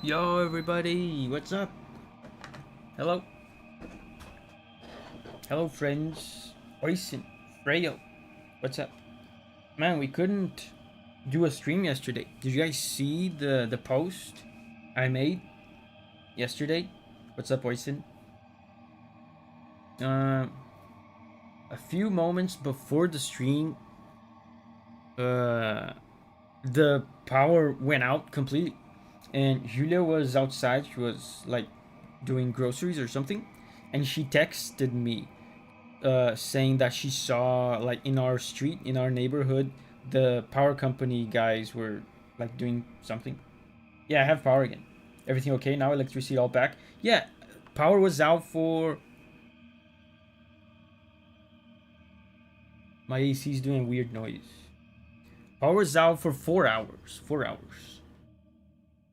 Yo everybody, what's up? Hello. Hello friends. Oisin, Freyo, what's up? Man, we couldn't do a stream yesterday. Did you guys see the post I made yesterday? What's up, Oisin? A few moments before the stream, the power went out completely. And Julia was outside. She was like doing groceries or something, and she texted me saying that she saw, like, in our street, in our neighborhood, the power company guys were like doing something. Yeah, I have power again. Everything okay now? Electricity all back? Yeah, power was out for... My AC is doing weird noise. Power was out for 4 hours. 4 hours.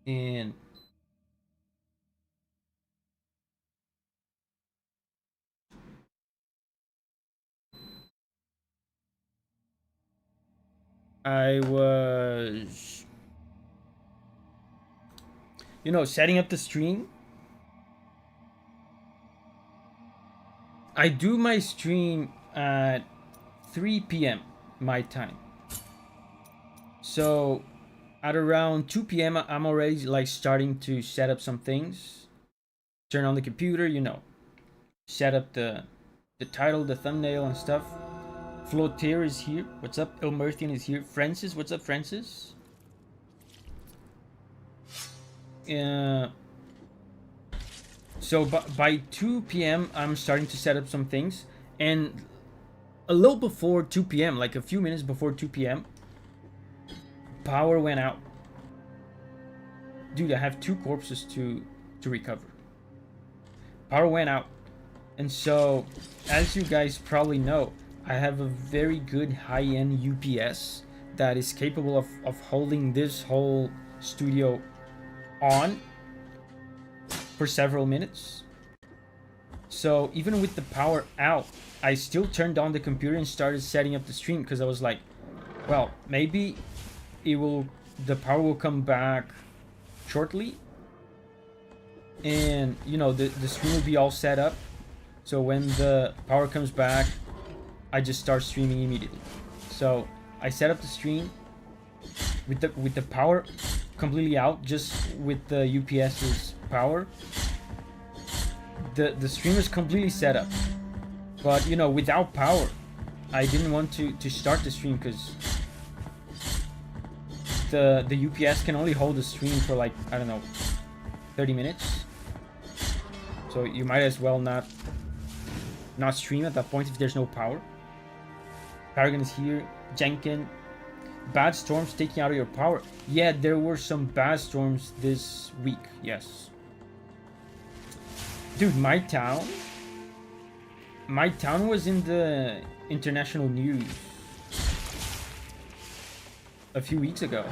And I was, setting up the stream. I do my stream at 3 p.m. my time. So at around 2 p.m. I'm already like starting to set up some things. Turn on the computer, set up the title, the thumbnail and stuff. Flotaire is here. What's up? Elmerthian is here. Francis, what's up, Francis? So by 2 p.m. I'm starting to set up some things, and a little before 2 p.m., like a few minutes before 2 p.m., power went out. Dude, I have 2 corpses to recover. Power went out. And so, as you guys probably know, I have a very good high-end UPS that is capable of holding this whole studio on for several minutes. So even with the power out, I still turned on the computer and started setting up the stream, because I was like, well, maybe the power will come back shortly, and the stream will be all set up, so when the power comes back, I just start streaming immediately. So I set up the stream with the power completely out, just with the UPS's power. The stream is completely set up, but without power, I didn't want to start the stream, because the UPS can only hold the stream for, like, I don't know, 30 minutes. So you might as well not stream at that point if there's no power. Paragon is here. Jenkin. Bad storms taking out of your power. Yeah, there were some bad storms this week. Yes. Dude, my town was in the international news a few weeks ago.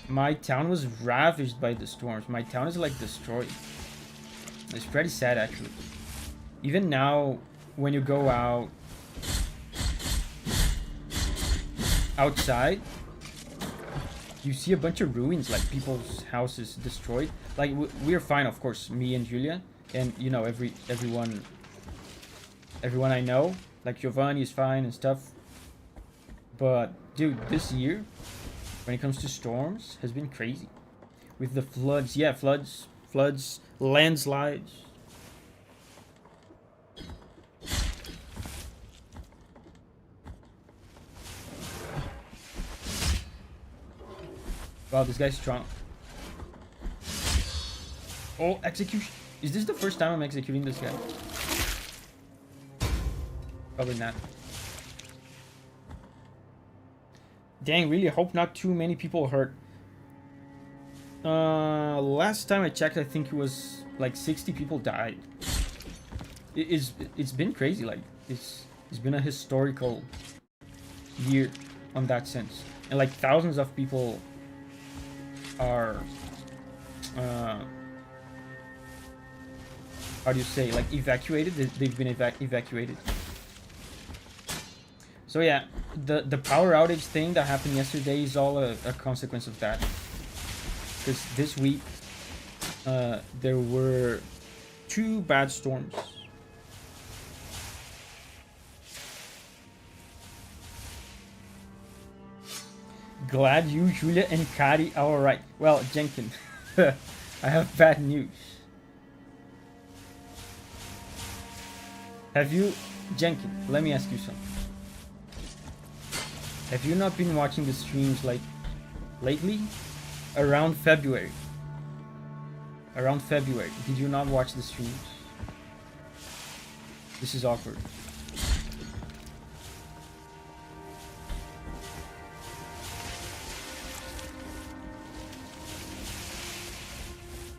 My town was ravaged by the storms. My town is like destroyed. It's pretty sad, actually. Even now, when you go outside, you see a bunch of ruins, like people's houses destroyed. Like, we're fine, of course, me and Julia, and everyone I know, like Giovanni is fine and stuff. But dude, this year, when it comes to storms, has been crazy. With the floods, yeah, floods, landslides. Wow, this guy's strong. Oh, execution. Is this the first time I'm executing this guy? Probably not. Dang, really hope not too many people hurt. Last time I checked, I think it was like 60 people died. It's been crazy. Like, it's been a historical year on that sense, and like thousands of people are how do you say, like, evacuated. They've been evacuated. So yeah, the power outage thing that happened yesterday is all a consequence of that. Because this week there were 2 bad storms. Glad you, Julia, and Kari are alright. Well, Jenkins, I have bad news. Have you, Jenkins, let me ask you something. Have you not been watching the streams like lately? Around February. Did you not watch the streams? This is awkward.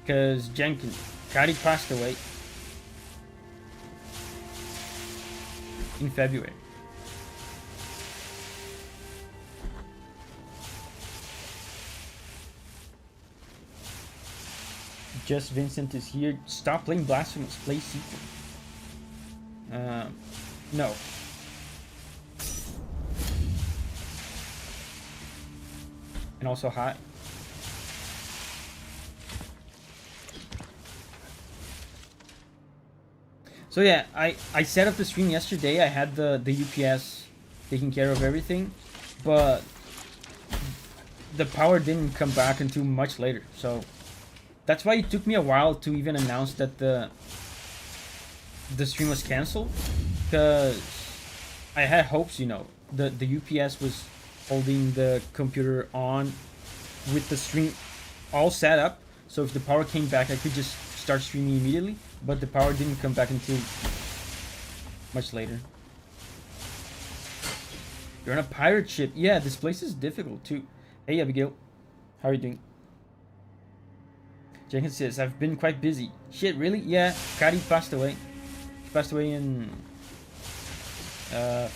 Because Jenkins, Kari passed away in February. Just Vincent is here. Stop playing Blasphemous. Play Sequel. No. And also hi. So yeah, I set up the stream yesterday. I had the UPS taking care of everything, but the power didn't come back until much later. So that's why it took me a while to even announce that the stream was canceled, because I had hopes, you know, the UPS was holding the computer on with the stream all set up, so if the power came back I could just start streaming immediately, but the power didn't come back until much later. You're on a pirate ship. Yeah, this place is difficult too. Hey Abigail, how are you doing? Jenkins says, I've been quite busy. Shit, really? Yeah, Kari passed away. She passed away in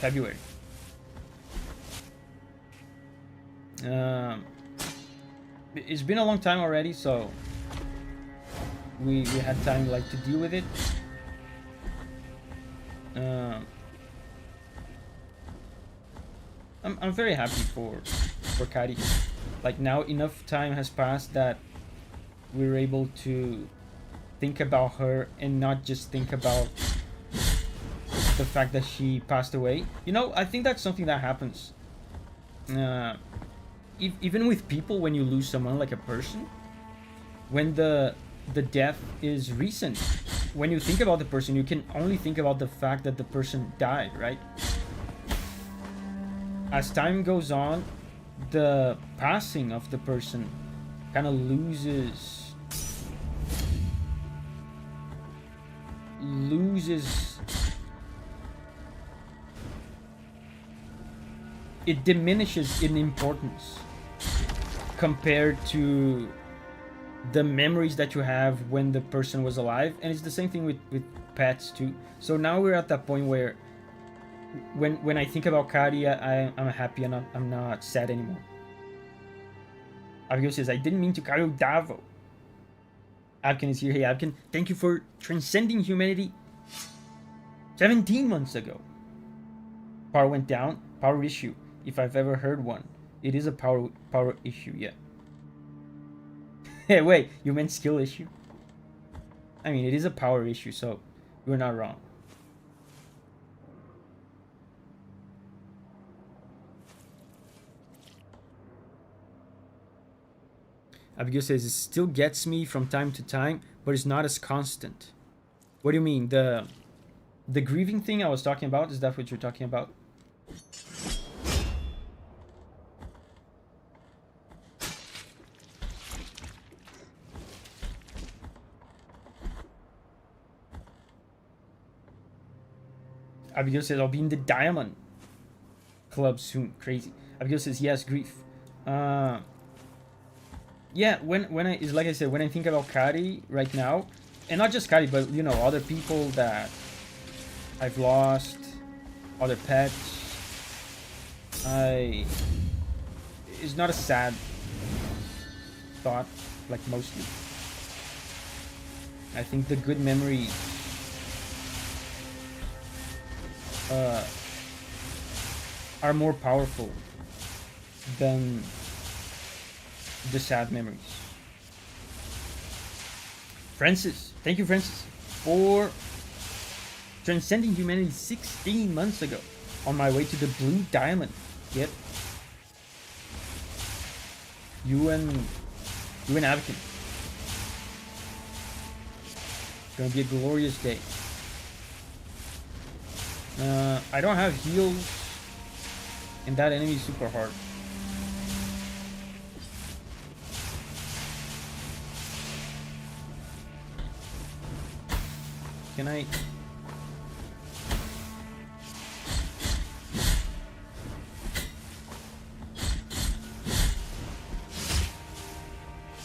February. It's been a long time already, so we had time like to deal with it. I'm very happy for Kari. Like now enough time has passed that we were able to think about her and not just think about the fact that she passed away. You know, I think that's something that happens even with people when you lose someone, like a person. When the death is recent, when you think about the person, you can only think about the fact that the person died, right? As time goes on, the passing of the person kind of loses it diminishes in importance compared to the memories that you have when the person was alive. And it's the same thing with pets too. So now we're at that point where when I think about Kari, I'm happy and I'm not sad anymore. Abigail says, I didn't mean to call you Davo. Abkin is here. Hey Abkin, thank you for transcending humanity 17 months ago. Power went down. Power issue, if I've ever heard one. It is a power issue, yeah. Hey, wait, you meant skill issue? I mean, it is a power issue, so you're not wrong. Abigail says, it still gets me from time to time, but it's not as constant. What do you mean? The grieving thing I was talking about? Is that what you're talking about? Abigail says, I'll be in the Diamond Club soon. Crazy. Abigail says, yes, grief. Yeah, when I, is like I said, when I think about Kari right now, and not just Kari, but you know, other people that I've lost, other pets, it's not a sad thought, like mostly. I think the good memories are more powerful than the sad memories. Francis, thank you, Francis, for transcending humanity 16 months ago. On my way to the blue diamond. Yep. You and Anakin. It's gonna be a glorious day. I don't have heals, and that enemy is super hard. Can I?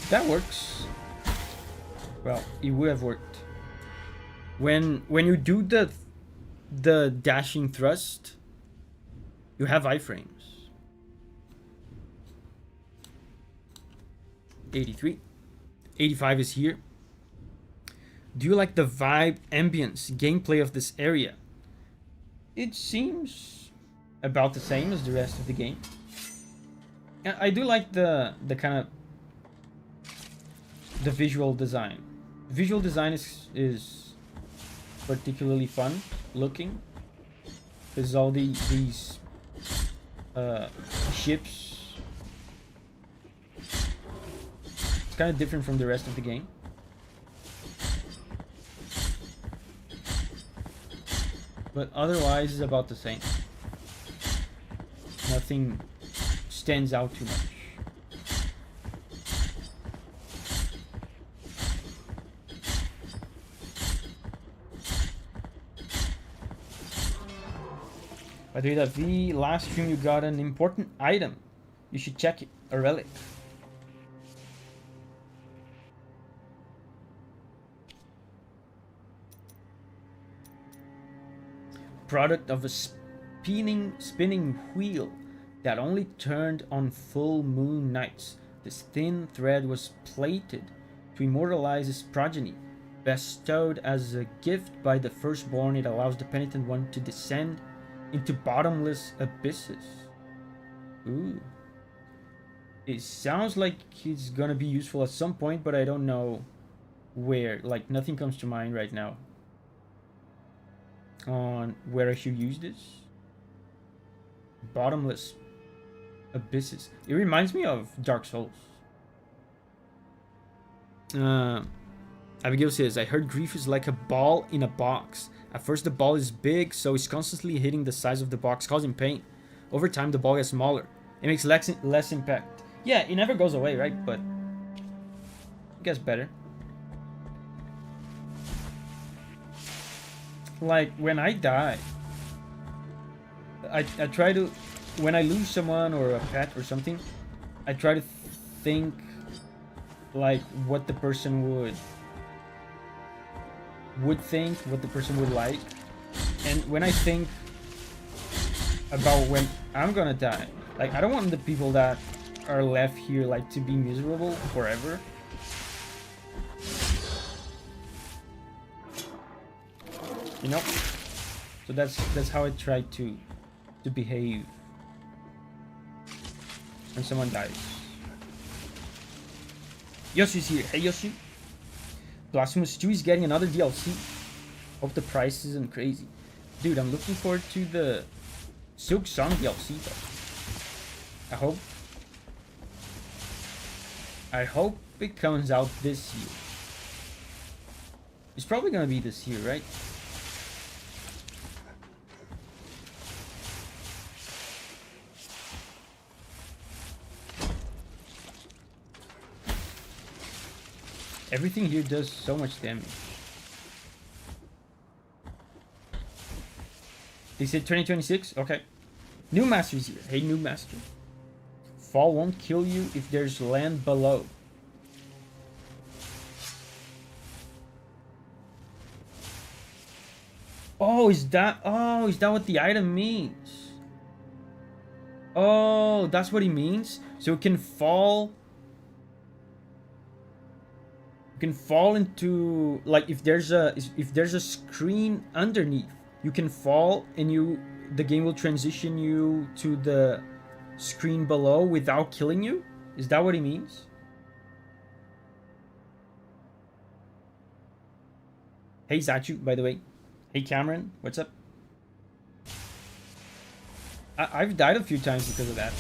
That works. Well, it would have worked. When you do the dashing thrust, you have iframes. 83. 85 is here. Do you like the vibe, ambience, gameplay of this area? It seems about the same as the rest of the game. I do like the kind of the visual design. Visual design is particularly fun looking. There's all these ships. It's kind of different from the rest of the game. But otherwise, it's about the same. Nothing stands out too much. By the way, Davi, last stream you got an important item. You should check it. A relic. Product of a spinning wheel that only turned on full moon nights. This thin thread was plated to immortalize his progeny. Bestowed as a gift by the firstborn, it allows the penitent one to descend into bottomless abysses. Ooh. It sounds like it's gonna be useful at some point, but I don't know where. Like, nothing comes to mind right now on where I should use this. Bottomless abysses. It reminds me of Dark Souls. Abigail says, I heard grief is like a ball in a box. At first the ball is big, so it's constantly hitting the size of the box, causing pain. Over time the ball gets smaller. It makes less impact. Yeah, it never goes away, right? But it gets better. Like, when I die, I try to, when I lose someone or a pet or something, I try to think like what the person would think, what the person would like. And when I think about when I'm gonna die, like, I don't want the people that are left here like to be miserable forever. You know? So that's how I try to behave when someone dies. Yoshi's here. Hey Yoshi. Blasphemous 2 is getting another DLC. Hope the price isn't crazy. Dude, I'm looking forward to the Silk Song DLC though. I hope it comes out this year. It's probably gonna be this year, right? Everything here does so much damage. They said 2026? Okay. New Master's here. Hey, New Master. Fall won't kill you if there's land below. Oh, is that what the item means? Oh, that's what it means? So it can fall... You can fall into, like, if there's a screen underneath, you can fall and the game will transition you to the screen below without killing you? Is that what it means? Hey Zachu, by the way. Hey Cameron, what's up? I've died a few times because of that.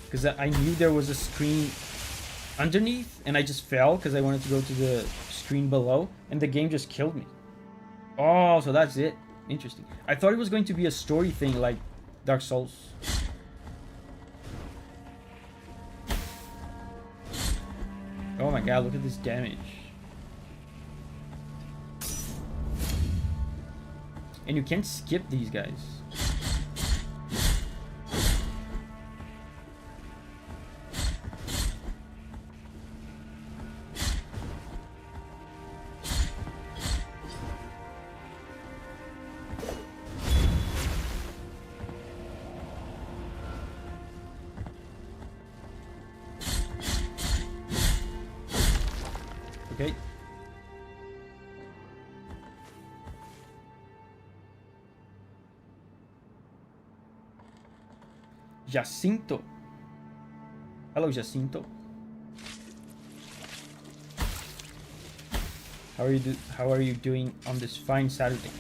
Because I knew there was a screen underneath, and I just fell because I wanted to go to the screen below, and the game just killed me. Oh, so that's it. Interesting. I thought it was going to be a story thing like Dark Souls. Oh my god, look at this damage. And you can't skip these guys. Okay. Jacinto. Hello, Jacinto. How are you doing on this fine Saturday?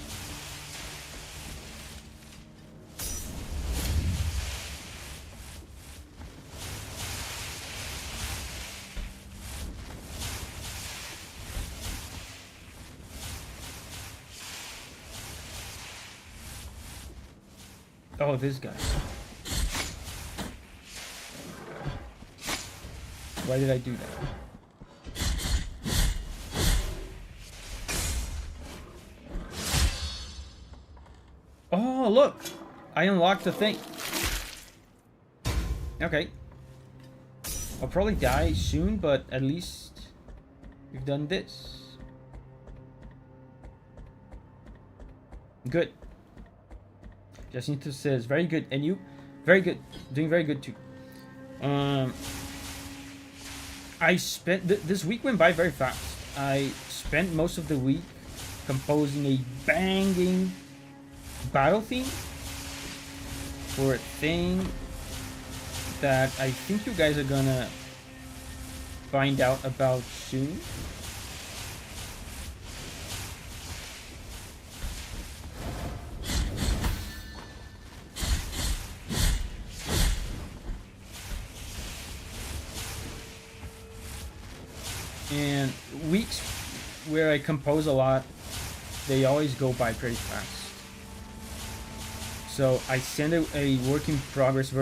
Oh, this guy. Why did I do that? Oh, look! I unlocked the thing. Okay. I'll probably die soon, but at least we've done this. Good. Jacinto says, very good. And you? Very good. Doing very good too. I spent... this week went by very fast. I spent most of the week composing a banging battle theme for a thing that I think you guys are gonna find out about soon. And weeks where I compose a lot, they always go by pretty fast. So I send a work in progress version.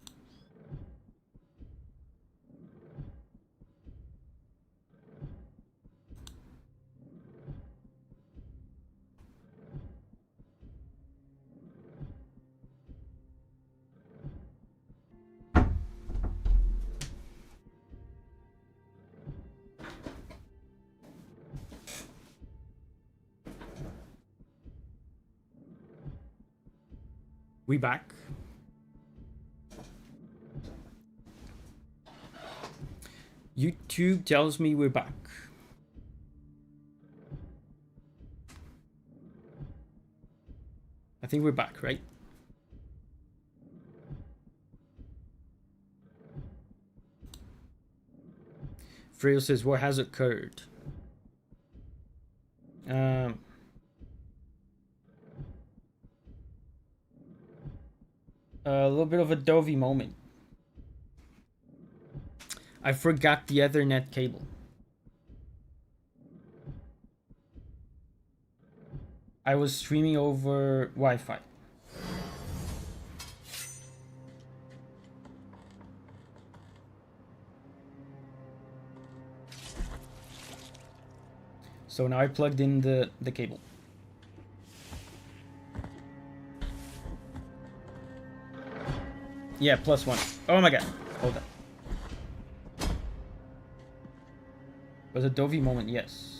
We back. YouTube tells me we're back. I think we're back, right? Freyo says, what has occurred? A little bit of a Davi moment. I forgot the Ethernet cable. I was streaming over Wi-Fi. So now I plugged in the cable. Yeah, +1. Oh my god. Hold on. Was a Davi moment, yes.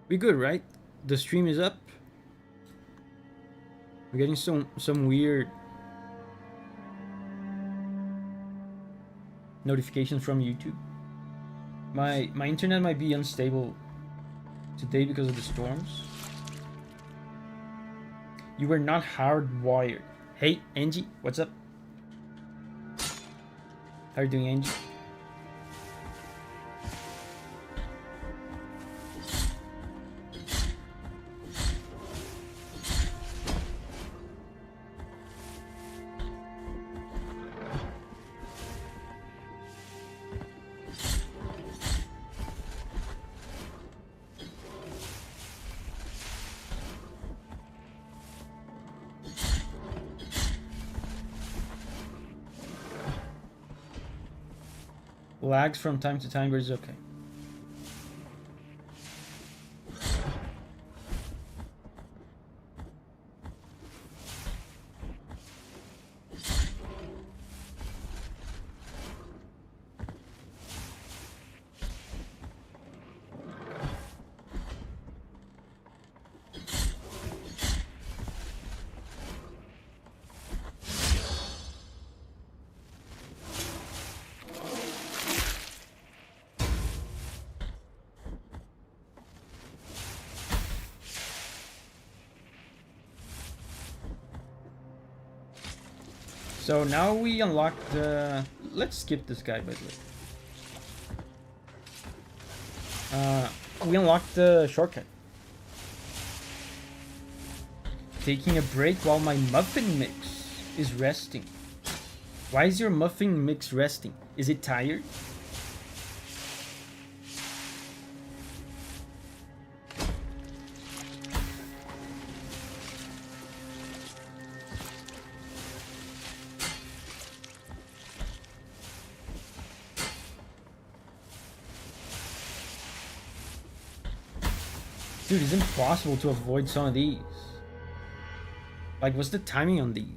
We good, right? The stream is up. We're getting some weird notifications from YouTube. My internet might be unstable today because of the storms. You were not hardwired. Hey, Angie, what's up? How are you doing, Angie? Lags from time to time, but it's okay. So now we unlock the... Let's skip this guy, by the way. We unlocked the shortcut. Taking a break while my muffin mix is resting. Why is your muffin mix resting? Is it tired? Dude, it's impossible to avoid some of these. Like, what's the timing on these?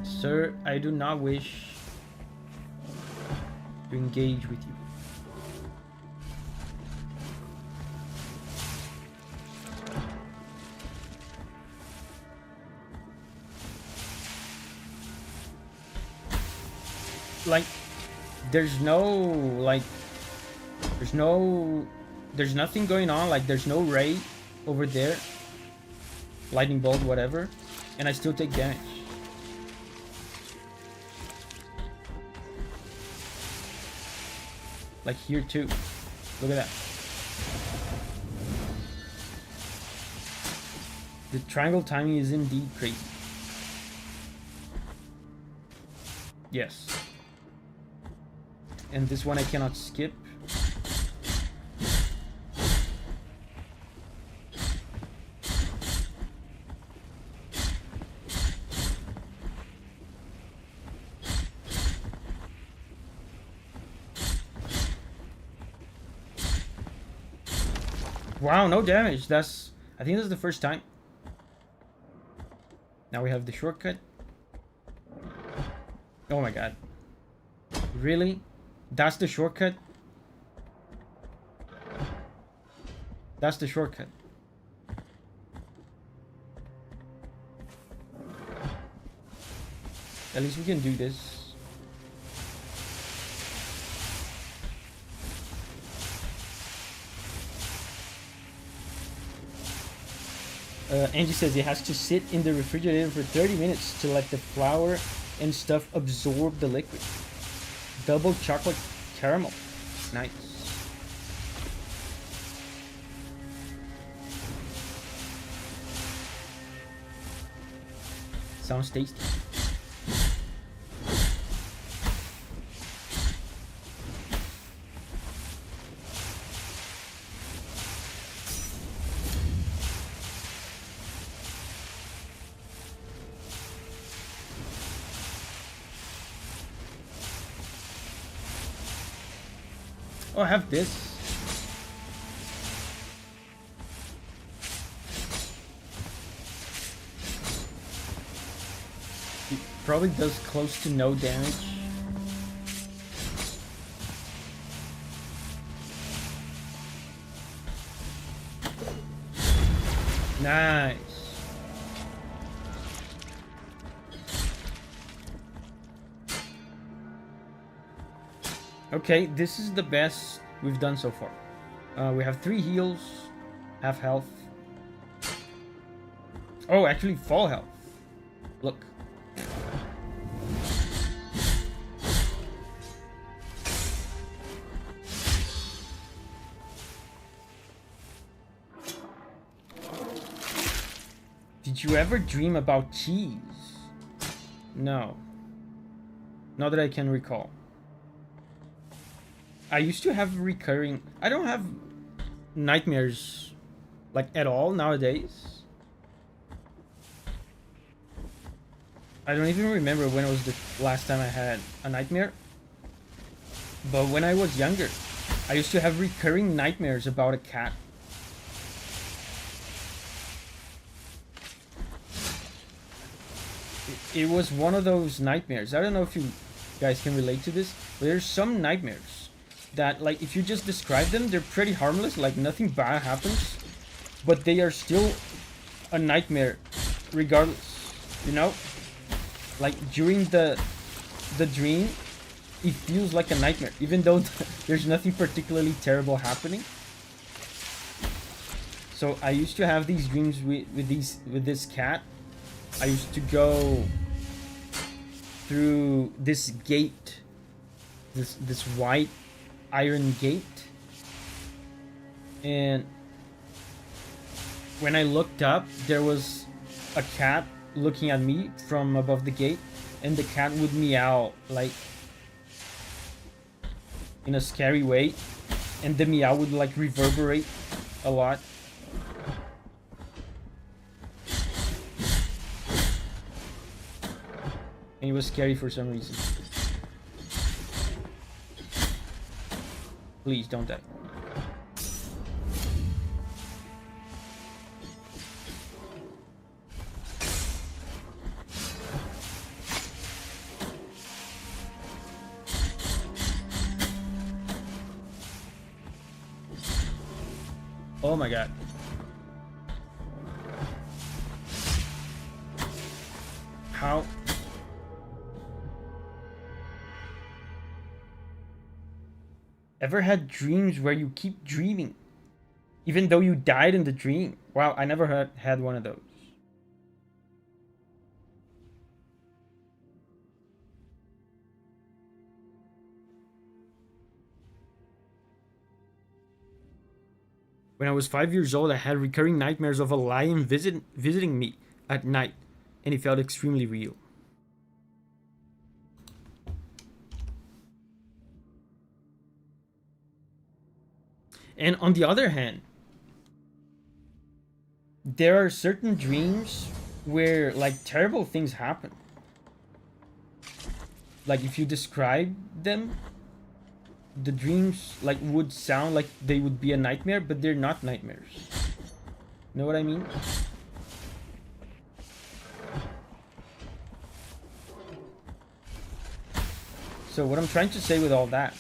Sir, I do not wish to engage with you. Like, there's nothing going on. Like, there's no ray over there, lightning bolt, whatever, and I still take damage. Like here too. Look at that. The triangle timing is indeed crazy. Yes. And this one I cannot skip. Wow, no damage. I think that's the first time. Now we have the shortcut. Oh my god. Really? That's the shortcut? That's the shortcut. At least we can do this. Angie says it has to sit in the refrigerator for 30 minutes to let the flour and stuff absorb the liquid. Double chocolate caramel. Nice. Sounds tasty. Oh, I have this. probably does close to no damage. Nice. Okay, this is the best we've done so far. We have 3 heals, half health. Oh, actually full health. Look. Did you ever dream about cheese? No. Not that I can recall. I used to have recurring... I don't have nightmares, like, at all nowadays. I don't even remember when it was the last time I had a nightmare. But when I was younger, I used to have recurring nightmares about a cat. It was one of those nightmares. I don't know if you guys can relate to this, but there's some nightmares that, like, if you just describe them, they're pretty harmless, like nothing bad happens, but they are still a nightmare regardless, you know? Like, during the dream, it feels like a nightmare, even though there's nothing particularly terrible happening. So I used to have these dreams with this cat. I used to go through this gate, this white iron gate, and when I looked up, there was a cat looking at me from above the gate, and the cat would meow, like, in a scary way, and the meow would, like, reverberate a lot. And it was scary for some reason. Please don't die. Oh my god. How? Ever had dreams where you keep dreaming even though you died in the dream? Wow, I never had one of those. When I was 5 years old, I had recurring nightmares of a lion visiting me at night, and it felt extremely real. And on the other hand, there are certain dreams where, like, terrible things happen. Like, if you describe them, the dreams, like, would sound like they would be a nightmare, but they're not nightmares. Know what I mean? So what I'm trying to say with all that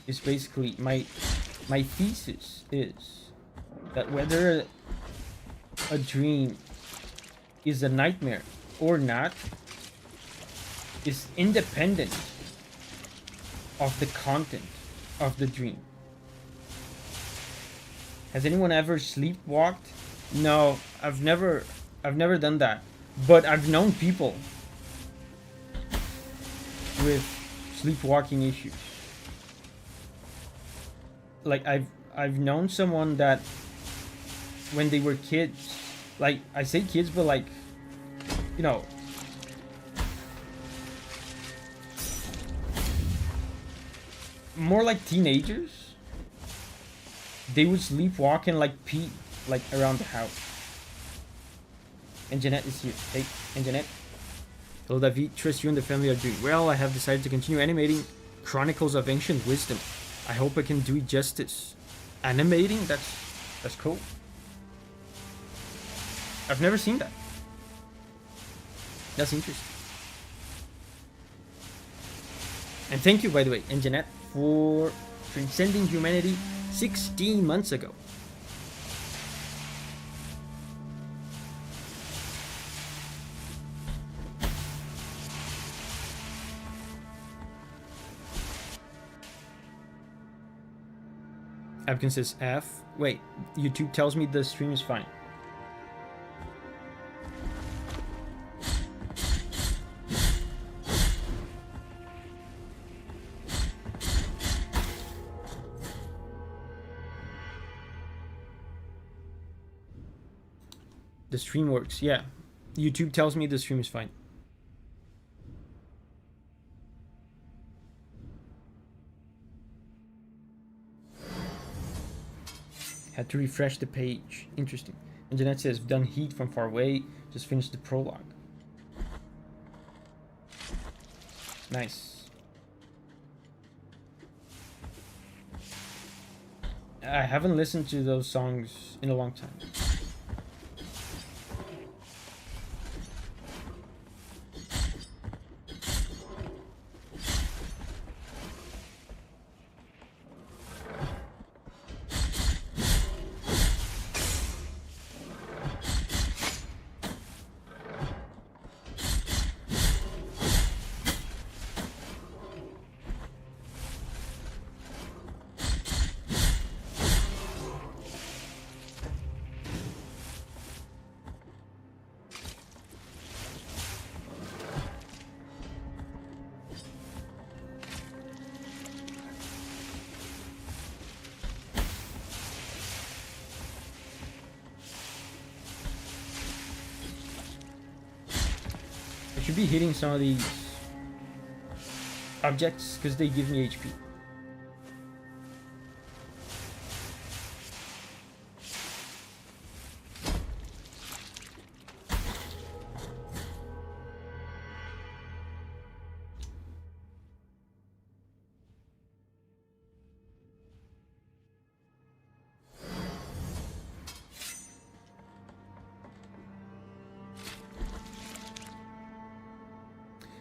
is basically my thesis is that whether a dream is a nightmare or not is independent of the content of the dream. Has anyone ever sleepwalked? No, I've never done that. But I've known people with sleepwalking issues. Like, I've known someone that when they were kids, like, I say kids, but, like, you know, more like teenagers, they would sleepwalk and, like, pee, like, around the house. And Jeanette is here. Hey, and Jeanette. Hello, Davi. Trust you and the family are doing well. I have decided to continue animating Chronicles of Ancient Wisdom. I hope I can do it justice. Animating? That's cool. I've never seen that. That's interesting. And thank you, by the way, and Jeanette, for transcending humanity 16 months ago. Abkin says F. Wait, YouTube tells me the stream is fine. The stream works, yeah. YouTube tells me the stream is fine. Had to refresh the page. Interesting. And Jeanette says, done heat from far away. Just finished the prologue. Nice. I haven't listened to those songs in a long time. Should be hitting some of these objects because they give me HP.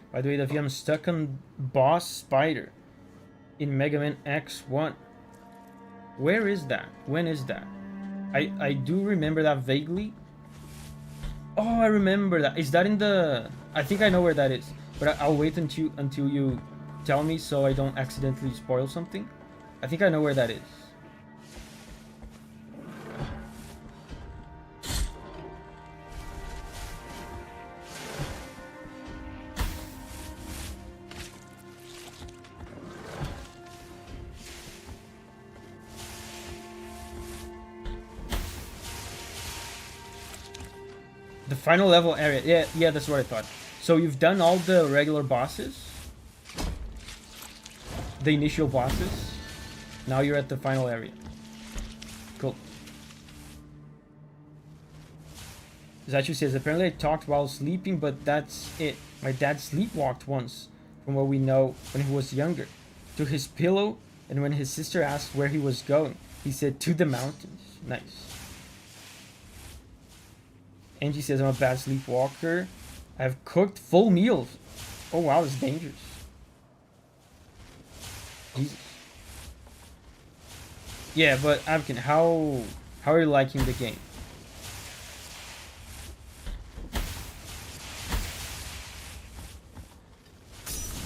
By the way, Davi, I'm stuck on Boss Spider in Mega Man X1. Where is that? When is that? I do remember that vaguely. Oh, I remember that. Is that in the... I think I know where that is. But I'll wait until you tell me so I don't accidentally spoil something. I think I know where that is. The final level area. Yeah, that's what I thought. So you've done all the regular bosses. The initial bosses. Now you're at the final area. Cool. Zachu says, apparently I talked while sleeping, but that's it. My dad sleepwalked once, from what we know, when he was younger. To his pillow, and when his sister asked where he was going, he said, to the mountains. Nice. Angie says, I'm a bad sleepwalker. I've cooked full meals. Oh wow, that's dangerous. Jesus. Yeah, but Avkin, how are you liking the game?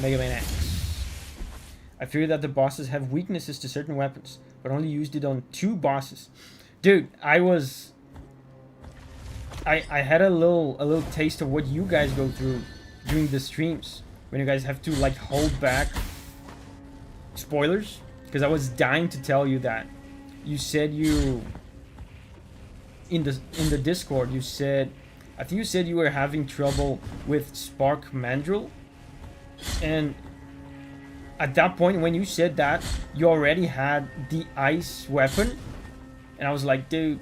Mega Man X. I figured that the bosses have weaknesses to certain weapons, but only used it on 2 bosses. Dude, I had a little taste of what you guys go through during the streams when you guys have to like hold back spoilers, because I was dying to tell you that. You said you in the Discord, you said, I think you said you were having trouble with Spark Mandrill, and at that point when you said that, you already had the ice weapon, and I was like, dude,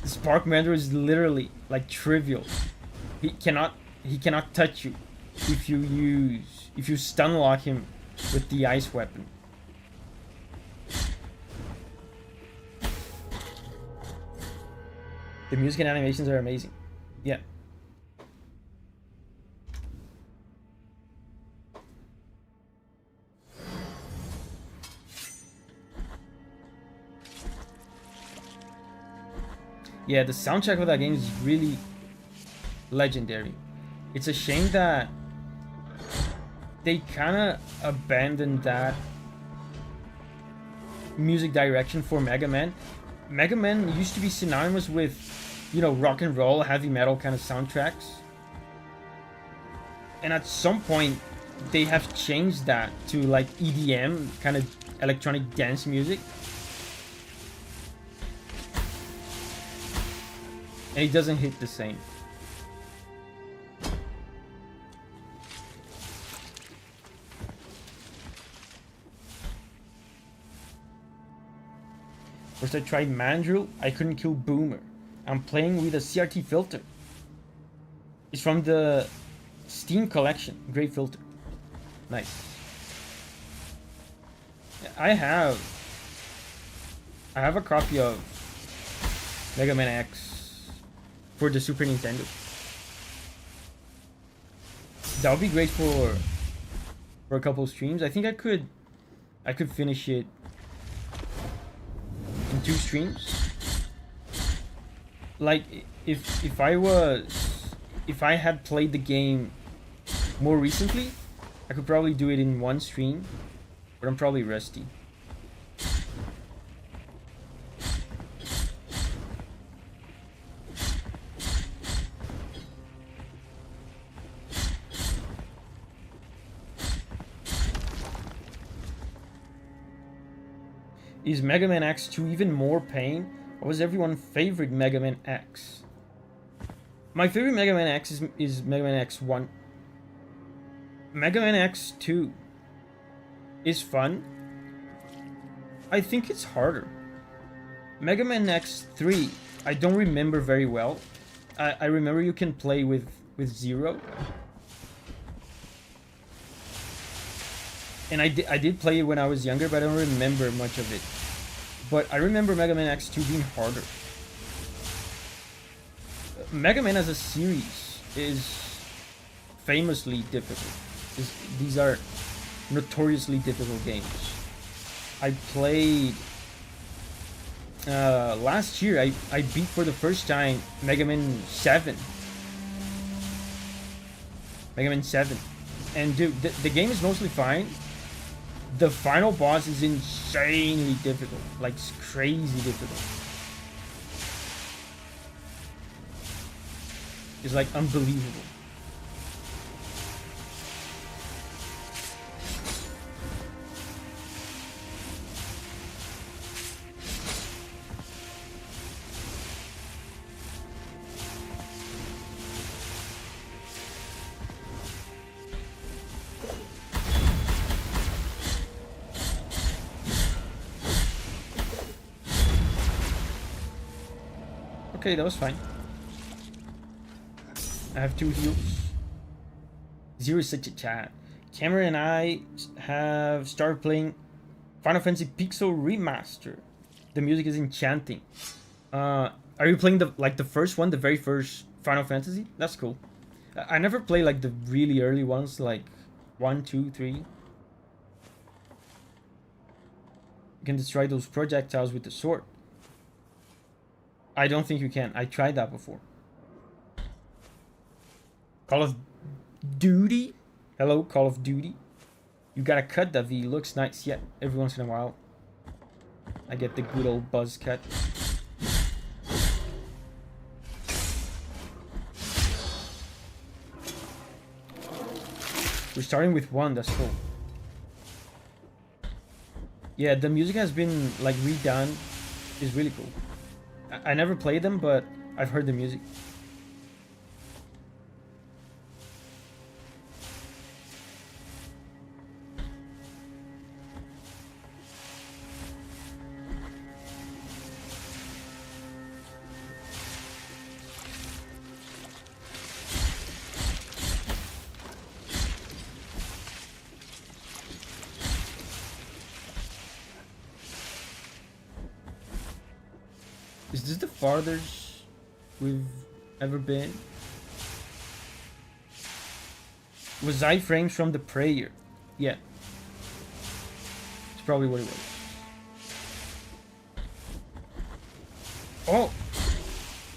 Spark Mandrill is literally like trivial. He cannot touch you if you stun lock him with the ice weapon. The music and animations are amazing. Yeah. Yeah, the soundtrack of that game is really legendary. It's a shame that they kind of abandoned that music direction for Mega Man. Mega Man used to be synonymous with, you know, rock and roll, heavy metal kind of soundtracks. And at some point, they have changed that to like EDM, kind of electronic dance music. And it doesn't hit the same. First I tried Mandrill, I couldn't kill Boomer. I'm playing with a CRT filter. It's from the Steam collection, great filter. Nice. I have a copy of Mega Man X for the Super Nintendo. That would be great for a couple streams. I think I could finish it in 2 streams. Like if I had played the game more recently, I could probably do it in 1 stream, but I'm probably rusty. Is Mega Man X2 even more pain? Or was everyone's favorite Mega Man X? My favorite Mega Man X is Mega Man X1. Mega Man X2 is fun. I think it's harder. Mega Man X3, I don't remember very well. I remember you can play with Zero. And I did play it when I was younger, but I don't remember much of it. But I remember Mega Man X2 being harder. Mega Man as a series is famously difficult. These are notoriously difficult games. I played last year. I beat for the first time Mega Man 7. Mega Man 7, and dude, the game is mostly fine. The final boss is insanely difficult, like crazy difficult. It's like unbelievable. Okay, that was fine. I have 2 heals. Zero is such a chat. Cameron and I have started playing Final Fantasy Pixel Remaster. The music is enchanting. Are you playing the first one, the very first Final Fantasy? That's cool. I never play like the really early ones, like 1, 2, 3. You can destroy those projectiles with the sword. I don't think you can. I tried that before. Call of Duty? Hello, Call of Duty. You got a cut, Davi. Looks nice. Yeah, every once in a while. I get the good old buzz cut. We're starting with 1. That's cool. Yeah, the music has been like redone. It's really cool. I never played them, but I've heard the music. Is this the farthest we've ever been? Was iframes from the prayer? Yeah. It's probably what it was. Oh!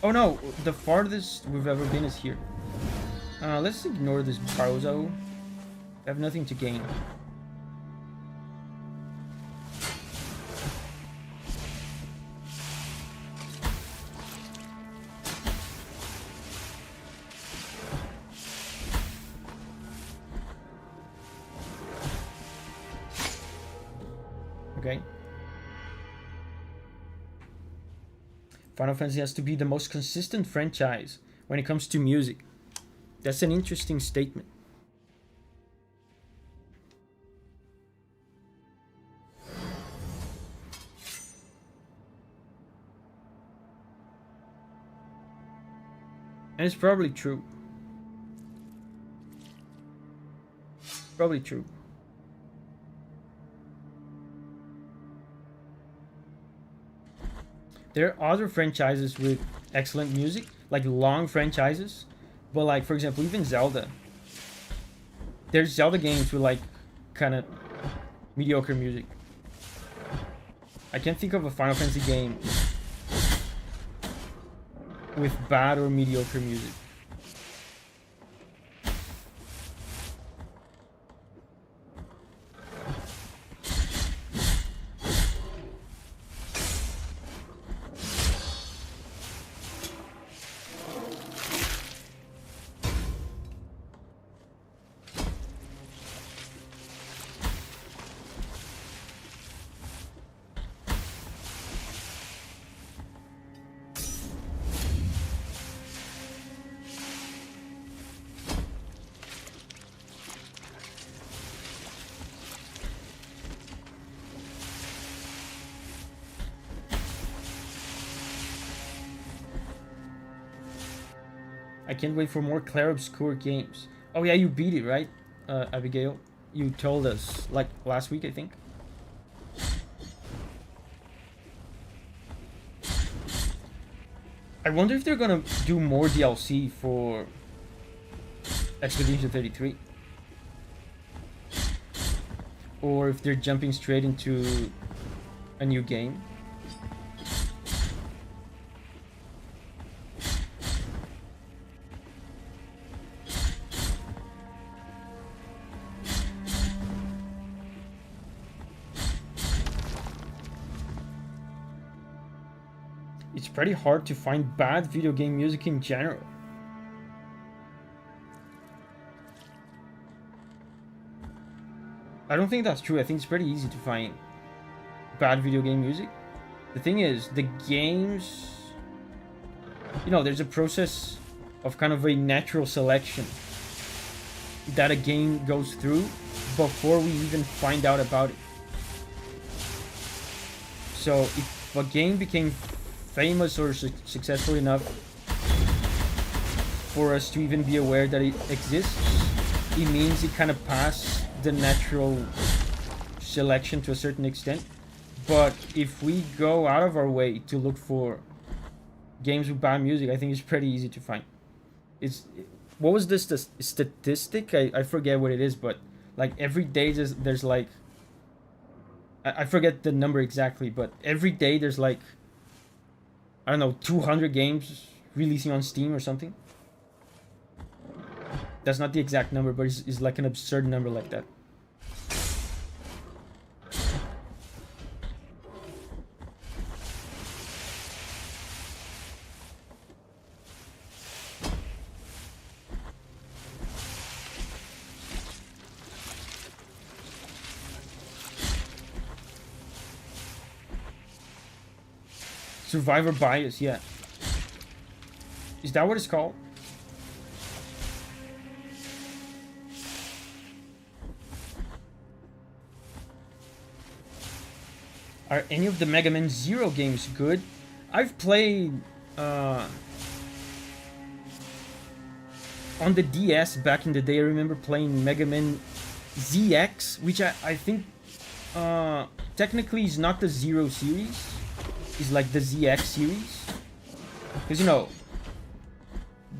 Oh no, the farthest we've ever been is here. Let's ignore this Barozo. I have nothing to gain. Okay. Final Fantasy has to be the most consistent franchise when it comes to music. That's an interesting statement. And it's probably true. Probably true. There are other franchises with excellent music, like long franchises, but like, for example, even Zelda. There's Zelda games with like kind of mediocre music. I can't think of a Final Fantasy game with bad or mediocre music. I can't wait for more Clair-Obscur games. Oh yeah, you beat it, right, Abigail? You told us, like, last week, I think. I wonder if they're gonna do more DLC for Expedition 33. Or if they're jumping straight into a new game. It's pretty hard to find bad video game music in general. I don't think that's true. I think it's pretty easy to find bad video game music. The thing is, the games... You know, there's a process of kind of a natural selection that a game goes through before we even find out about it. So, if a game became famous or successful enough for us to even be aware that it exists, it means it kind of passed the natural selection to a certain extent. But if we go out of our way to look for games with bad music, I think it's pretty easy to find. What was this statistic? I forget what it is, but like every day there's like, I forget the number exactly, but every day there's like, I don't know, 200 games releasing on Steam or something. That's not the exact number, but it's like an absurd number like that. Survivor bias, yeah. Is that what it's called? Are any of the Mega Man Zero games good? I've played on the DS back in the day. I remember playing Mega Man ZX, which I think technically is not the Zero series. It's like the ZX series. Because, you know,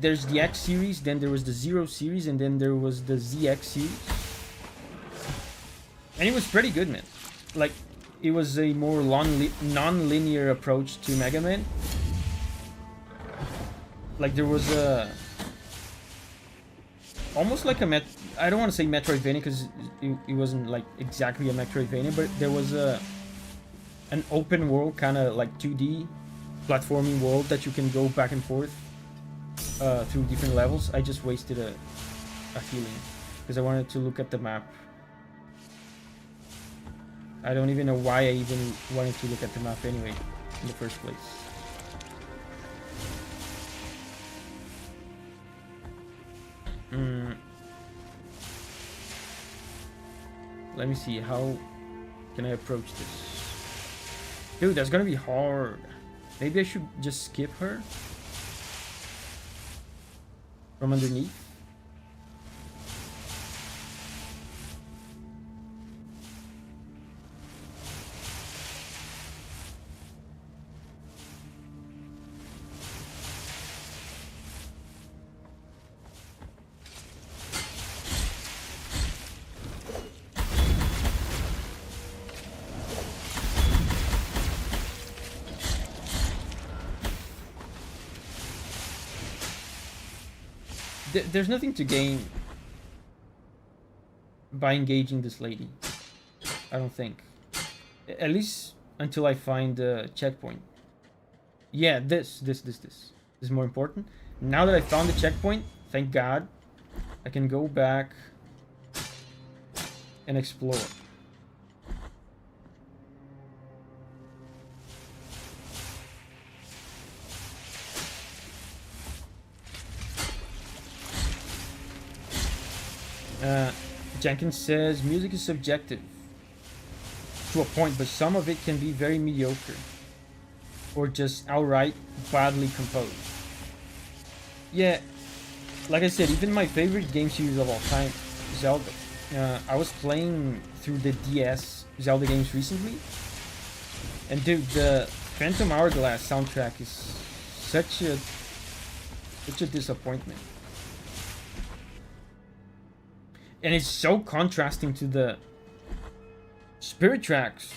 there's the X series, then there was the Zero series, and then there was the ZX series. And it was pretty good, man. Like, it was a more non-linear approach to Mega Man. like there was a almost like a I don't want to say Metroidvania because it wasn't like exactly a Metroidvania, but there was an open world kind of like 2D platforming world that you can go back and forth through different levels. I just wasted a healing because I wanted to look at the map. I don't even know why I even wanted to look at the map anyway in the first place. Let me see, how can I approach this? Dude, that's gonna be hard. Maybe I should just skip her from underneath. There's nothing to gain by engaging this lady. I don't think. At least until I find the checkpoint. Yeah, this is more important. Now that I found the checkpoint, thank God, I can go back and explore. Jenkins says, music is subjective to a point, but some of it can be very mediocre or just outright badly composed. Yeah, like I said, even my favorite game series of all time, Zelda. I was playing through the DS Zelda games recently, and dude, the Phantom Hourglass soundtrack is such a disappointment. And it's so contrasting to the Spirit Tracks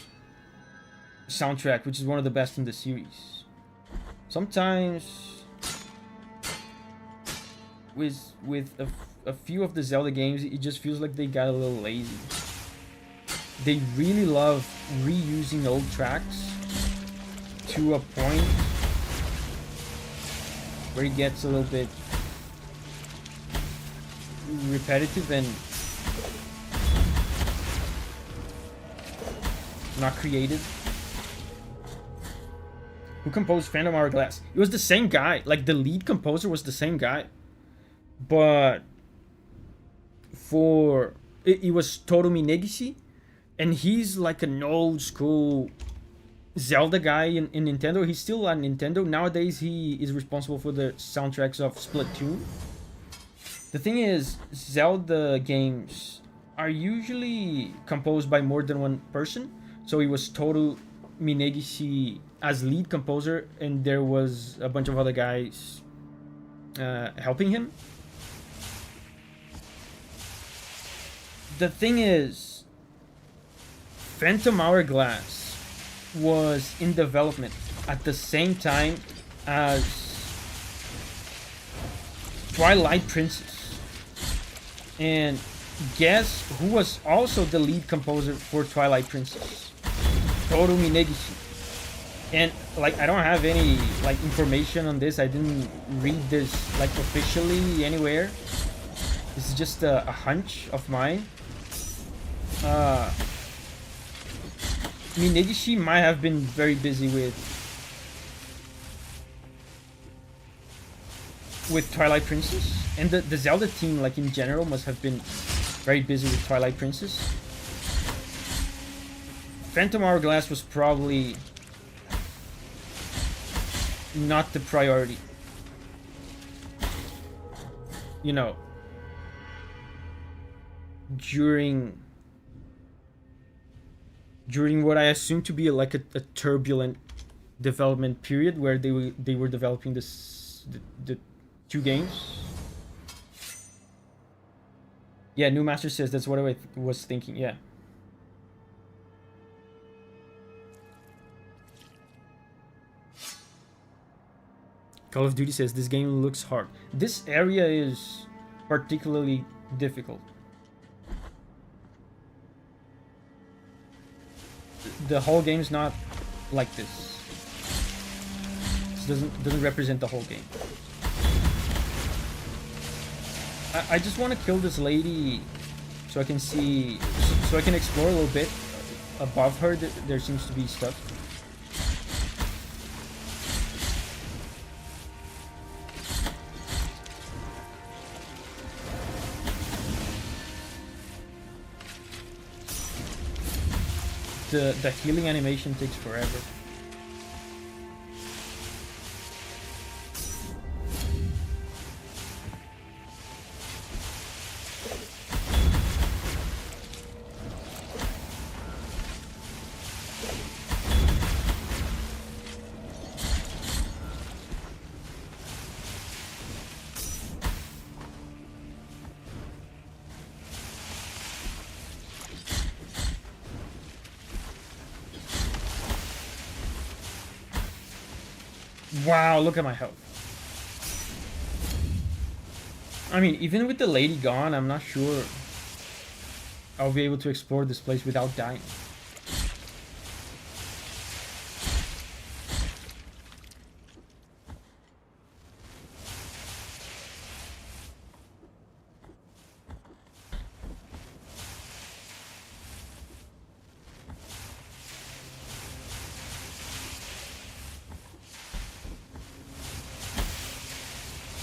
soundtrack, which is one of the best in the series. Sometimes with a few of the Zelda games, it just feels like they got a little lazy. They really love reusing old tracks to a point where it gets a little bit repetitive and not creative. Who composed Phantom Hourglass? It was the same guy. Like, the lead composer was the same guy. But for it was Toru Minegishi, and he's like an old school Zelda guy in Nintendo. He's still on Nintendo. Nowadays, he is responsible for the soundtracks of Splatoon. The thing is, Zelda games are usually composed by more than one person. So it was Toru Minegishi as lead composer, and there was a bunch of other guys helping him. The thing is, Phantom Hourglass was in development at the same time as Twilight Princess. And guess who was also the lead composer for Twilight Princess? Toru Minegishi. And like, I don't have any like information on this. I didn't read this like officially anywhere. This is just a hunch of mine. Minegishi might have been very busy with Twilight Princess, and the Zelda team, like in general, must have been very busy with Twilight Princess. Phantom Hourglass was probably not the priority. You know, during what I assume to be like a turbulent development period where they were developing the two games. Yeah, New Master says that's what I was thinking. Yeah. Call of Duty says this game looks hard. This area is particularly difficult. The whole game's not like this. This doesn't represent the whole game. I just want to kill this lady so I can see, so I can explore a little bit. Above her, there seems to be stuff. The healing animation takes forever. Wow, look at my health. I mean, even with the lady gone, I'm not sure I'll be able to explore this place without dying.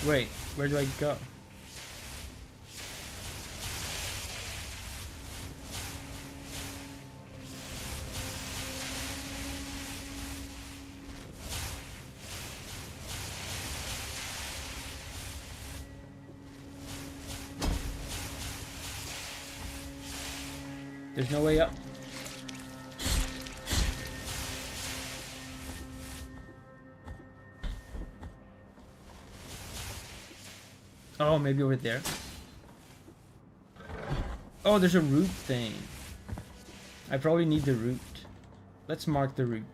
Wait, where do I go? There's no way up. Oh, maybe over there. Oh, there's a root thing. I probably need the root. Let's mark the root.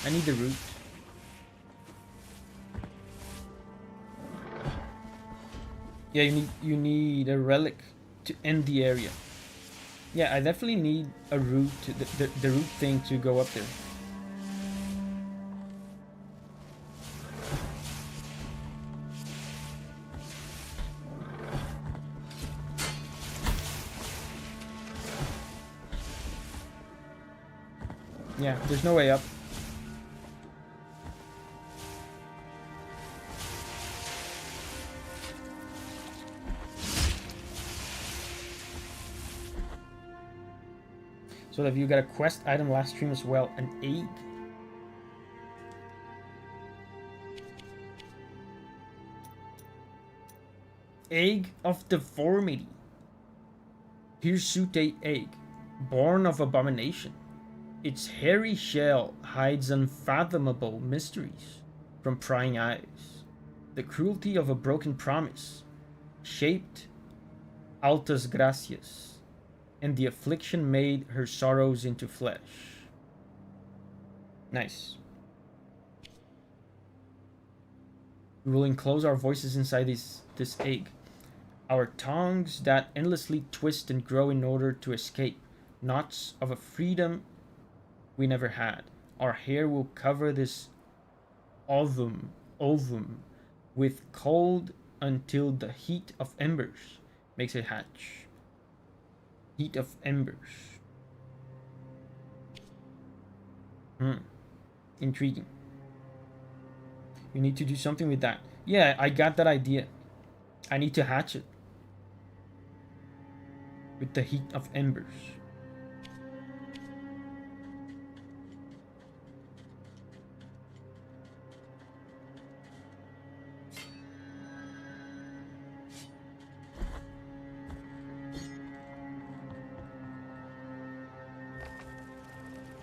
I need the root. Yeah, you need a relic to end the area. Yeah, I definitely need a root, the root thing to go up there. Yeah, there's no way up. So have you got a quest item last stream as well? An egg? Egg of deformity. Hirsute egg, born of abomination. Its hairy shell hides unfathomable mysteries from prying eyes. The cruelty of a broken promise, shaped altas gracias, and the affliction made her sorrows into flesh. Nice. We will enclose our voices inside this egg. Our tongues that endlessly twist and grow in order to escape knots of a freedom we never had. Our hair will cover this ovum with cold until the heat of embers makes it hatch. Heat of embers. Intriguing. You need to do something with that. Yeah, I got that idea. I need to hatch it. With the heat of embers.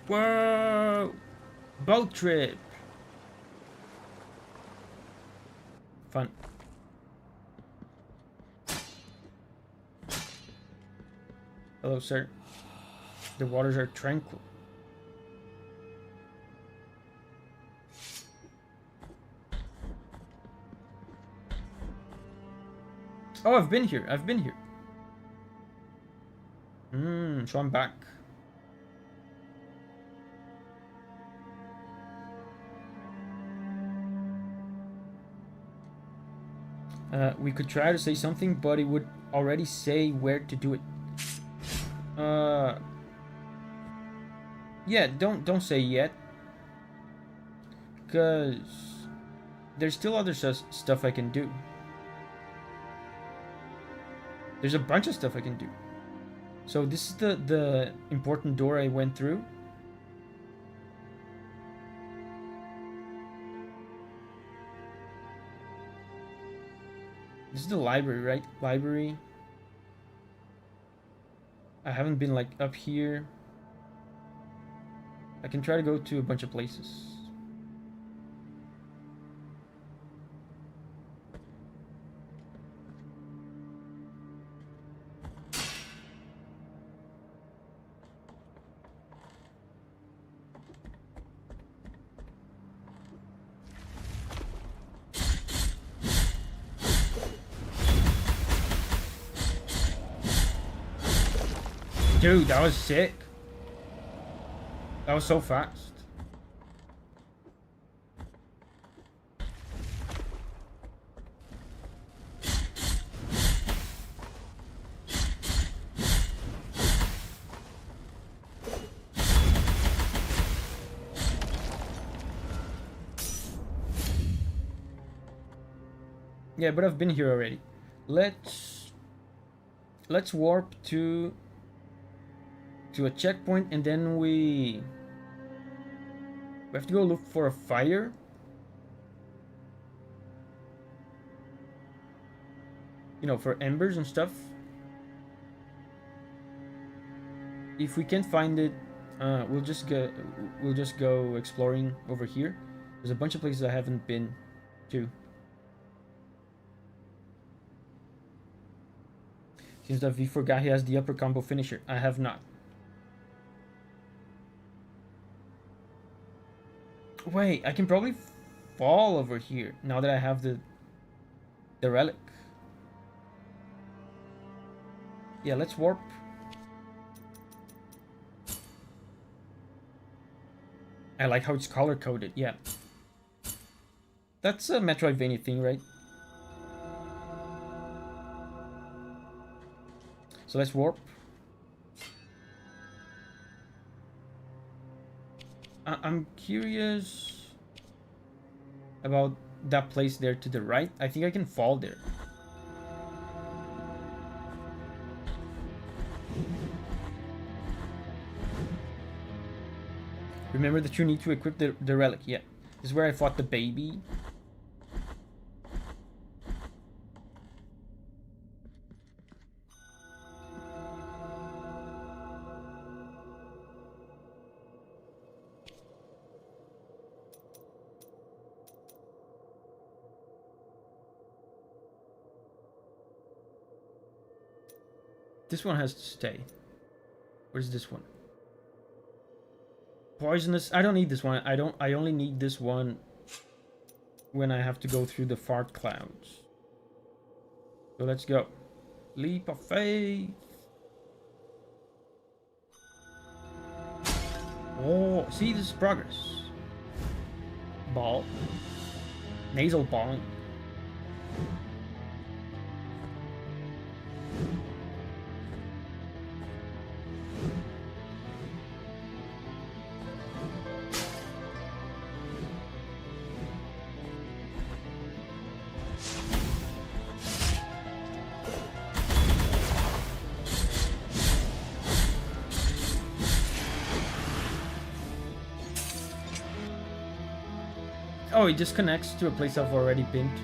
Whoa! Boat trip! Fun. Hello, sir. The waters are tranquil. Oh, I've been here. So I'm back. We could try to say something, but it would already say where to do it. Yeah, don't say yet, because there's still other stuff I can do. There's a bunch of stuff I can do. So this is the important door I went through. This is the library, right? Library. I haven't been like up here. I can try to go to a bunch of places. Dude, that was sick. That was so fast. Yeah, but I've been here already. Let's warp to a checkpoint, and then we have to go look for a fire. You know, for embers and stuff. If we can't find it, we'll just go exploring over here. There's a bunch of places I haven't been to. Seems that Davi forgot he has the upper combo finisher. I have not. Wait, I can probably fall over here now that I have the relic. Yeah, let's warp. I like how it's color coded. Yeah, that's a Metroidvania thing, right? So let's warp. I'm curious about that place there to the right. I think I can fall there. Remember that you need to equip the relic. Yeah, this is where I fought the baby. This one has to stay. Where's this one? Poisonous. I don't need this one. I only need this one when I have to go through the fart clouds. So let's go. Leap of faith. Oh, see, this is progress. Ball. Nasal ball. Oh, it just connects to a place I've already been to.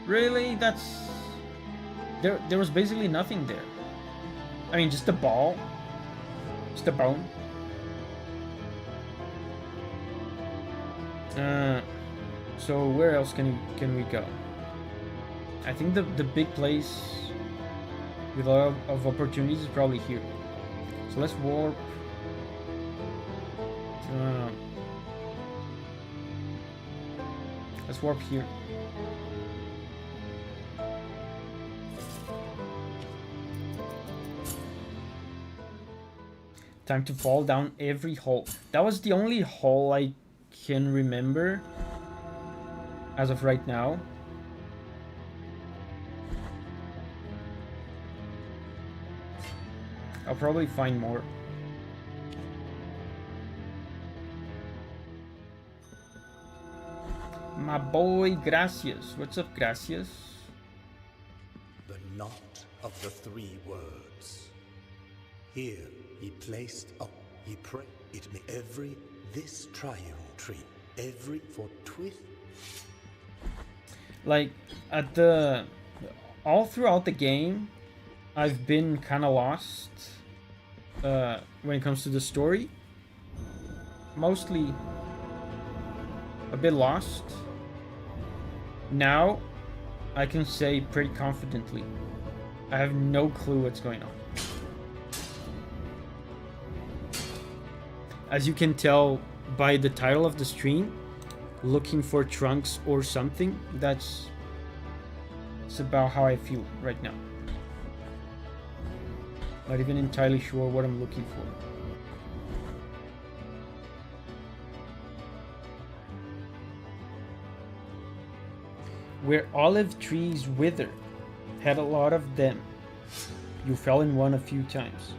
Really? That's... There was basically nothing there. I mean, just the ball. Just a bone. So where else can we go? I think the big place with a lot of opportunities is probably here. So let's warp. Let's warp here. Time to fall down every hole. That was the only hole I can remember as of right now. I'll probably find more. My boy, gracias. What's up, gracias? The knot of the three words. Here he placed up, he prayed. It may every this triune tree, every for twith. Like at the all throughout the game, I've been kind of lost when it comes to the story. Mostly a bit lost. Now I can say pretty confidently I have no clue what's going on. As you can tell by the title of the stream, looking for trunks or something, it's about how I feel right now. Not even entirely sure what I'm looking for. Where olive trees wither, had a lot of them. You fell in one a few times.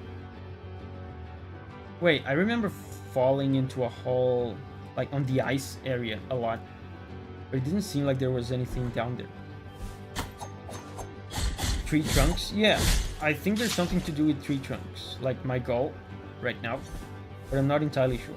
Wait, I remember falling into a hole, like on the ice area a lot. But it didn't seem like there was anything down there. Tree trunks? Yeah, I think there's something to do with tree trunks. Like my goal right now. But I'm not entirely sure.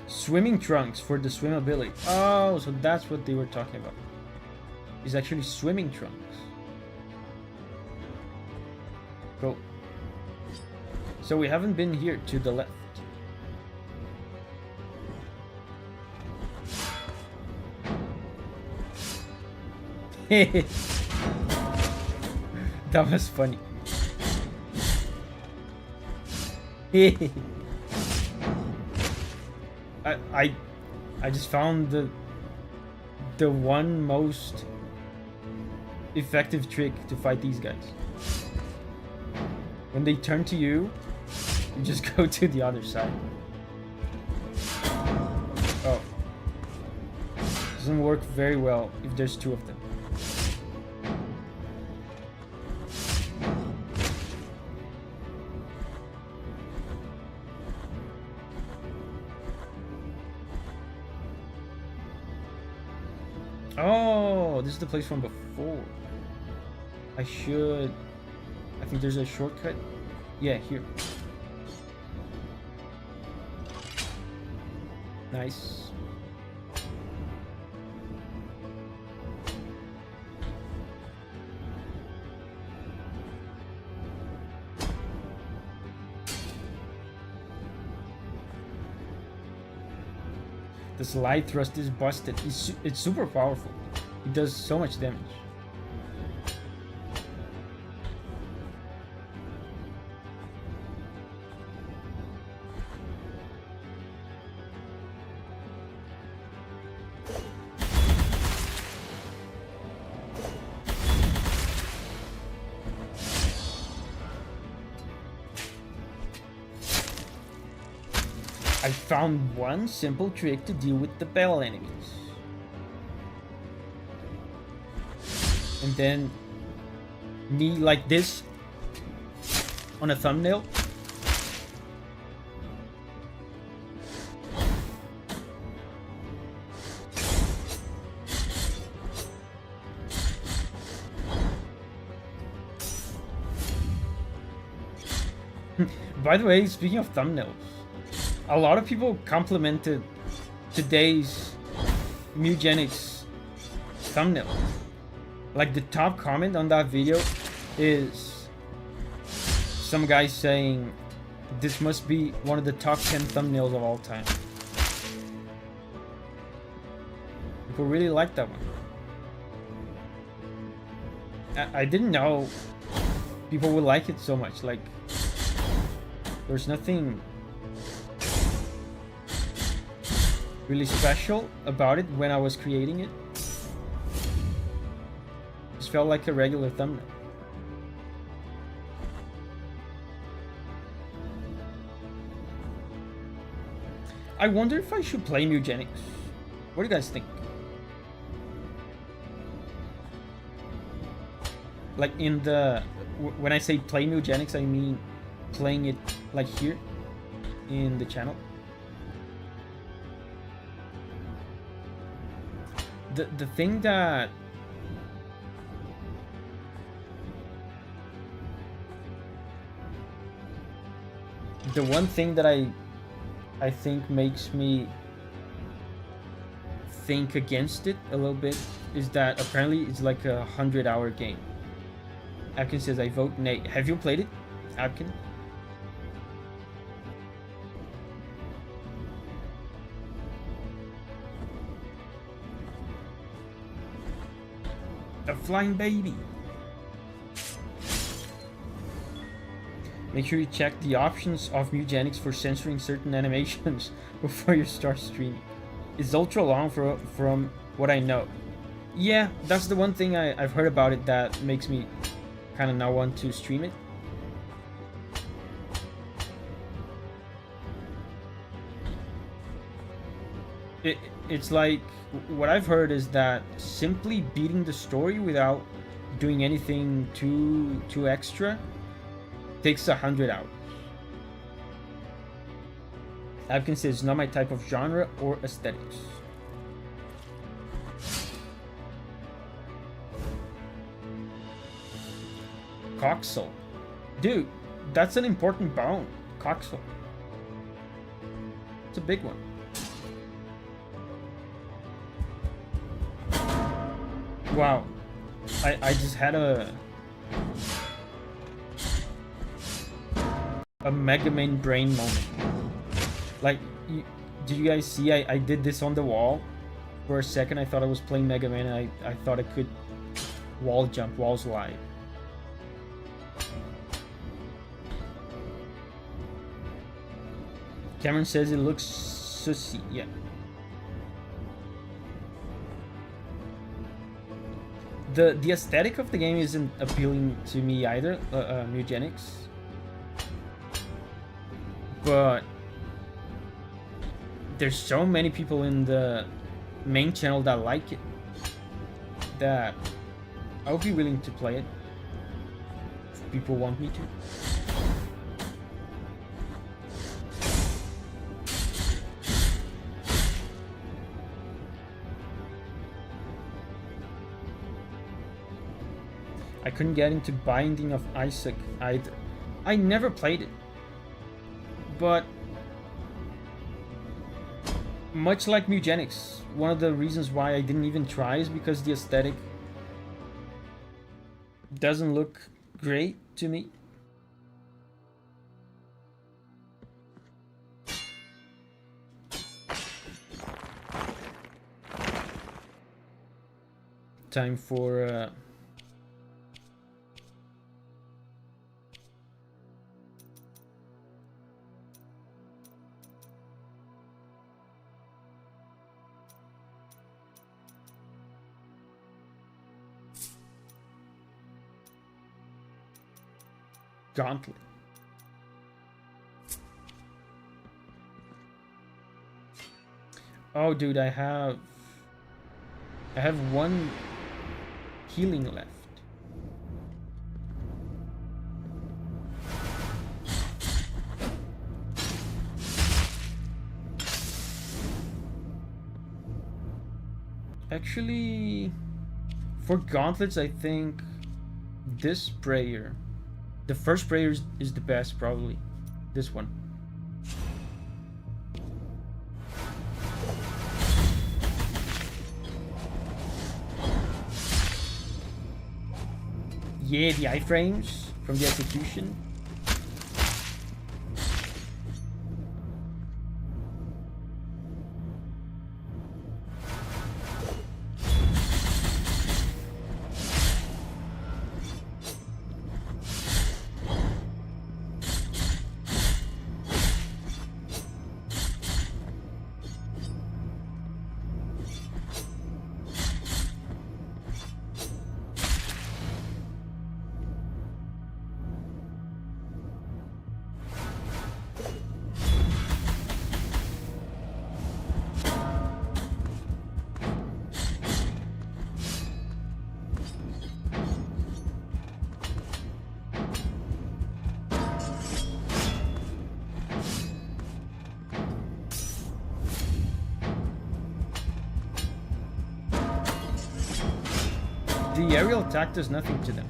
Swimming trunks for the swimmability. Oh, so that's what they were talking about. It's actually swimming trunks. Cool. So we haven't been here to the left. That was funny. I just found the one most effective trick to fight these guys. When they turn to you, you just go to the other side. Oh. Doesn't work very well if there's two of them. Oh, this is the place from before. I think there's a shortcut. Yeah, here. Nice. The slide thrust is busted. It's super powerful. It does so much damage. I found one simple trick to deal with the bell enemies. And then knee like this on a thumbnail. By the way, speaking of thumbnails, a lot of people complimented today's Mugenics thumbnail. Like the top comment on that video is some guy saying this must be one of the top 10 thumbnails of all time. People really like that one. I didn't know people would like it so much. Like, there's nothing really special about it when I was creating it. Just felt like a regular thumbnail. I wonder if I should play Mugenics. What do you guys think? Like in the... when I say play Mugenics, I mean playing it like here in the channel. The thing that... the one thing that I think makes me think against it a little bit is that apparently it's like a 100-hour game. Abkin says, I vote nay. Have you played it, Abkin? A flying baby. Make sure you check the options of Mugenics for censoring certain animations before you start streaming. It's ultra long from what I know. Yeah, that's the one thing I've heard about it that makes me kind of not want to stream it. It's like, what I've heard is that simply beating the story without doing anything too extra takes 100 hours. Abkin says it's not my type of genre or aesthetics. Coxel. Dude, that's an important bone. Coxel. It's a big one. Wow. I just had a Mega Man brain moment. Like, did you guys see I did this on the wall? For a second I thought I was playing Mega Man and I thought I could wall jump while live. Cameron says it looks sussy. Yeah. The aesthetic of the game isn't appealing to me either, Mugenics. But there's so many people in the main channel that like it that I would be willing to play it if people want me to. I couldn't get into Binding of Isaac either. I never played it. But much like Mugenics, one of the reasons why I didn't even try is because the aesthetic doesn't look great to me. Time for Gauntlet. Oh, dude, I have one healing left. Actually, for gauntlets, I think this sprayer, the first sprayer is the best, probably. This one. Yeah, the iframes from the execution. The aerial attack does nothing to them.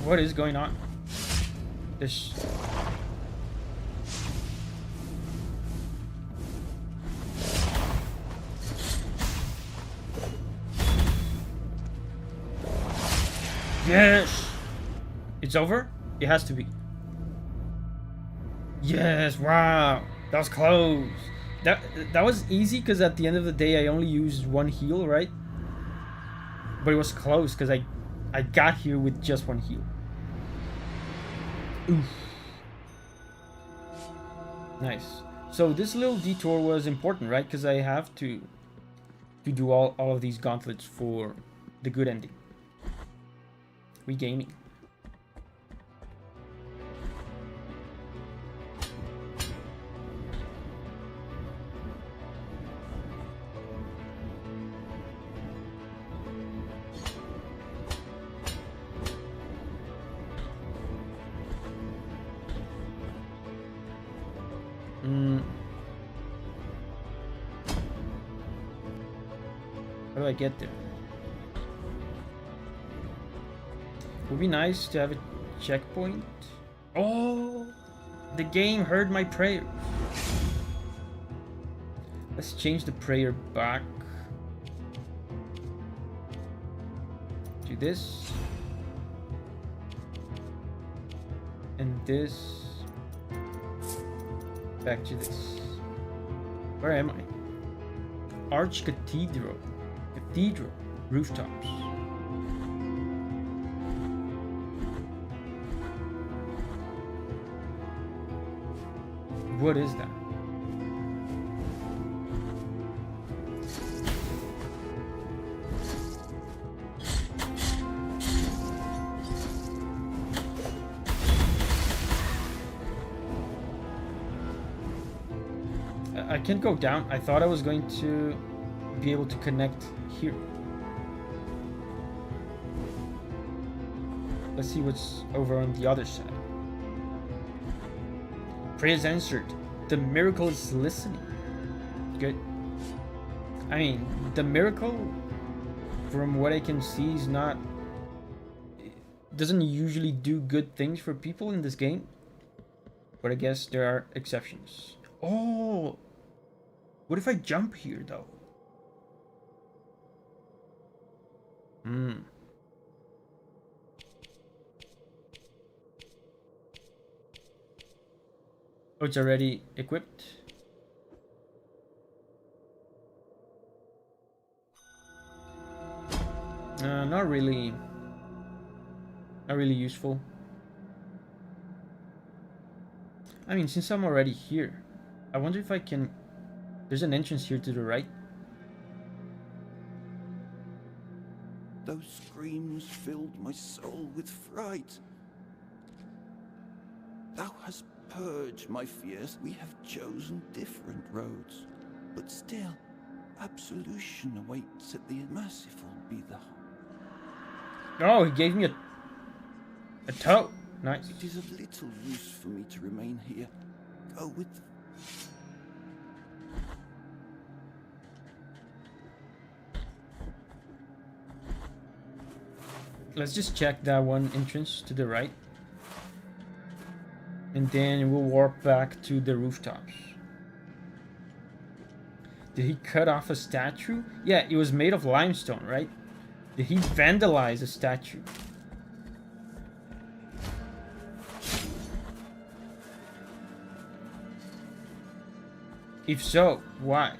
What is going on? This. Yes! It's over? It has to be. Yes, wow. That was close. That was easy because at the end of the day I only used one heal, right? But it was close because I got here with just one heal. Oof. Nice. So this little detour was important, right? Because I have to do all of these gauntlets for the good ending. We gaming. How do I get there? Would be nice to have a checkpoint. Oh, the game heard my prayer. Let's change the prayer back to this and this. Back to this. Where am I? Arch Cathedral. Cathedral. Rooftops. What is that? I can't go down. I thought I was going to be able to connect here. Let's see what's over on the other side. Prayers answered. The miracle is listening. Good. I mean, the miracle, from what I can see, is not... doesn't usually do good things for people in this game. But I guess there are exceptions. Oh! What if I jump here, though? Oh, it's already equipped. Not really. Not really useful. I mean, since I'm already here, I wonder if I can... There's an entrance here to the right. Those screams filled my soul with fright. Thou hast purged my fears. We have chosen different roads, but still, absolution awaits at the merciful be the. Oh, he gave me a toe. Nice. It is of little use for me to remain here. Go with. Let's just check that one entrance to the right. And then we'll warp back to the rooftops. Did he cut off a statue? Yeah, it was made of limestone, right? Did he vandalize a statue? If so, why?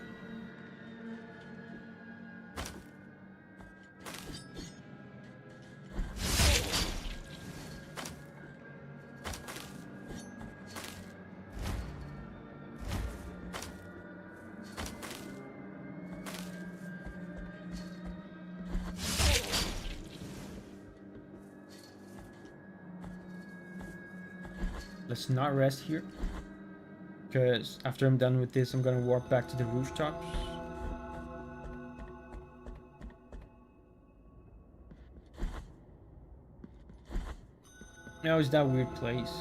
Let's not rest here, because after I'm done with this, I'm gonna warp back to the rooftops. Now is that weird place?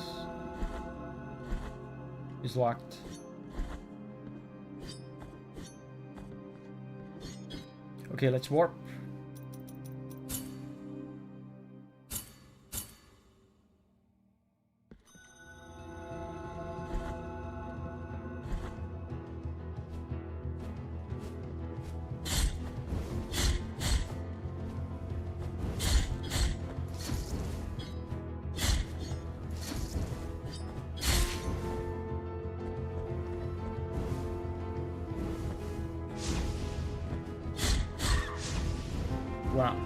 It's locked. Okay, let's warp. Wow.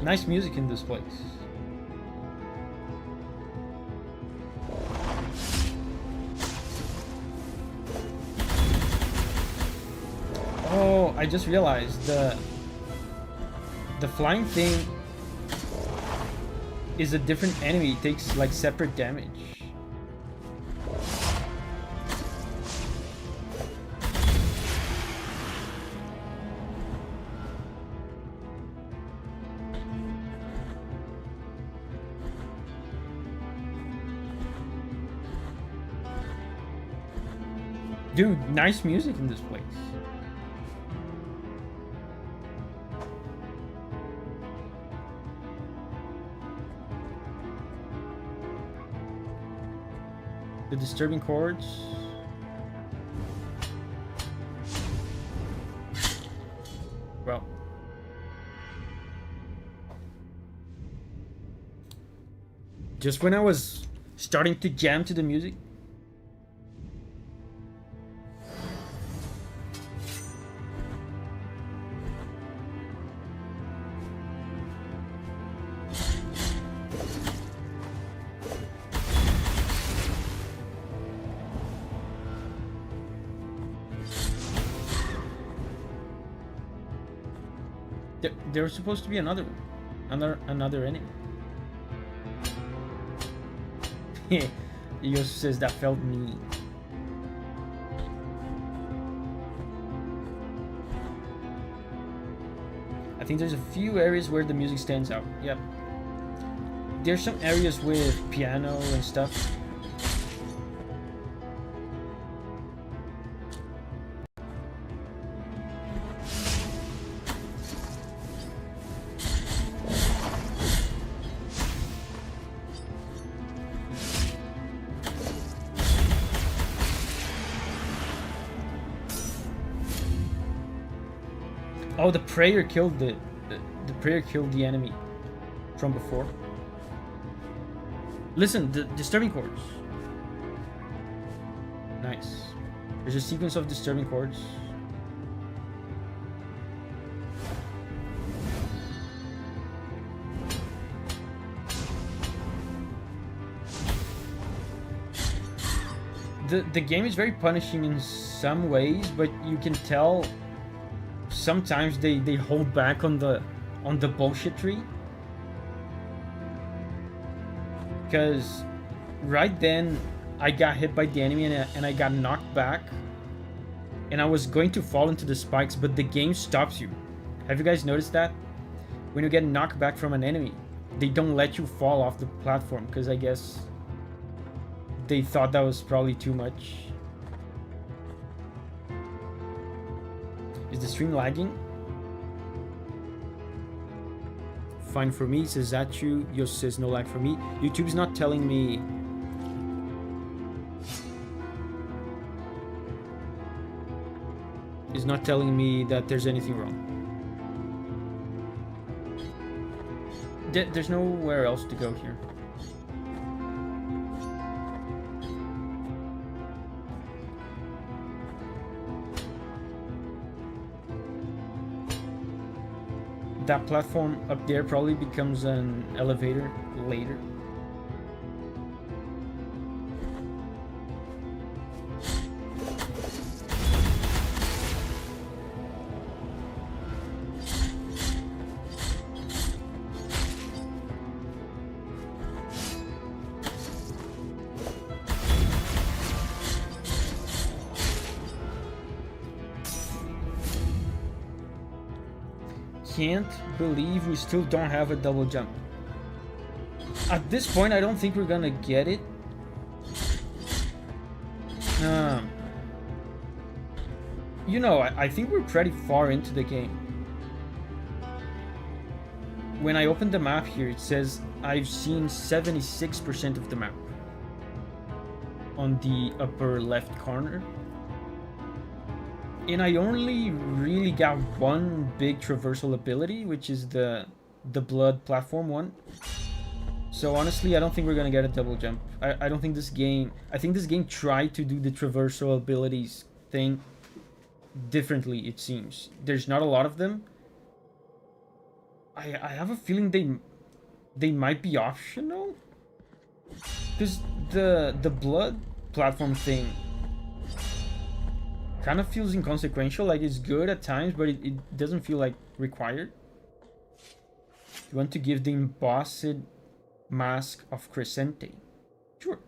Nice music in this place. Oh, I just realized the flying thing is a different enemy. It takes like separate damage. Dude, nice music in this place. The disturbing chords. Well. Just when I was starting to jam to the music, there was supposed to be another one. Another enemy. He just says that felt mean. I think there's a few areas where the music stands out. Yep. There's some areas with piano and stuff. Oh, the prayer killed the prayer killed the enemy from before. Listen, the disturbing chords. Nice. There's a sequence of disturbing chords. The game is very punishing in some ways, but you can tell sometimes they hold back on the bullshit tree. Because right then I got hit by the enemy and I got knocked back. And I was going to fall into the spikes, but the game stops you. Have you guys noticed that? When you get knocked back from an enemy, they don't let you fall off the platform, because I guess they thought that was probably too much. Is the stream lagging? Fine for me, says Zachu. Yo says no lag for me. YouTube's not telling me. It's not telling me that there's anything wrong. There's nowhere else to go here. That platform up there probably becomes an elevator later. Can't believe we still don't have a double jump. At this point, I don't think we're gonna get it. You know, I think we're pretty far into the game. When I open the map here, it says I've seen 76% of the map on the upper left corner. And I only really got one big traversal ability, which is the blood platform one. So honestly, I don't think we're gonna get a double jump. I don't think this game... I think this game tried to do the traversal abilities thing differently, it seems. There's not a lot of them. I have a feeling they might be optional. Because the blood platform thing kind of feels inconsequential. Like, it's good at times, but it doesn't feel like required. You want to give the embossed mask of Crescente. Sure.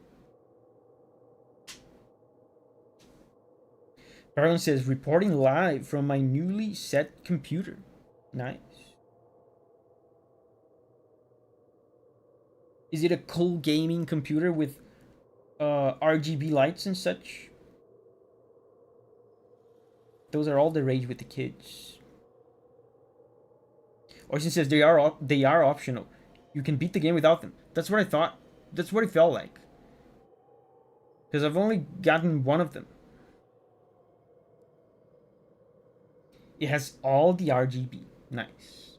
Parlon says, reporting live from my newly set computer. Nice. Is it a cool gaming computer with RGB lights and such? Those are all the rage with the kids. Ocean says they are optional. You can beat the game without them. That's what I thought. That's what it felt like. Because I've only gotten one of them. It has all the RGB. Nice.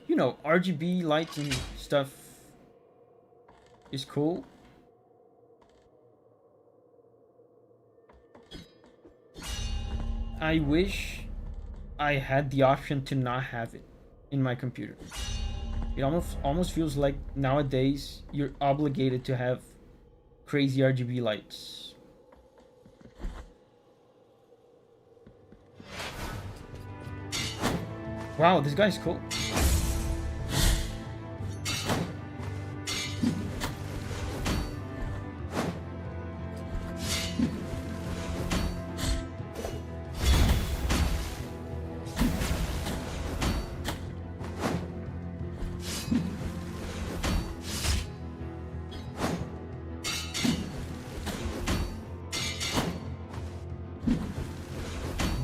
You know, RGB lights and stuff is cool. I wish I had the option to not have it in my computer. It almost feels like nowadays you're obligated to have crazy RGB lights. Wow, this guy's cool.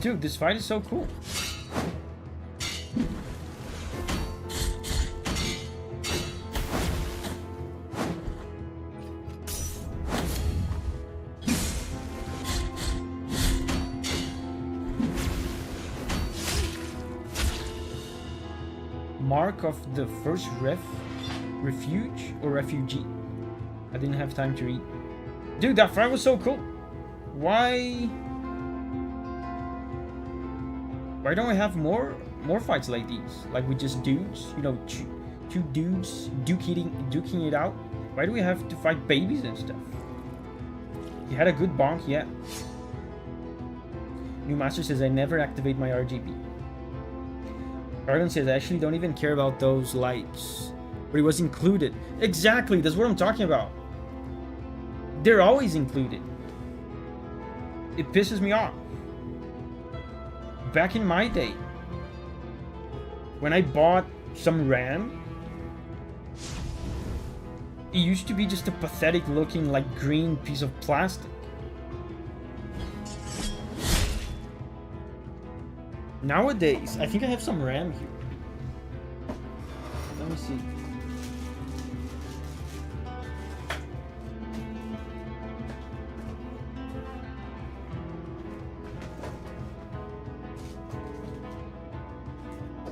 Dude, this fight is so cool. Mark of the first ref. Refuge or refugee? I didn't have time to read. Dude, that fight was so cool. Why don't we have more fights like these? Like with just dudes, you know, two dudes duking it out. Why do we have to fight babies and stuff? He had a good bonk, yeah. New Master says I never activate my RGB. Argon says I actually don't even care about those lights, but it was included. Exactly, that's what I'm talking about. They're always included. It pisses me off. Back in my day, when I bought some RAM, it used to be just a pathetic looking like green piece of plastic. Nowadays, I think I have some RAM here. Let me see.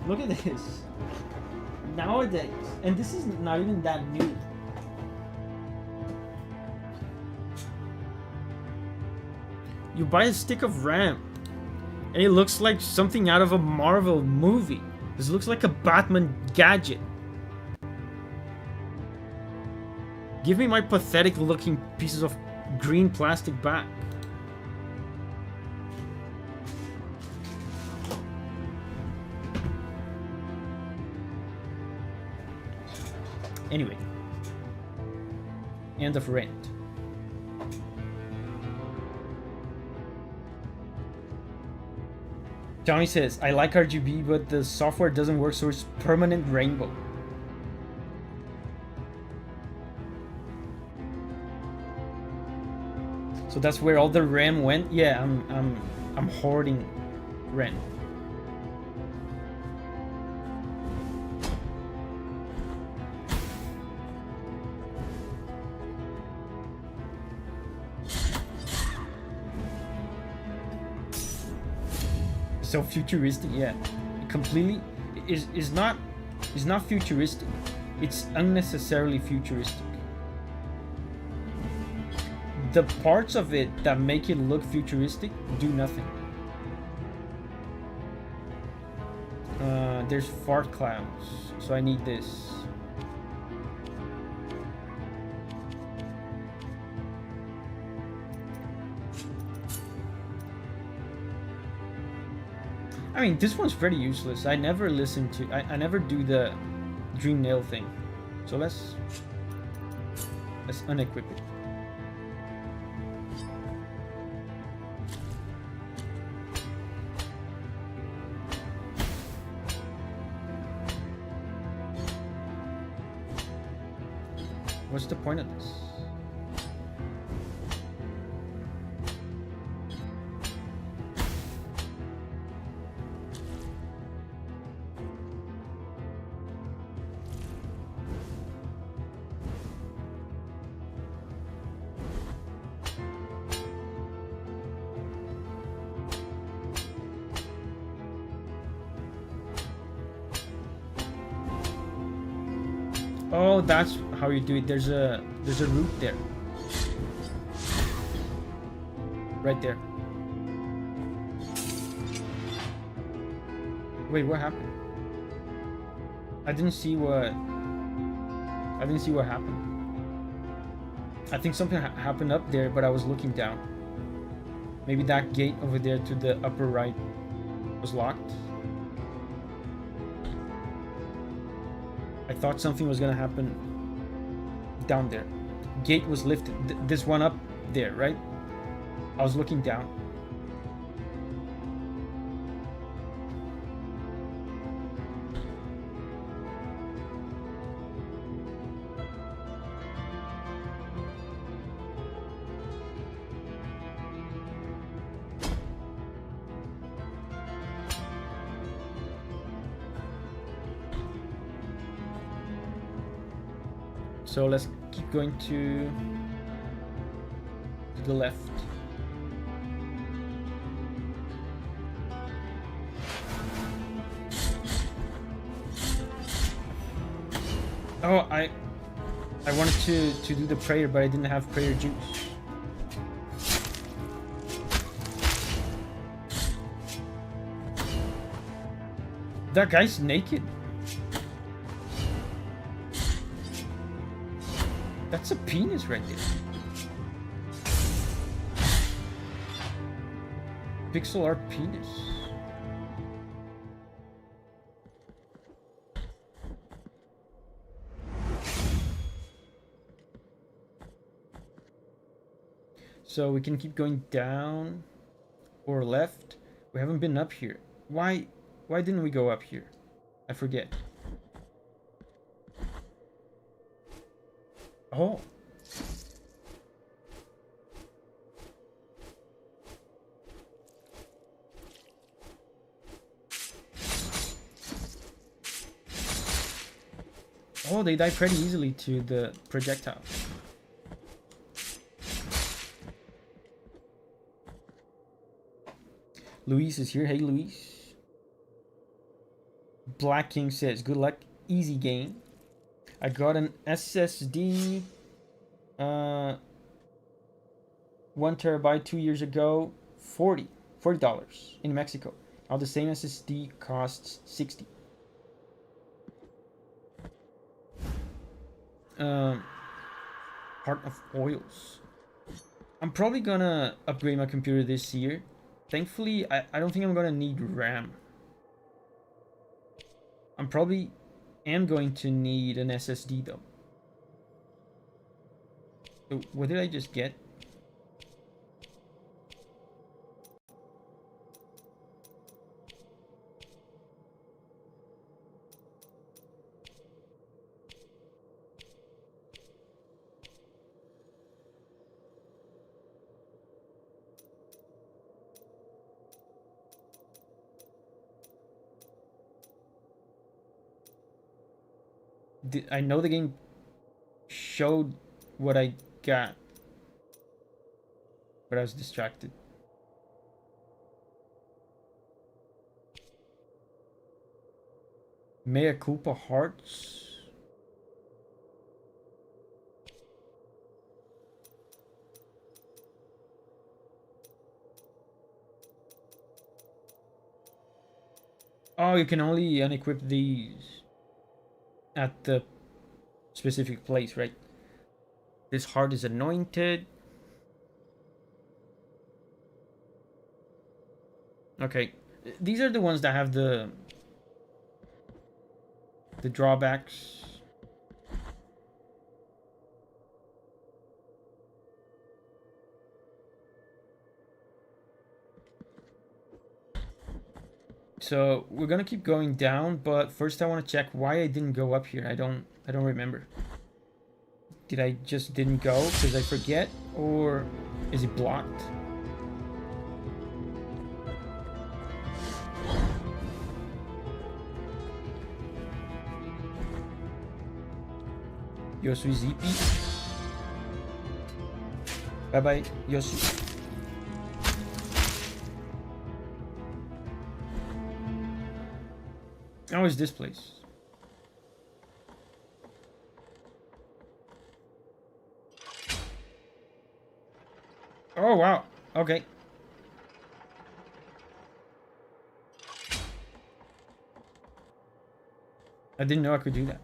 Look at this. Nowadays, and this is not even that new. You buy a stick of RAM, and it looks like something out of a Marvel movie. This looks like a Batman gadget. Give me my pathetic looking pieces of green plastic back. Anyway, end of rant. Johnny says, I like RGB, but the software doesn't work, so it's permanent rainbow. So that's where all the RAM went? Yeah, I'm hoarding RAM. So futuristic, yeah. Completely is not futuristic. It's unnecessarily futuristic. The parts of it that make it look futuristic do nothing. There's fart clouds, so I need this. I mean, this one's pretty useless. I never listen to... I never do the dream nail thing. So let's unequip it. What's the point of this? Oh, that's how you do it. There's a route there. Right there. Wait, what happened? I didn't see what happened. I think something happened up there, but I was looking down. Maybe that gate over there to the upper right was locked. I thought something was gonna happen down there. Gate was lifted. This one up there, right? I was looking down. So let's keep going to the left. Oh, I wanted to do the prayer, but I didn't have prayer juice. That guy's naked. That's a penis right there. Pixel art penis. So we can keep going down or left. We haven't been up here. Why didn't we go up here? I forget. Oh. Oh, they die pretty easily to the projectile. Luis is here. Hey, Luis. Black King says, good luck. Easy game. I got an SSD. 1 terabyte 2 years ago. $40 in Mexico. Now the same SSD costs 60. Heart of Oils. I'm probably gonna upgrade my computer this year. Thankfully, I don't think I'm gonna need RAM. I'm probably am going to need an SSD though. So what did I just get? I know the game showed what I got, but I was distracted. Mea culpa hearts. Oh, you can only unequip these at the specific place, right? This heart is anointed. Okay, these are the ones that have the drawbacks. So we're gonna keep going down, but first I want to check why I didn't go up here. I don't remember. Did I just didn't go because I forget, or is it blocked? Yosu Zippy. Bye bye, Yosu. How is this place? Oh wow. Okay. I didn't know I could do that.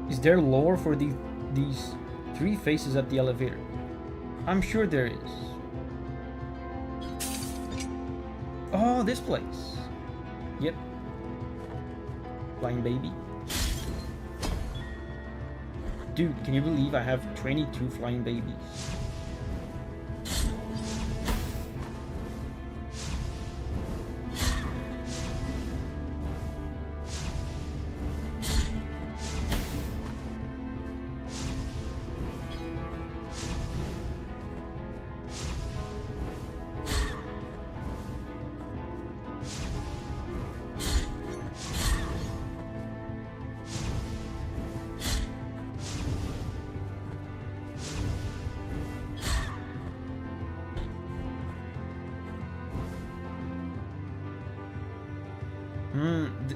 Is there lore for these 3 faces at the elevator? I'm sure there is. Oh, this place. Yep. Flying baby. Dude, can you believe I have 22 flying babies?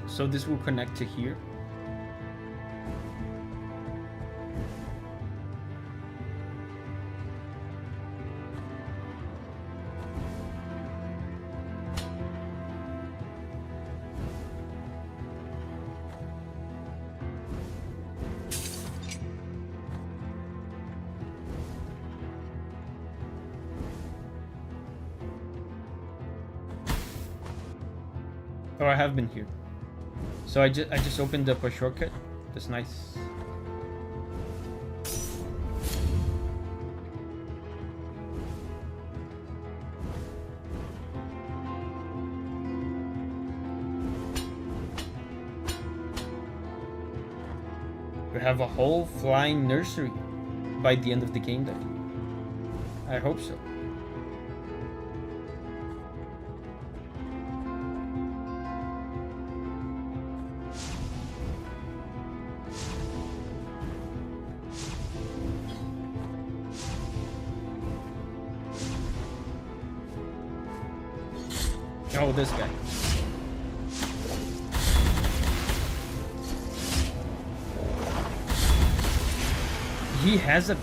So this will connect to here. Oh, I have been here. So I just opened up a shortcut. That's nice. We have a whole flying nursery by the end of the game, Davi. I hope so. Oh, this guy. He has a...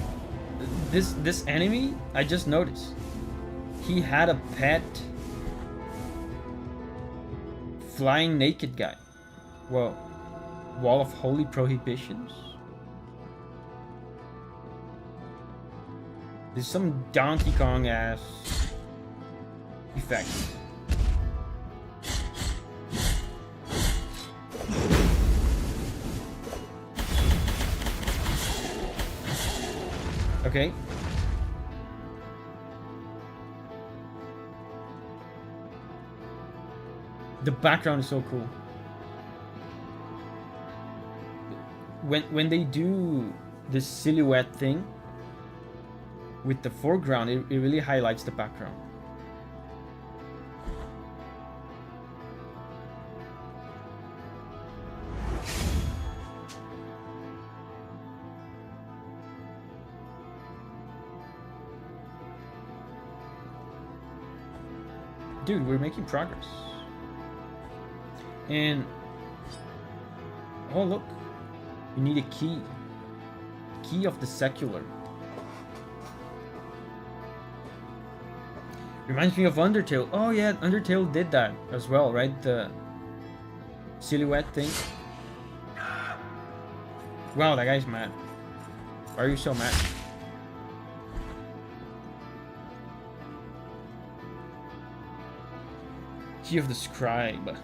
This enemy, I just noticed. He had a pet flying naked guy. Whoa. Wall of Holy Prohibitions? There's some Donkey Kong ass effect. Okay. The background is so cool. When they do this silhouette thing with the foreground, it really highlights the background. Dude, we're making progress. And oh look, we need a key. Key of the secular. Reminds me of Undertale. Oh yeah, Undertale did that as well, right? The silhouette thing. Wow, that guy's mad. Why are you so mad? Key of the scribe.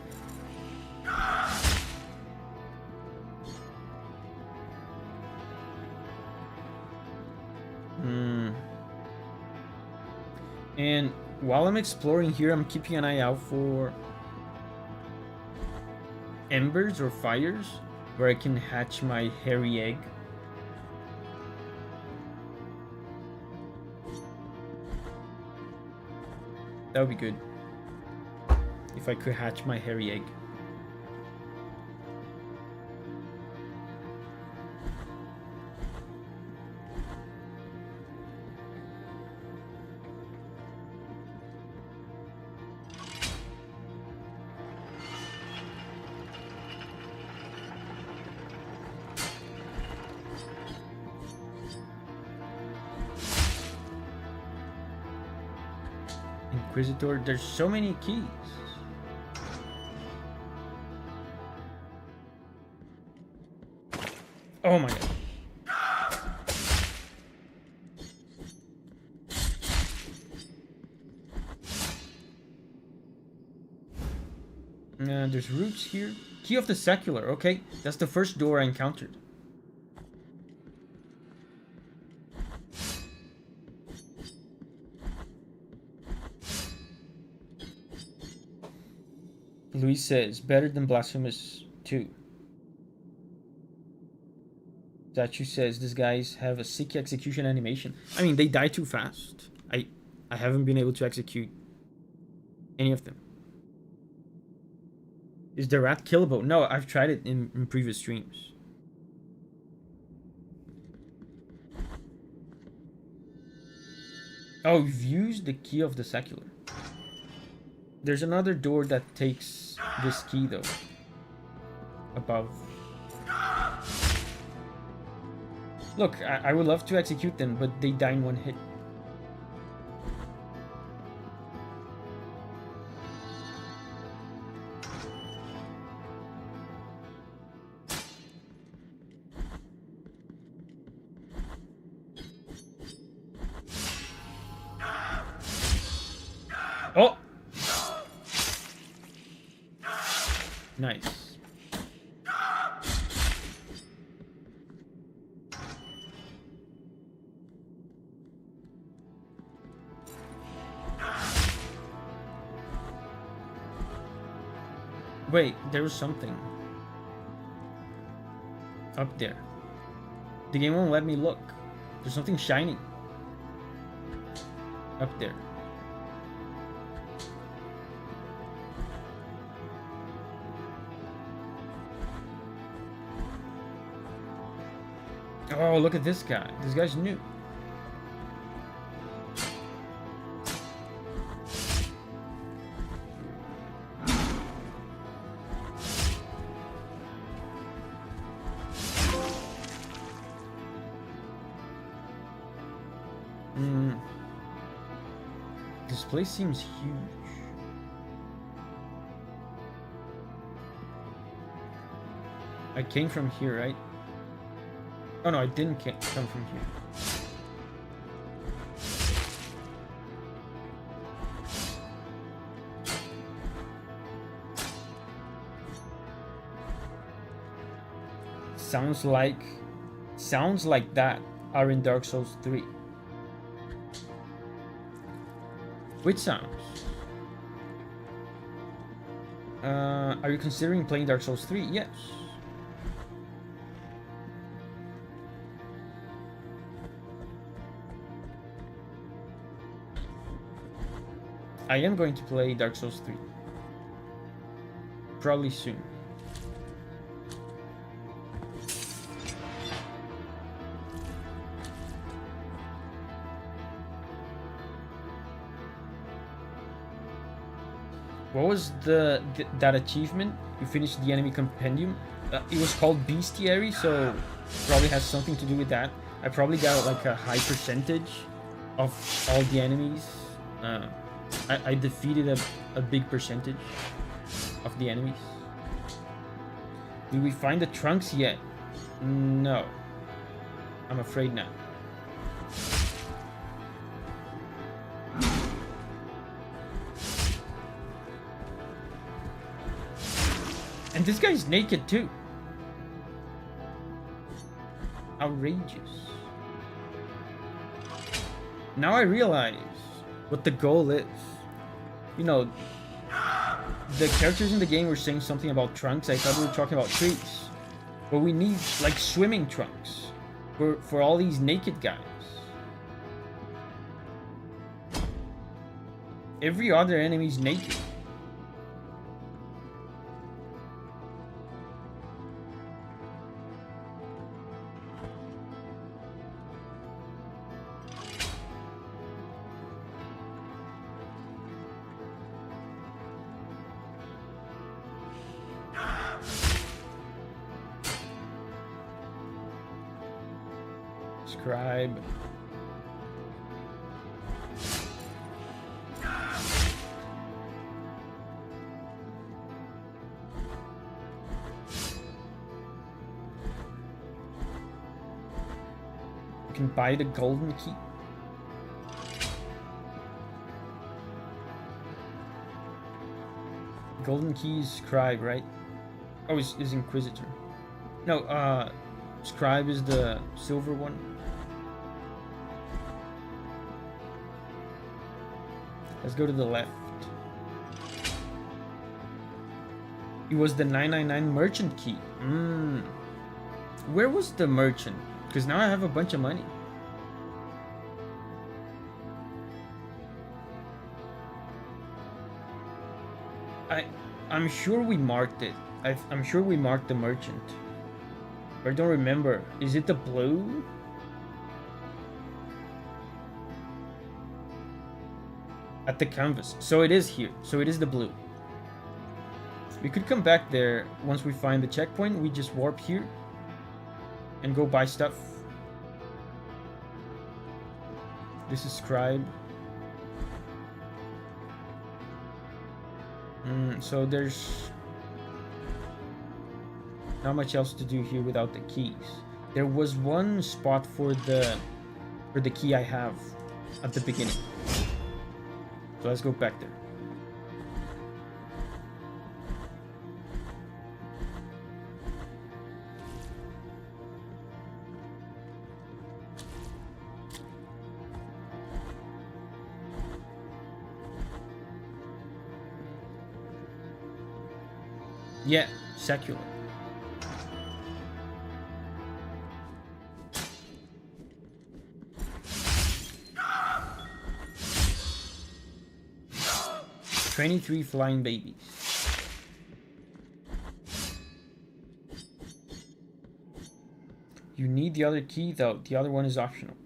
And while I'm exploring here, I'm keeping an eye out for embers or fires where I can hatch my hairy egg. That would be good if I could hatch my hairy egg. Inquisitor, there's so many keys. Oh my god. There's roots here. Key of the Secular. Okay, that's the first door I encountered. Luis says, better than Blasphemous 2. Statue says, these guys have a sick execution animation. I mean, they die too fast. I haven't been able to execute any of them. Is the rat killable? No, I've tried it in previous streams. Oh, you've used the key of the Secular. There's another door that takes this key, though. Above. Look, I would love to execute them, but they die in one hit. Oh! Nice. Wait, there was something up there. The game won't let me look. There's something shiny up there. Oh, look at this guy. This guy's new. This place seems huge. I came from here, right? Oh no, I didn't come from here. Sounds like that are in Dark Souls 3. Which sounds? Are you considering playing Dark Souls 3? Yes. I am going to play Dark Souls 3. Probably soon. What was that achievement? You finished the enemy compendium? It was called Bestiary, so probably has something to do with that. I probably got like a high percentage of all the enemies. I defeated a big percentage of the enemies. Did we find the trunks yet? No. I'm afraid not. And this guy's naked too. Outrageous. Now I realize what the goal is. You know, the characters in the game were saying something about trunks. I thought we were talking about trees. But we need like swimming trunks for all these naked guys. Every other enemy's naked. Scribe. You can buy the golden key. Golden key is scribe, right? Oh, is inquisitor. No, scribe is the silver one. Let's go to the left. It was the 999 merchant key. Where was the merchant? Because now I have a bunch of money. I'm sure we marked it. I'm sure we marked the merchant. But I don't remember. Is it the blue? At the canvas. So it is here. So it is the blue. We could come back there once we find the checkpoint. We just warp here and go buy stuff. This is scribe. So there's not much else to do here without the keys. There was one spot for the key I have at the beginning. So let's go back there. Yeah, secular. "23 flying babies." You need the other key though. The other one is optional.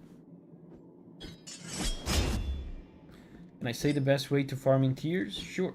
Can I say the best way to farming tiers? Sure.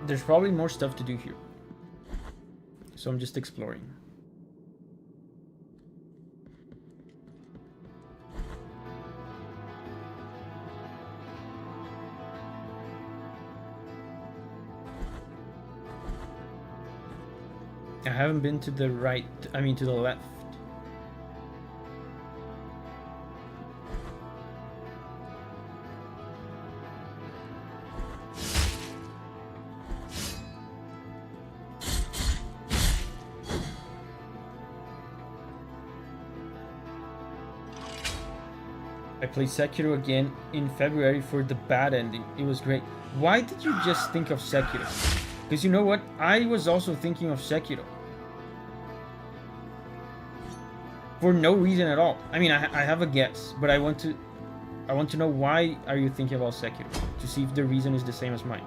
There's probably more stuff to do here. So I'm just exploring. I haven't been to the right, I mean to the left. I played Sekiro again in February for the bad ending. It was great. Why did you just think of Sekiro? Because you know what? I was also thinking of Sekiro. For no reason at all. I mean, I have a guess, but I want to know why are you thinking about Sekiro? To see if the reason is the same as mine.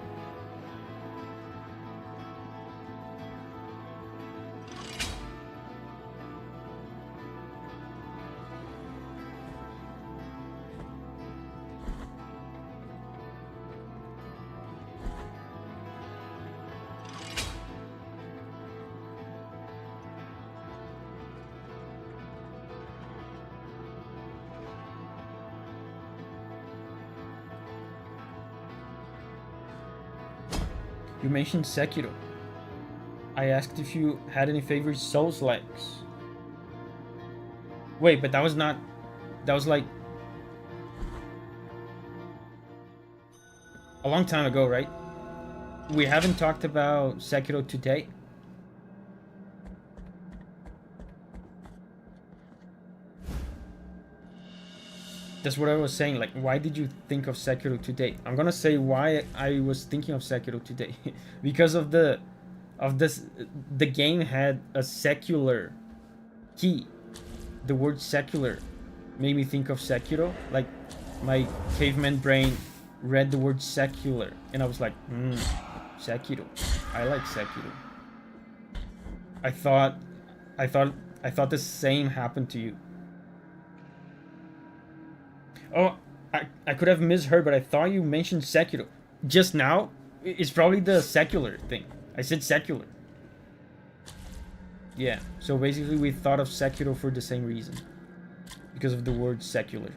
You mentioned Sekiro. I asked if you had any favorite Souls-likes. Wait, but that was not... That was like... a long time ago, right? We haven't talked about Sekiro today. That's what I was saying, like, why did you think of Sekiro today? I'm gonna say why I was thinking of Sekiro today. Because of the of this. The game had a secular key. The word secular made me think of Sekiro. Like, my caveman brain read the word secular, and I was like, Sekiro. I like Sekiro. I thought the same happened to you. Oh, I could have misheard, but I thought you mentioned Sekiro just now. It's probably the secular thing. I said secular. Yeah, so basically we thought of Sekiro for the same reason. Because of the word secular.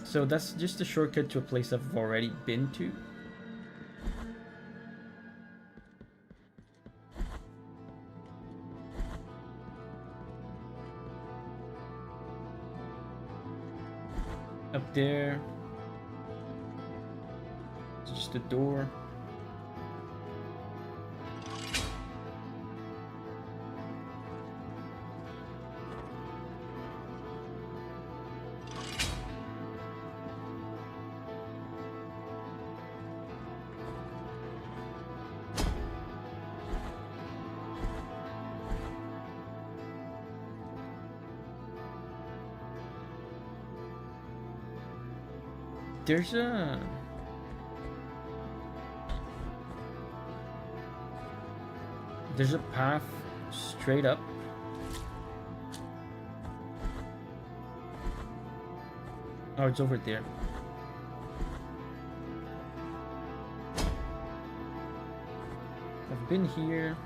So that's just a shortcut to a place I've already been to. Up there. It's just a door. There's a path straight up. Oh, it's over there. I've been here.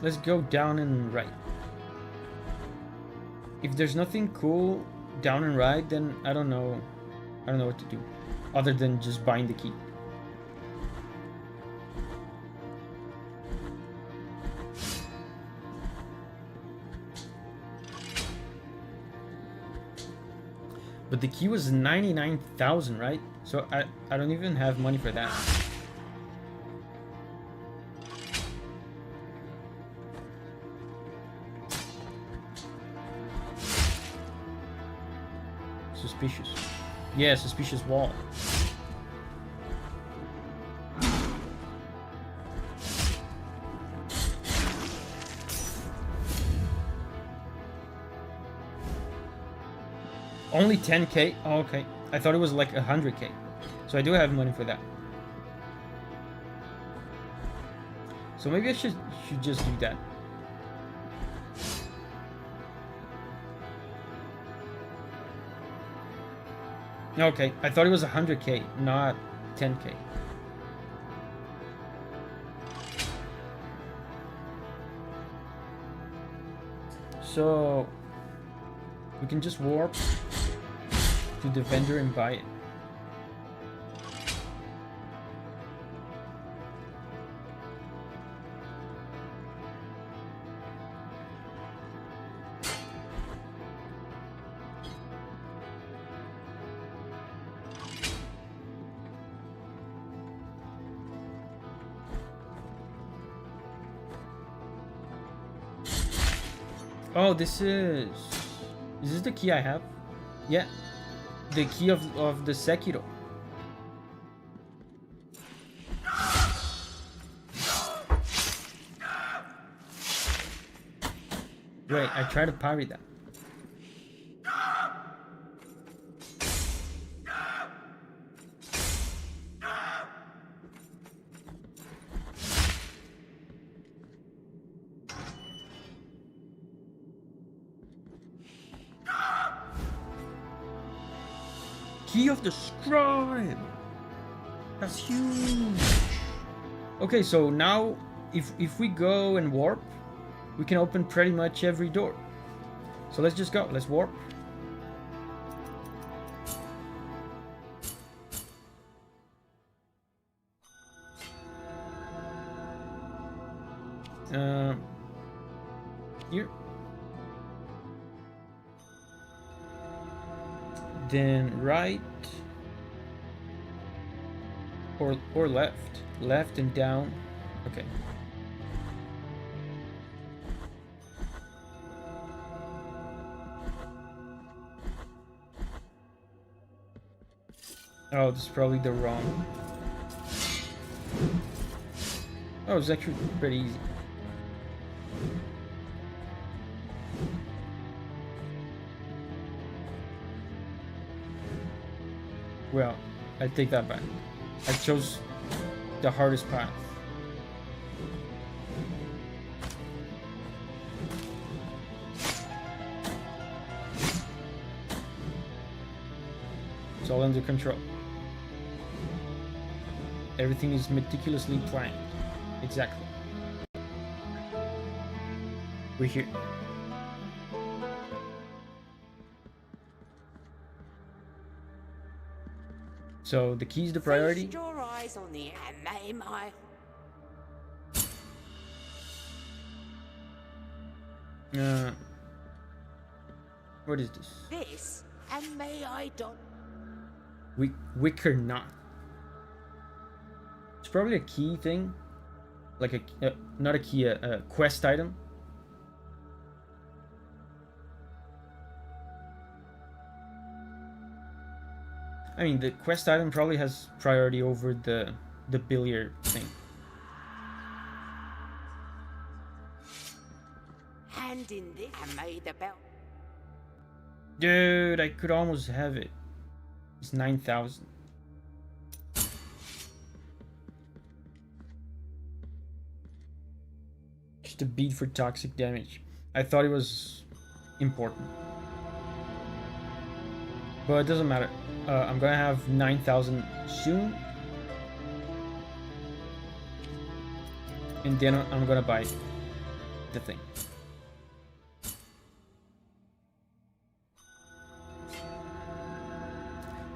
Let's go down and right. If there's nothing cool down and right, then I don't know what to do. Other than just buying the key. But the key was 99,000, right? So I don't even have money for that. Suspicious. Yeah, suspicious wall. Only 10k? Oh, okay. I thought it was like 100k. So I do have money for that. So maybe I should just do that. Okay, I thought it was 100k, not 10k. So we can just warp to the vendor and buy it. Oh, this is this the key I have? Yeah. The key of the Sekiro. Wait, I tried to parry that. Key of the Scribe! That's huge! Okay, so now if we go and warp, we can open pretty much every door. So let's just go. Let's warp. Here. Then right. Or left. Left and down. Okay. Oh, this is probably the wrong. Oh, it's actually pretty easy. Well, I take that back. I chose the hardest path. It's all under control. Everything is meticulously planned. Exactly. We're here. So the key's the priority. Feast your eyes on the What is this? This and may I don't. Wicker knot. It's probably a key thing, like a not a key, a quest item. I mean, the quest item probably has priority over the billiard thing. Hand in this and may the bell. Dude, I could almost have it. It's 9,000. Just a beat for toxic damage. I thought it was important, but it doesn't matter. I'm gonna have 9,000 soon, and then I'm gonna buy the thing.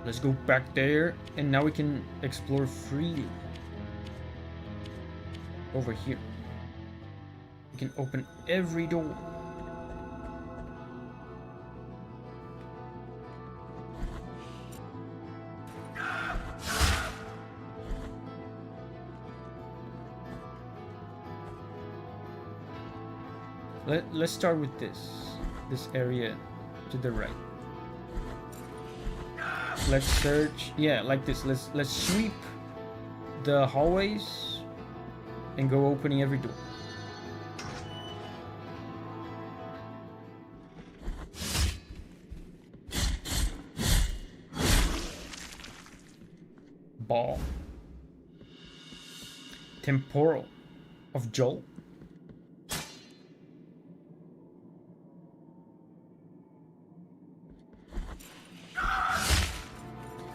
Let's go back there, and now we can explore freely. Over here, we can open every door. Let's start with this area to the right. Let's search, yeah, like this. Let's sweep the hallways and go opening every door. Ball. Temporal of Joel.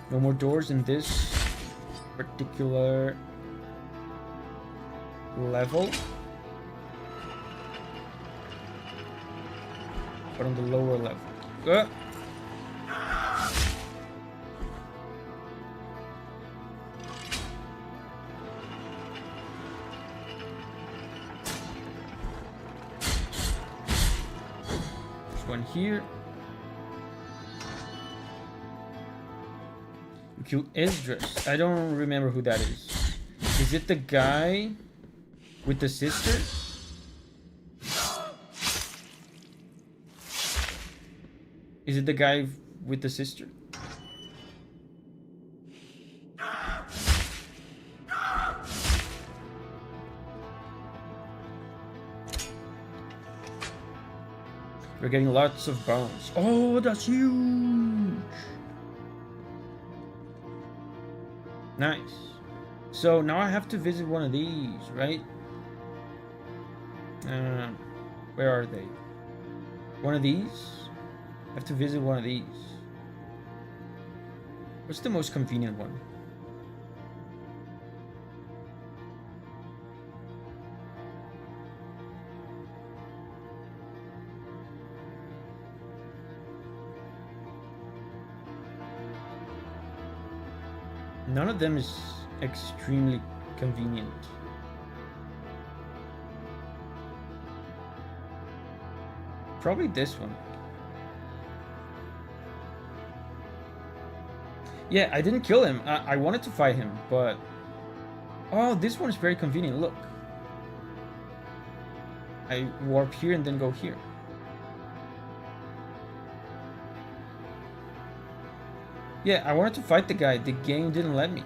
No more doors in this particular level. But on the lower level. There's one here. Kill Esdras. I don't remember who that is. Is it the guy with the sister? Is it the guy with the sister? We're getting lots of bones. Oh, that's huge! Nice. So now I have to visit one of these, right? Where are they? One of these? I have to visit one of these. What's the most convenient one? None of them is extremely convenient. Probably this one. Yeah, I didn't kill him. I wanted to fight him, but... Oh, this one is very convenient. Look. I warp here and then go here. Yeah, I wanted to fight the guy. The game didn't let me.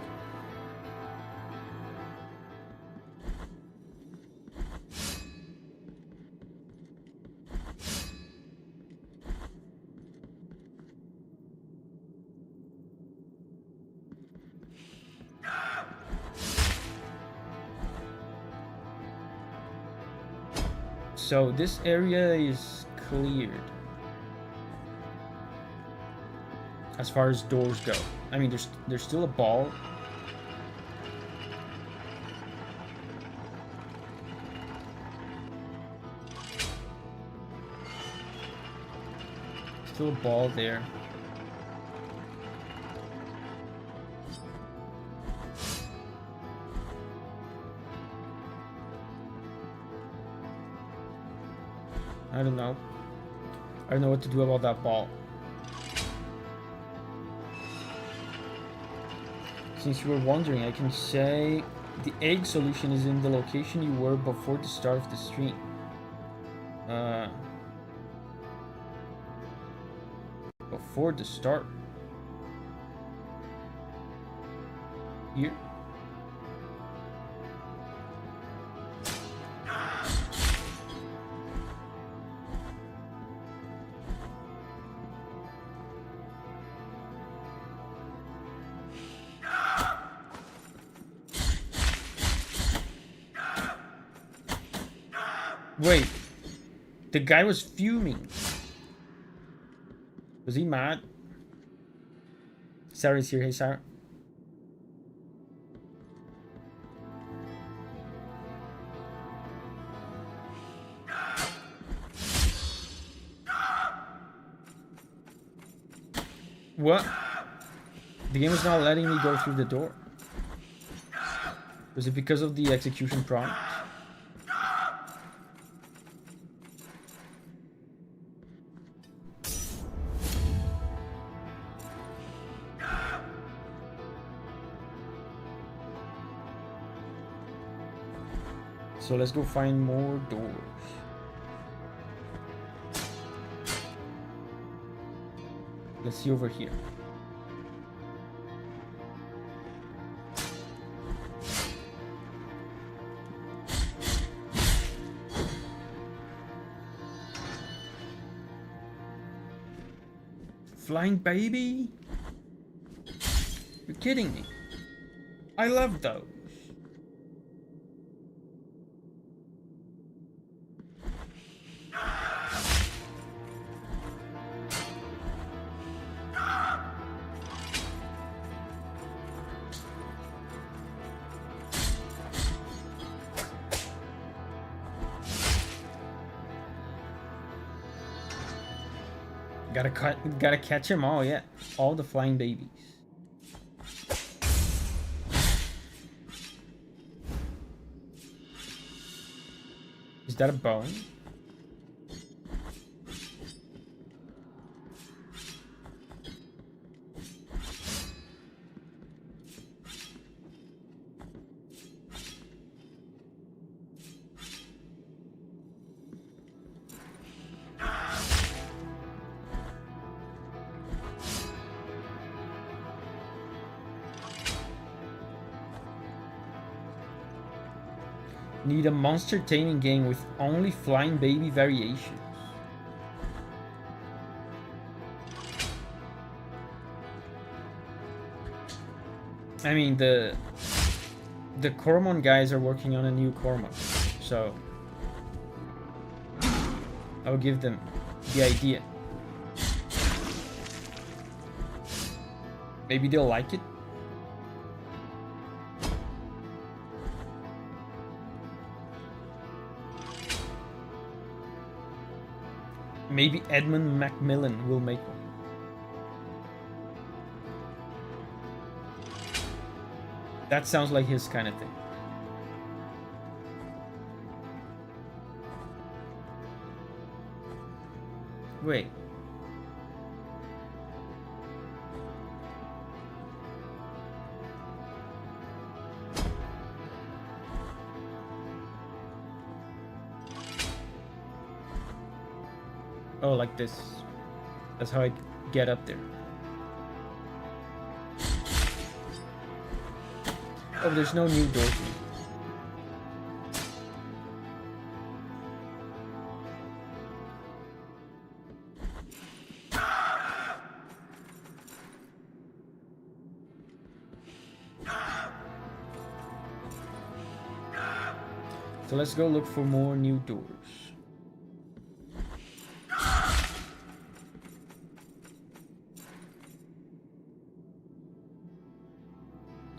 So this area is cleared. As far as doors go. I mean, there's still a ball. Still a ball there. I don't know. I don't know what to do about that ball. Since you were wondering, I can say the egg solution is in the location you were before the start of the stream. Before the start. Here. Wait, the guy was fuming. Was he mad? Sarah's here. Hey, Sarah. What? The game is not letting me go through the door. Was it because of the execution prompt? So let's go find more doors. Let's see over here. Flying baby? You're kidding me. I love those. Gotta catch them all, yeah. All the flying babies. Is that a bone? Need a monster taming game with only flying baby variations. I mean, the Coromon guys are working on a new Coromon, so I'll give them the idea. Maybe they'll like it. Maybe Edmund Macmillan will make one. That sounds like his kind of thing. Wait. Oh, like this. That's how I get up there. Oh, there's no new doors. So let's go look for more new doors.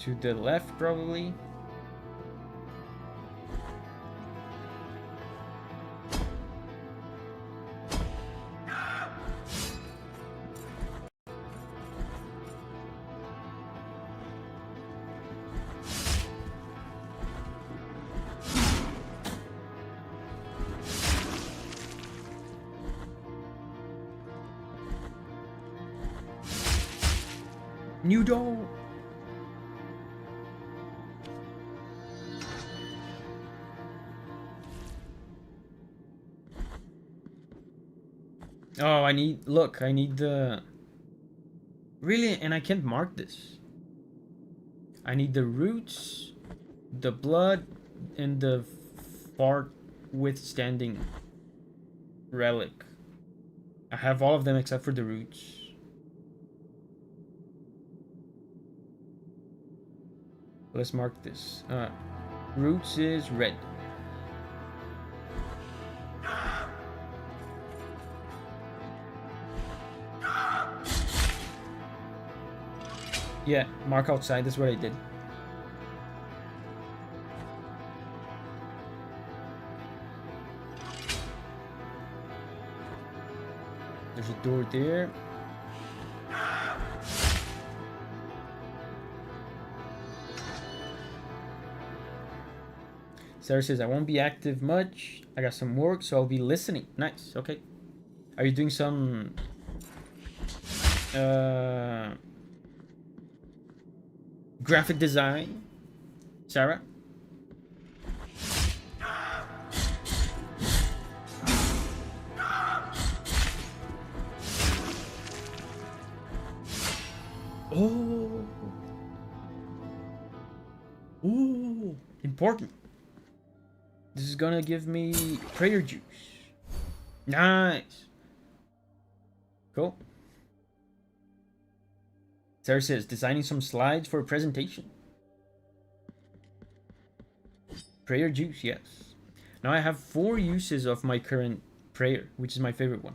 To the left, probably. New door. Oh, I need the... Really? And I can't mark this. I need the roots, the blood, and the fart withstanding relic. I have all of them except for the roots. Let's mark this. Roots is red. Yeah, mark outside, that's what I did. There's a door there. Sarah says, I won't be active much. I got some work, so I'll be listening. Nice, okay. Are you doing some... graphic design, Sarah? Oh. Ooh, important. This is gonna give me prayer juice. Nice. Cool. Sarah says, designing some slides for a presentation. Prayer juice, yes. Now I have 4 uses of my current prayer, which is my favorite one.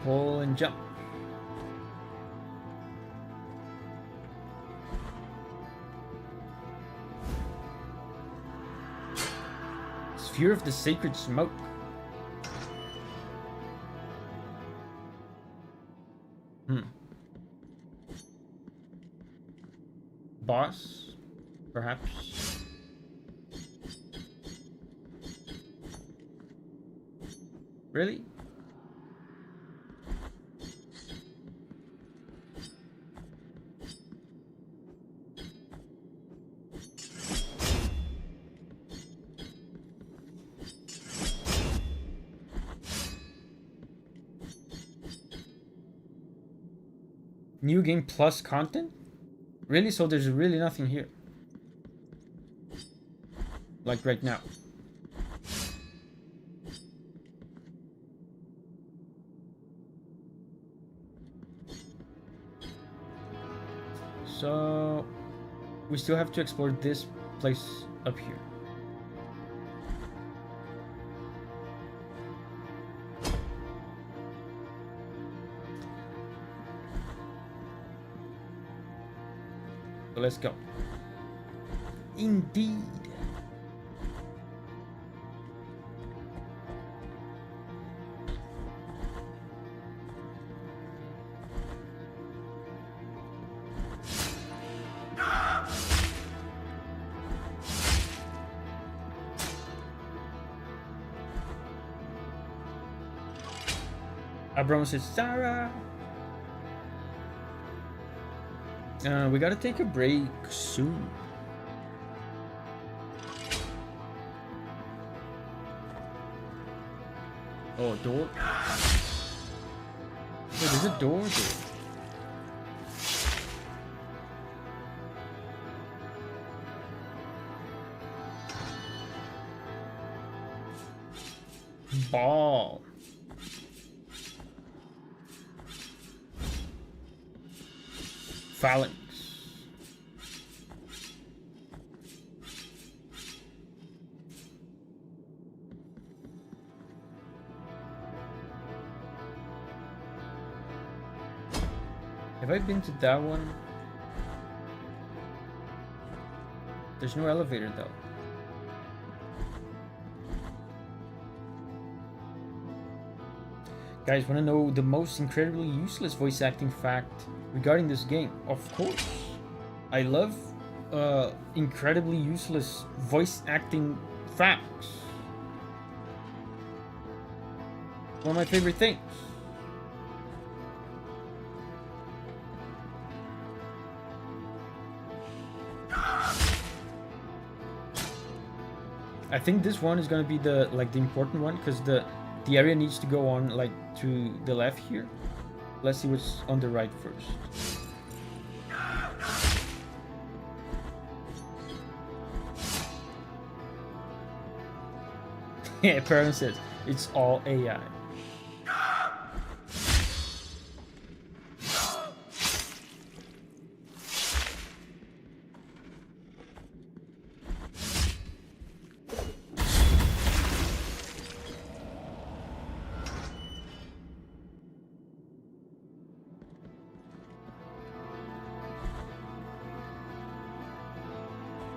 Pull and jump. Sphere of the sacred smoke. Boss, perhaps. Really? New game plus content? Really? So there's really nothing here. Like right now. So we still have to explore this place up here. So let's go. Indeed. Abraham says, Sarah. We gotta take a break soon. Oh, door. Wait, there's a door there. Ball. Phalanx. Have I been to that one? There's no elevator though. Guys, want to know the most incredibly useless voice acting fact regarding this game? Of course. I love incredibly useless voice acting facts. One of my favorite things. I think this one is gonna be the important one because the area needs to go on to the left here. Let's see what's on the right first. Yeah, Parent says it's all AI.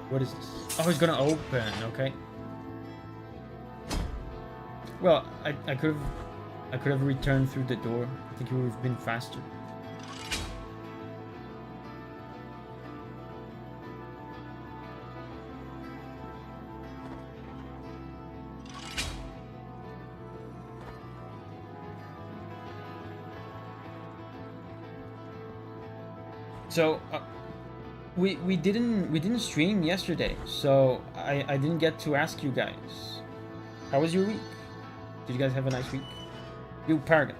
What is this? Oh, it's gonna open, okay. Well, I could have returned through the door. I think it would have been faster. So we didn't stream yesterday, so I didn't get to ask you guys. How was your week? Did you guys have a nice week? You Paragon,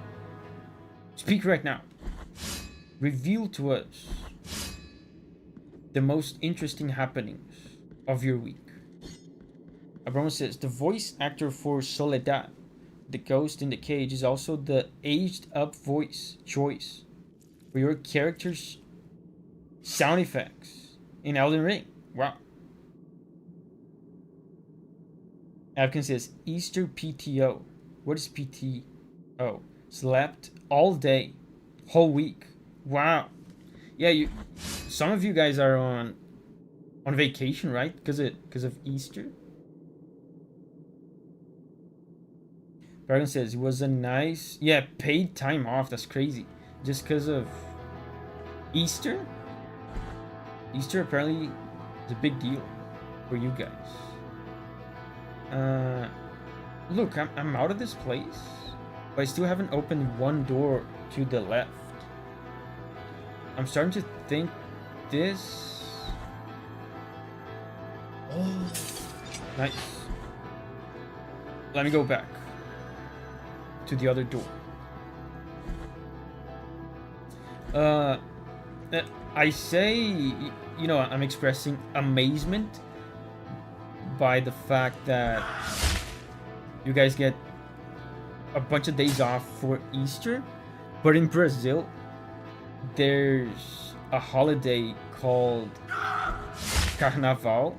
speak right now. Reveal to us the most interesting happenings of your week. Abraham says the voice actor for Soledad, the ghost in the cage, is also the aged up voice choice for your character's sound effects in Elden Ring. Wow. Avkin says Easter PTO. What is PTO? Slept all day, whole week. Wow. Yeah, some of you guys are on vacation, right? Because of Easter. Dragon says it was a nice, paid time off. That's crazy. Just because of Easter. Easter apparently is a big deal for you guys. Look, I'm out of this place, but I still haven't opened one door to the left. I'm starting to think this. Oh, nice. Let me go back to the other door. I say, I'm expressing amazement by the fact that you guys get a bunch of days off for Easter, but in Brazil, there's a holiday called Carnaval,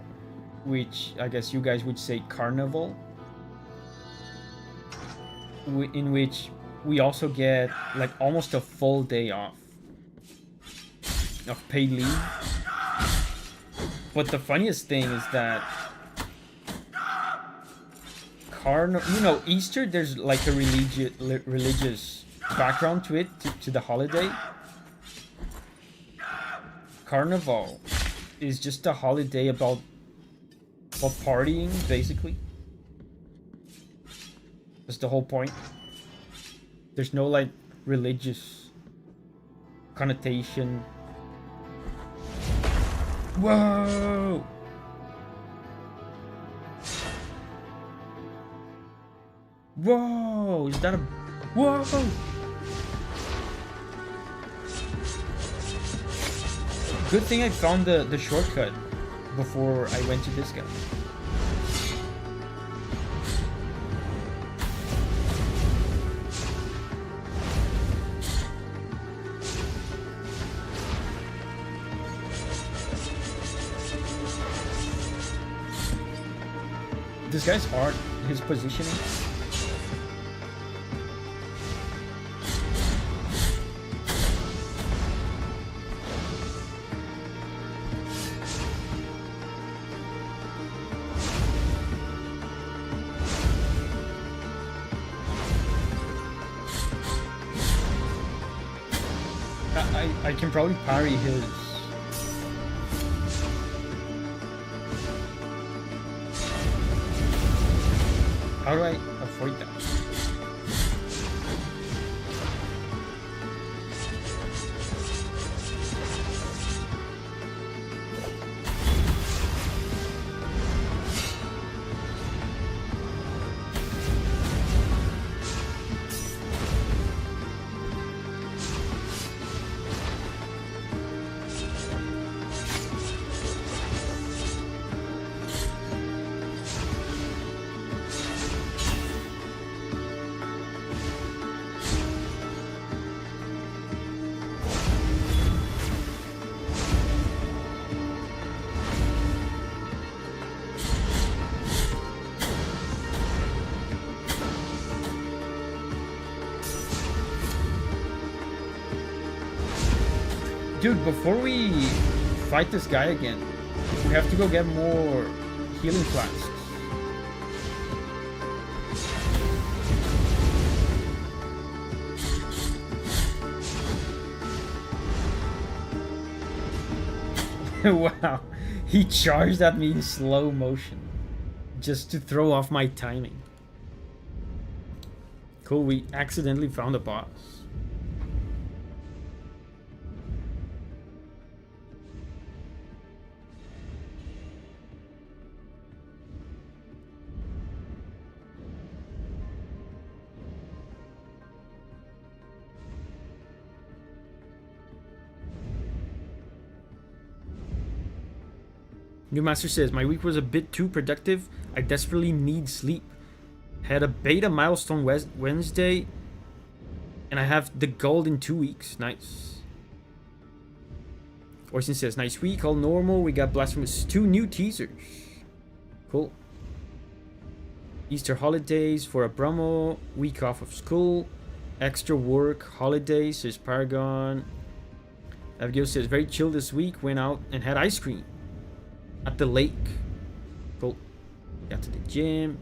which I guess you guys would say carnival, in which we also get like almost a full day off of paid leave. But the funniest thing is that Easter, there's like a religious background to it, to the holiday. Carnival is just a holiday about partying, basically. That's the whole point. There's no like religious connotation. Whoa! Whoa! Is that a... Whoa! Good thing I found the shortcut before I went to this guy. This guy's hard, his positioning. I can probably parry his... How do I avoid that? Dude, before we fight this guy again, we have to go get more healing flasks. Wow, he charged at me in slow motion just to throw off my timing. Cool, we accidentally found a boss. New Master says, my week was a bit too productive. I desperately need sleep. Had a beta milestone Wednesday, and I have the gold in 2 weeks. Nice. Orson says, nice week, all normal. We got Blasphemous 2 new teasers. Cool. Easter holidays for Abramo. Week off of school. Extra work holidays, says Paragon. Abigail says, very chill this week. Went out and had ice cream at the lake. Cool. Got to the gym.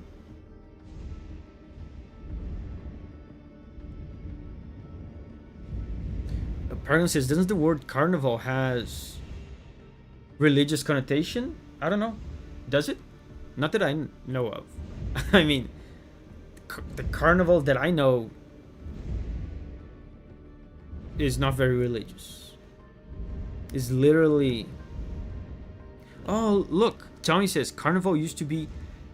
Paragon says, doesn't the word carnival has religious connotation? I don't know. Does it? Not that I know of. I mean, the carnival that I know is not very religious. It's literally... Oh, look. Tommy says, carnival used to be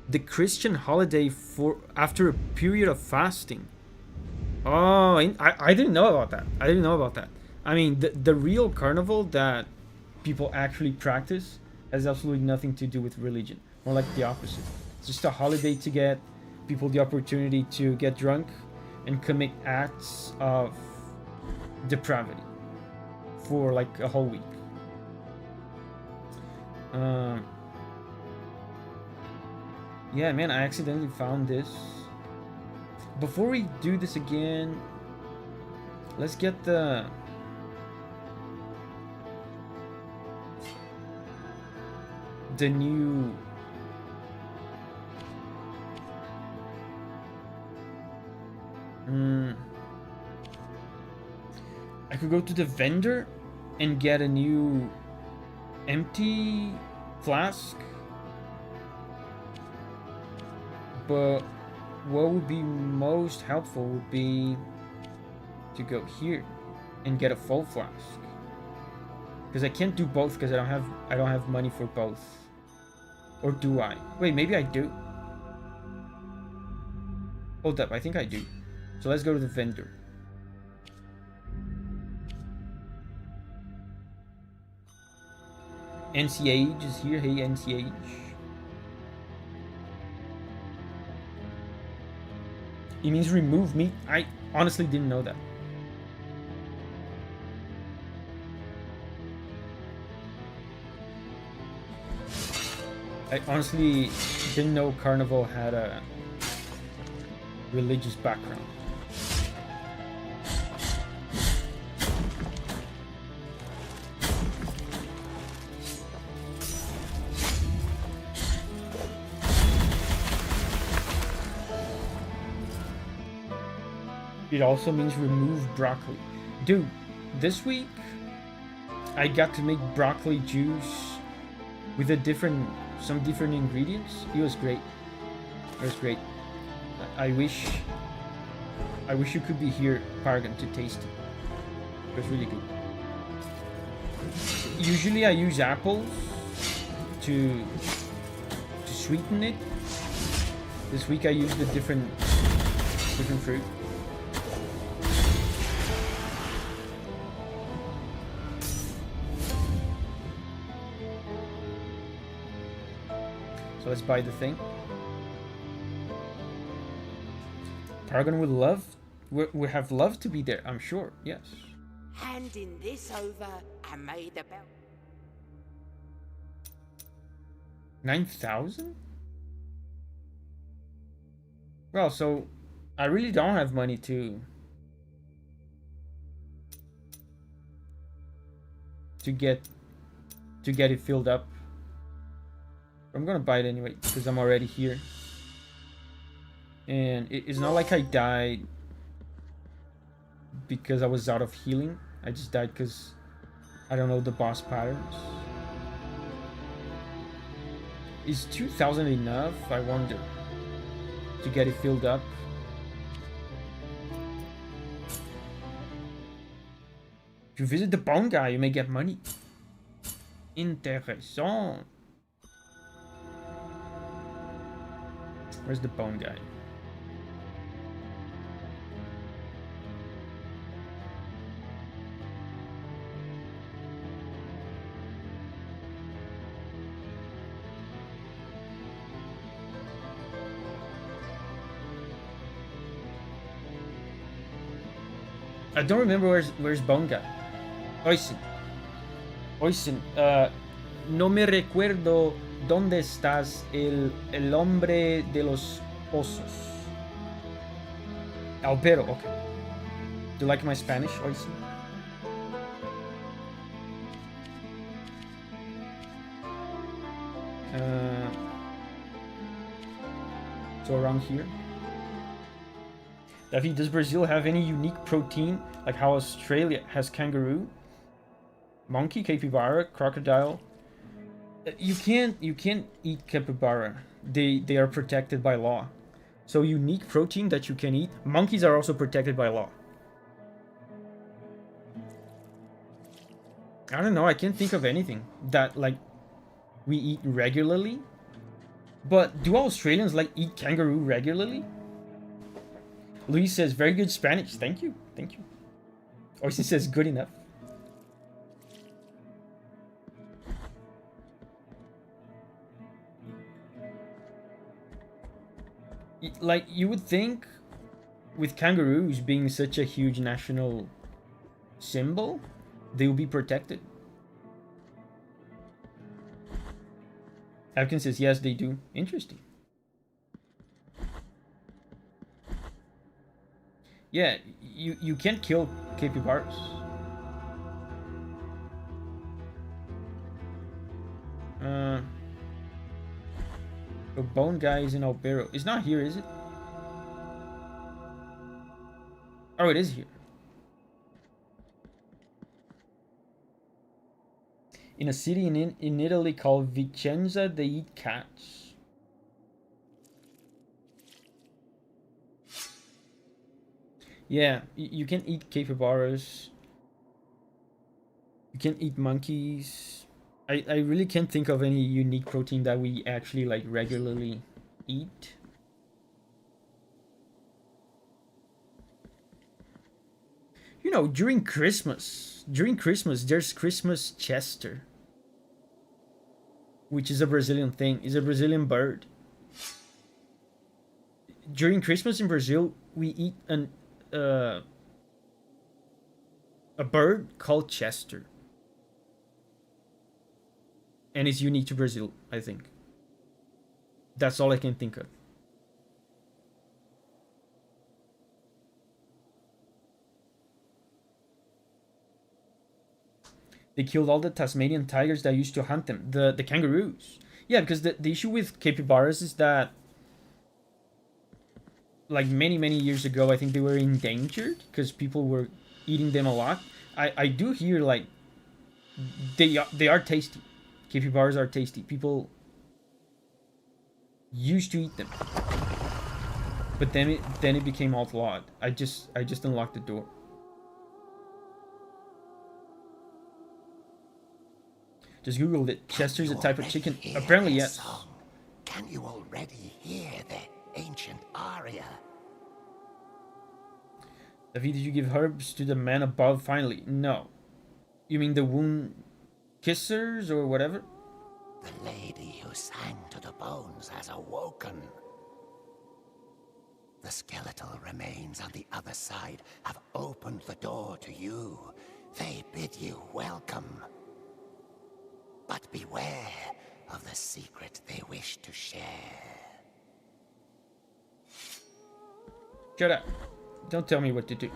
the Christian holiday for after a period of fasting. Oh, I didn't know about that. I didn't know about that. I mean, the real carnival that people actually practice has absolutely nothing to do with religion. More like the opposite. It's just a holiday to get people the opportunity to get drunk and commit acts of depravity for like a whole week. Yeah, man, I accidentally found this. Before we do this again, let's get the new I could go to the vendor and get a new empty flask, but what would be most helpful would be to go here and get a full flask, because I can't do both because I don't have money for both. Or do I? Wait, maybe I do. Hold up, I think I do. So let's go to the vendor. NCH is here. Hey, NCH. It means remove meat. I honestly didn't know that. I honestly didn't know Carnival had a religious background. It also means remove broccoli. Dude, this week I got to make broccoli juice with some different ingredients. It was great. It was great. I wish you could be here, Paragon, to taste it. It was really good. Usually I use apples to sweeten it. This week I used a different fruit. So let's buy the thing. Paragon would have loved to be there, I'm sure. Yes. Handing this over and may the belt. 9,000? Well, so I really don't have money to get it filled up. I'm gonna buy it anyway because I'm already here, and it's not like I died because I was out of healing. I just died because I don't know the boss patterns. Is 2,000 enough? I wonder, to get it filled up. If you visit the bone guy, you may get money. Intéressant. Where's the bone guy? I don't remember where's bone guy. Oisin, no me recuerdo dónde estás, el hombre de los osos. Albero, okay. Do you like my Spanish, Oisin? So around here. Davi, does Brazil have any unique protein, like how Australia has kangaroo, monkey, capybara, crocodile? You can't eat capybara. They are protected by law. So unique protein that you can eat. Monkeys are also protected by law. I don't know. I can't think of anything that like we eat regularly. But do Australians like eat kangaroo regularly? Luis says very good Spanish. Thank you. Thank you. Oisin says good enough. Like, you would think with kangaroos being such a huge national symbol they will be protected. Atkins says, yes, they do. Interesting. Yeah, you can't kill capybaras. The bone guy is in Albero. It's not here, is it? Oh, it is here. In a city in Italy called Vicenza, they eat cats. Yeah, you can eat capybaras. You can eat monkeys. I really can't think of any unique protein that we actually like regularly eat. You know, during Christmas, there's Christmas Chester, which is a Brazilian thing. It's a Brazilian bird. During Christmas in Brazil, we eat a bird called Chester. And it's unique to Brazil, I think. That's all I can think of. They killed all the Tasmanian tigers that used to hunt them. The kangaroos. Yeah, because the issue with capybaras is that, like many years ago, I think they were endangered because people were eating them a lot. I do hear like they are tasty. Capybaras are tasty. People used to eat them, but then it became outlawed. I just unlocked the door. Just googled it. Chester's a type of chicken. Apparently, yes. Song? Can you already hear the ancient aria? Davi, did you give herbs to the man above finally? No. You mean the wound kissers or whatever? The lady who sang to the bones has awoken. The skeletal remains on the other side have opened the door to you. They bid you welcome. But beware of the secret they wish to share. Shut up. Don't tell me what to do.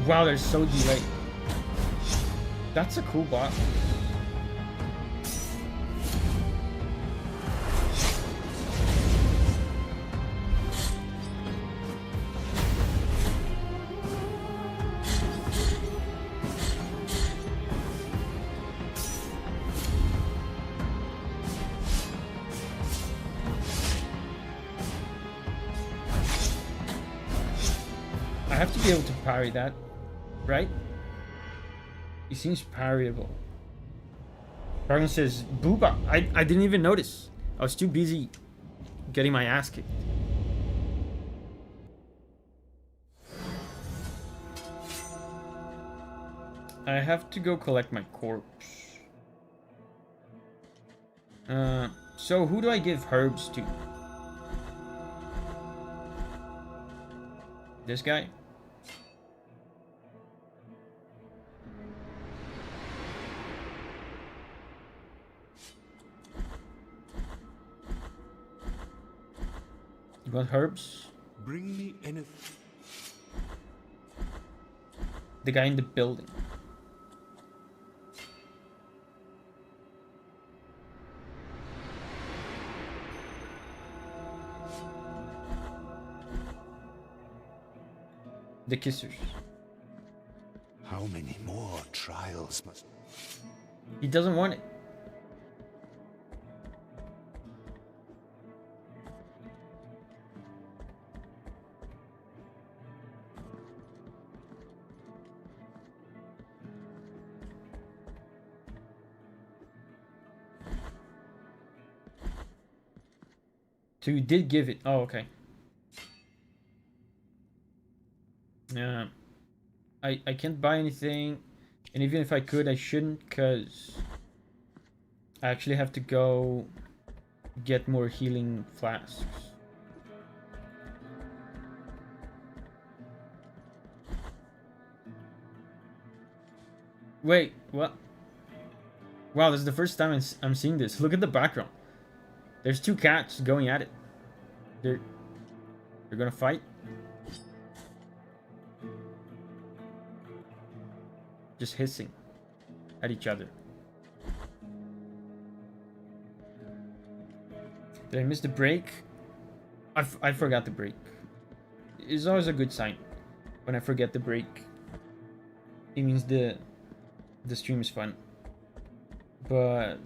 Wow, they're so delayed. That's a cool bot. I have to be able to parry that. Right? It seems parryable. Dragon says, Booba. I didn't even notice. I was too busy getting my ass kicked. I have to go collect my corpse. So who do I give herbs to? This guy? You want herbs? Bring me anything. The guy in the building. The kissers. How many more trials must... He doesn't want it. So you did give it. Oh, okay. Yeah. I can't buy anything. And even if I could, I shouldn't, because I actually have to go get more healing flasks. Wait, what? Wow, this is the first time I'm seeing this. Look at the background. There's two cats going at it. They're gonna fight. Just hissing at each other. Did I miss the break? I forgot the break. It's always a good sign when I forget the break. It means the stream is fun. But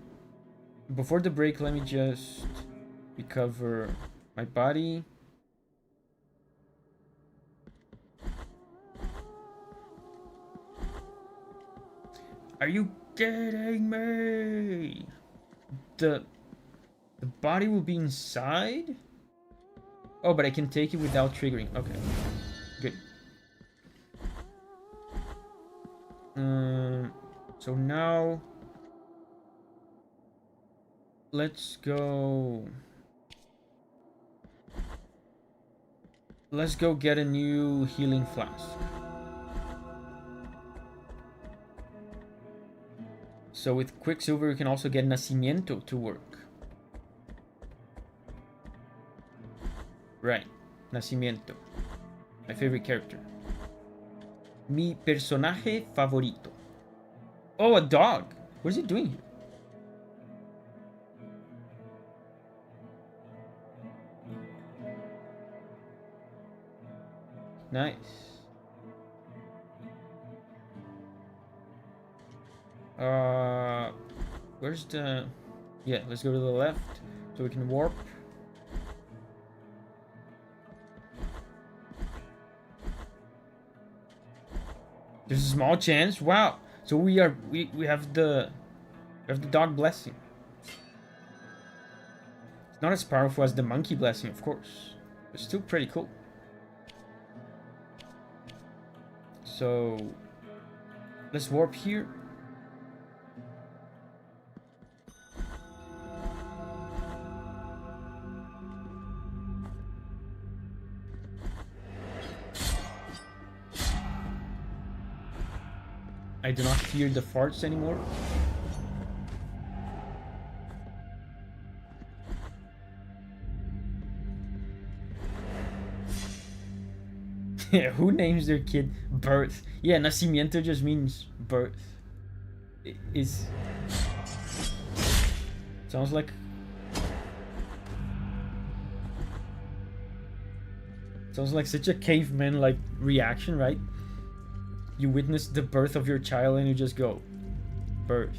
before the break, let me just recover my body. Are you kidding me? The body will be inside? Oh, but I can take it without triggering. Okay. Good. So now let's go. Let's go get a new healing flask. So with Quicksilver, we can also get Nacimiento to work. Right, Nacimiento. My favorite character. Mi personaje favorito. Oh, a dog. What is he doing here? Nice. Where's the... Yeah, let's go to the left so we can warp. There's a small chance. Wow. So we have the dog blessing. It's not as powerful as the monkey blessing, of course, but still pretty cool. So let's warp here. I do not fear the farts anymore. Yeah, who names their kid birth? Yeah, nacimiento just means birth. It's sounds like such a caveman like reaction, right? You witness the birth of your child and you just go, birth.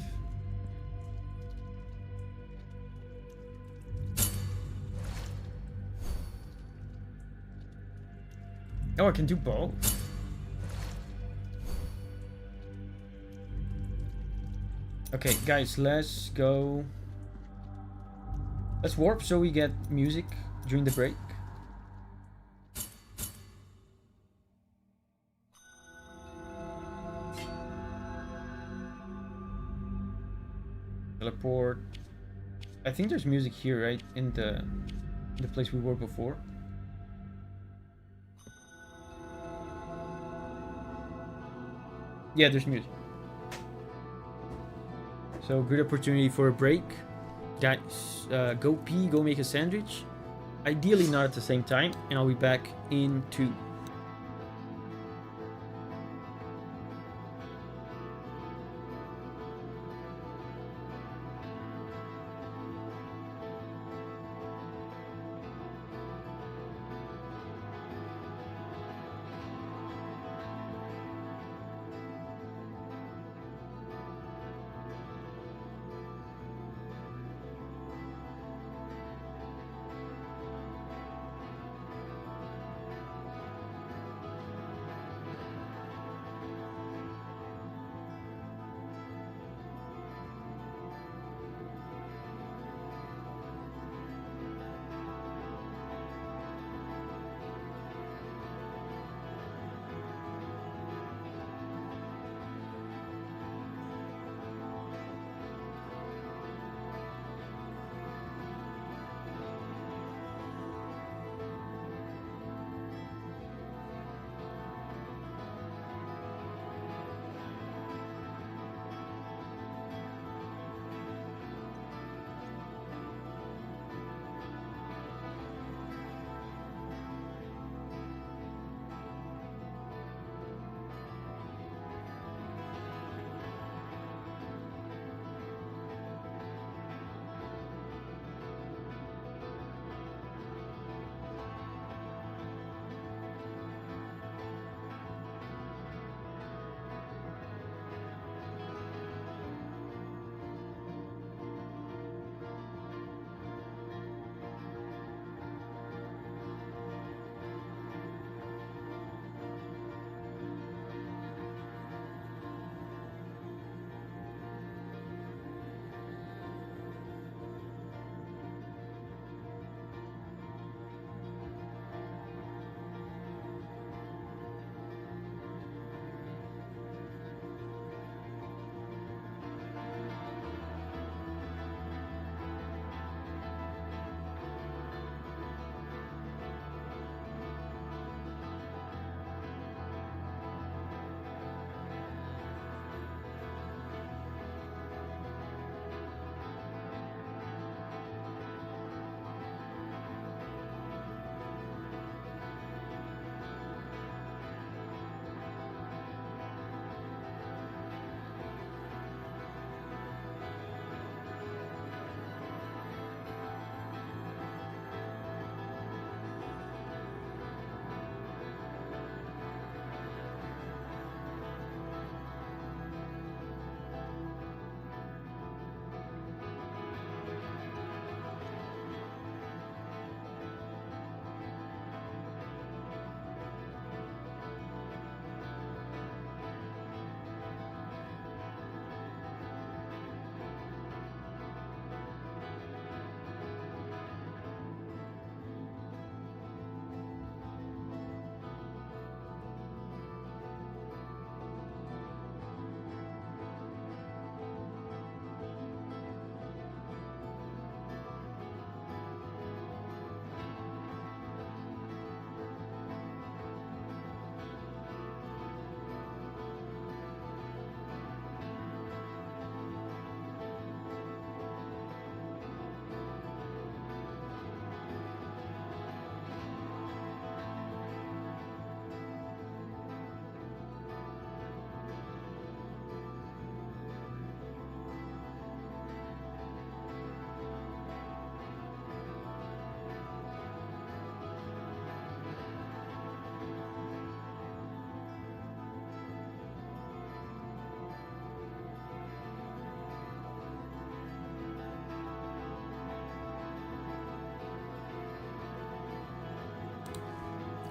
Oh, I can do both. Okay, guys, let's go. Let's warp so we get music during the break. Teleport. I think there's music here, right? In the place we were before. Yeah, there's music. So good opportunity for a break. Guys, go pee, go make a sandwich. Ideally not at the same time, and I'll be back in 2.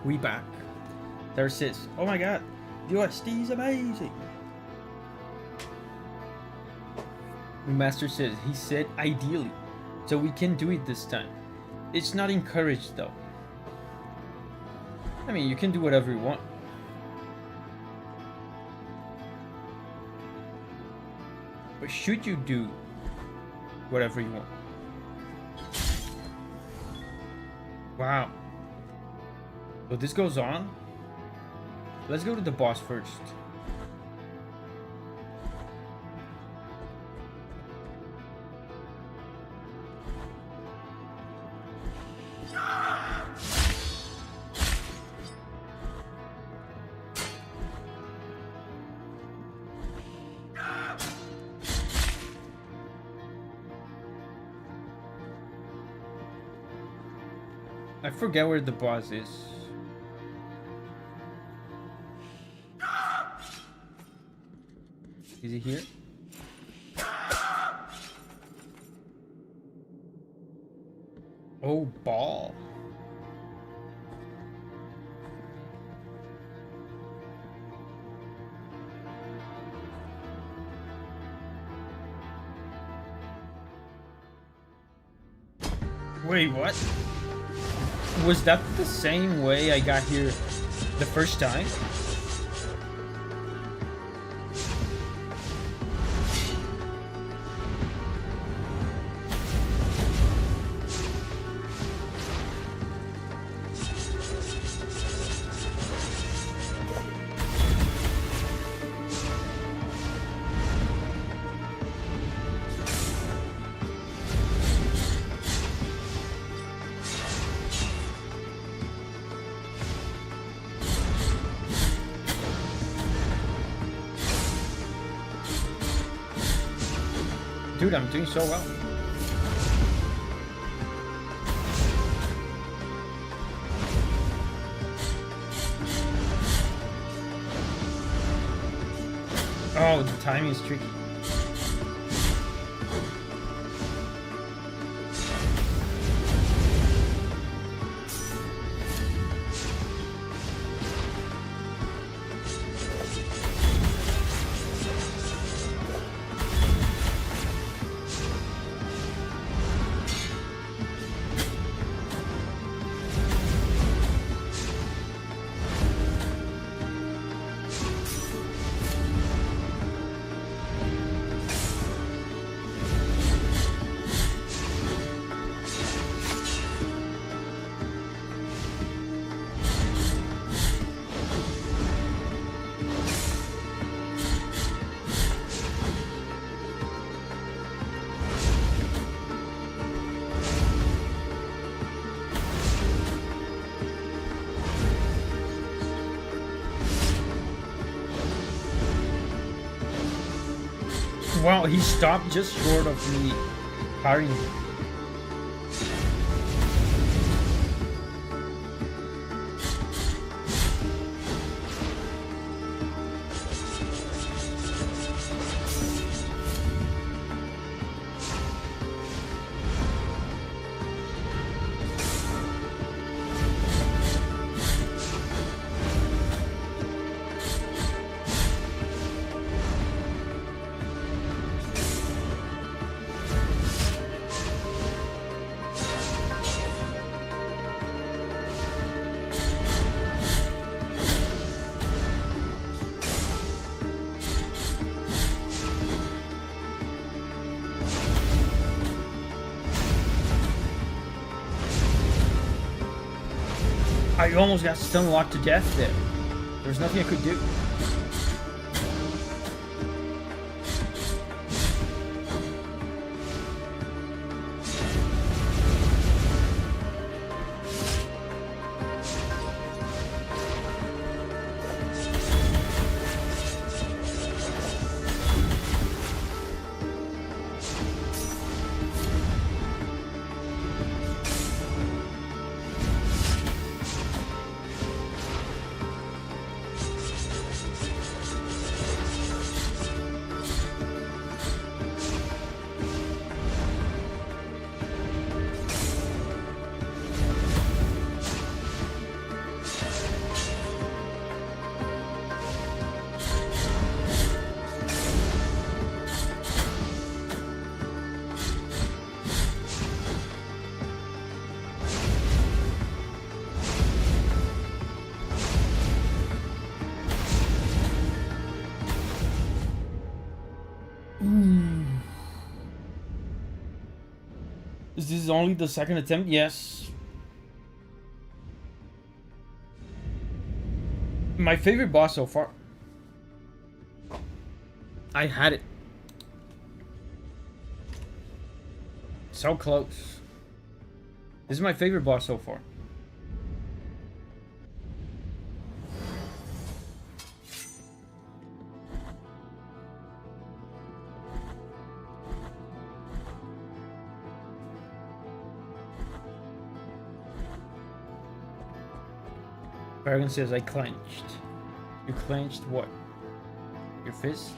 We back. There sits. Oh my god, USD is amazing. Master says, he said ideally, so we can do it this time. It's not encouraged though. I mean, you can do whatever you want. But should you do whatever you want? Wow. So this goes on. Let's go to the boss first. I forget where the boss is. Is he here? Oh, ball. Wait, what? Was that the same way I got here the first time? Dude, I'm doing so well. Oh, the timing is tricky. Wow, he stopped just short of me parrying him. I almost got stun locked to death there. There was nothing I could do. Is this only the second attempt? Yes. My favorite boss so far. I had it. So close. This is my favorite boss so far. Paragon says I clenched. You clenched what? Your fist?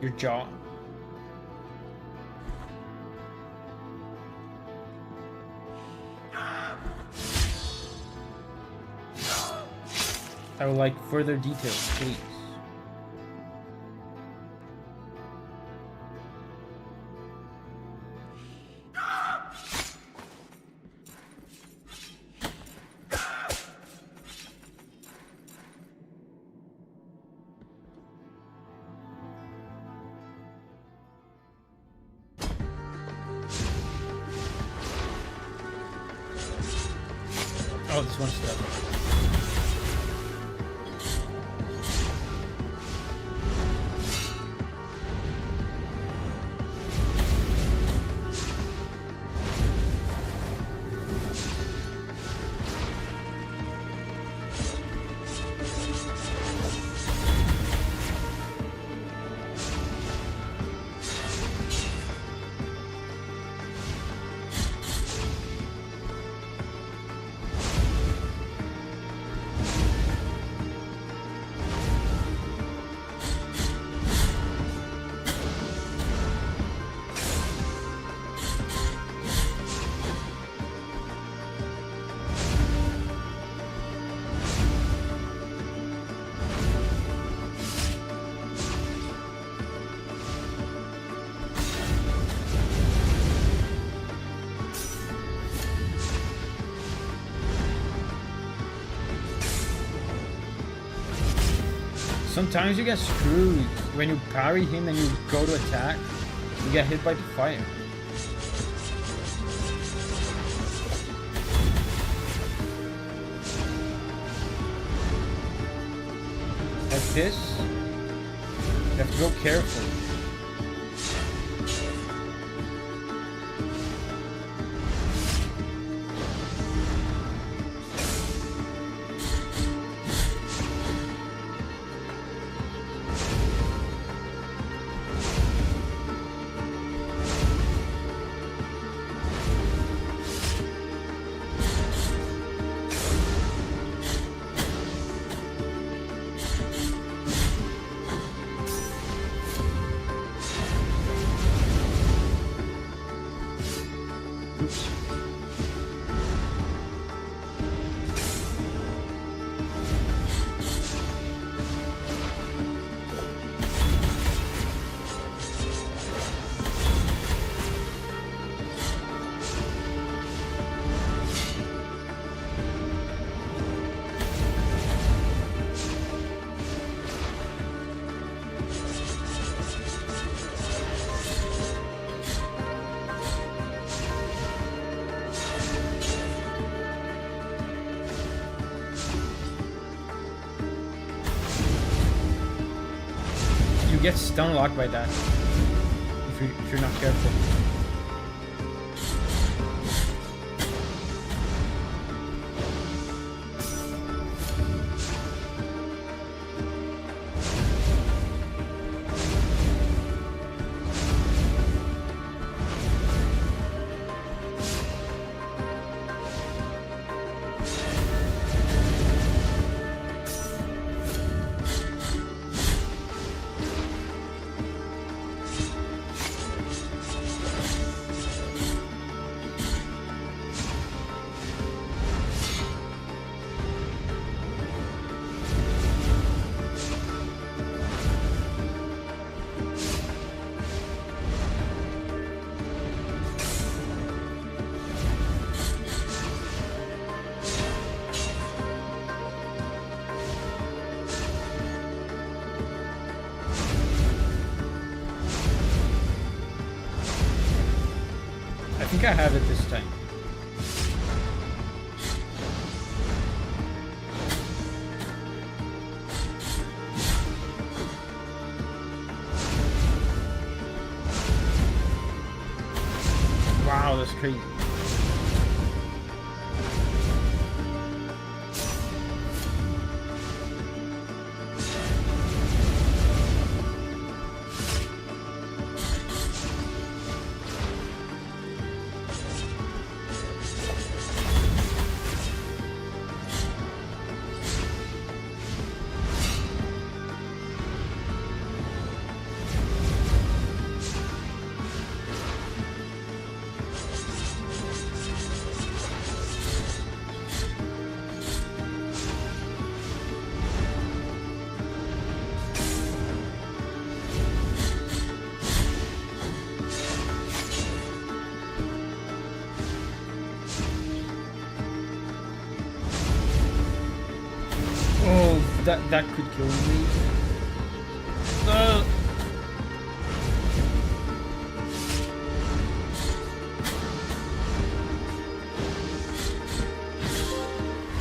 Your jaw? I would like further details, please. Oh, this one's stuck. Sometimes you get screwed when you parry him and you go to attack. You get hit by the fire. Like this, you have to go carefully. You get stun locked by that if you're not careful. think I have it this time. Wow, that's crazy. That could kill me.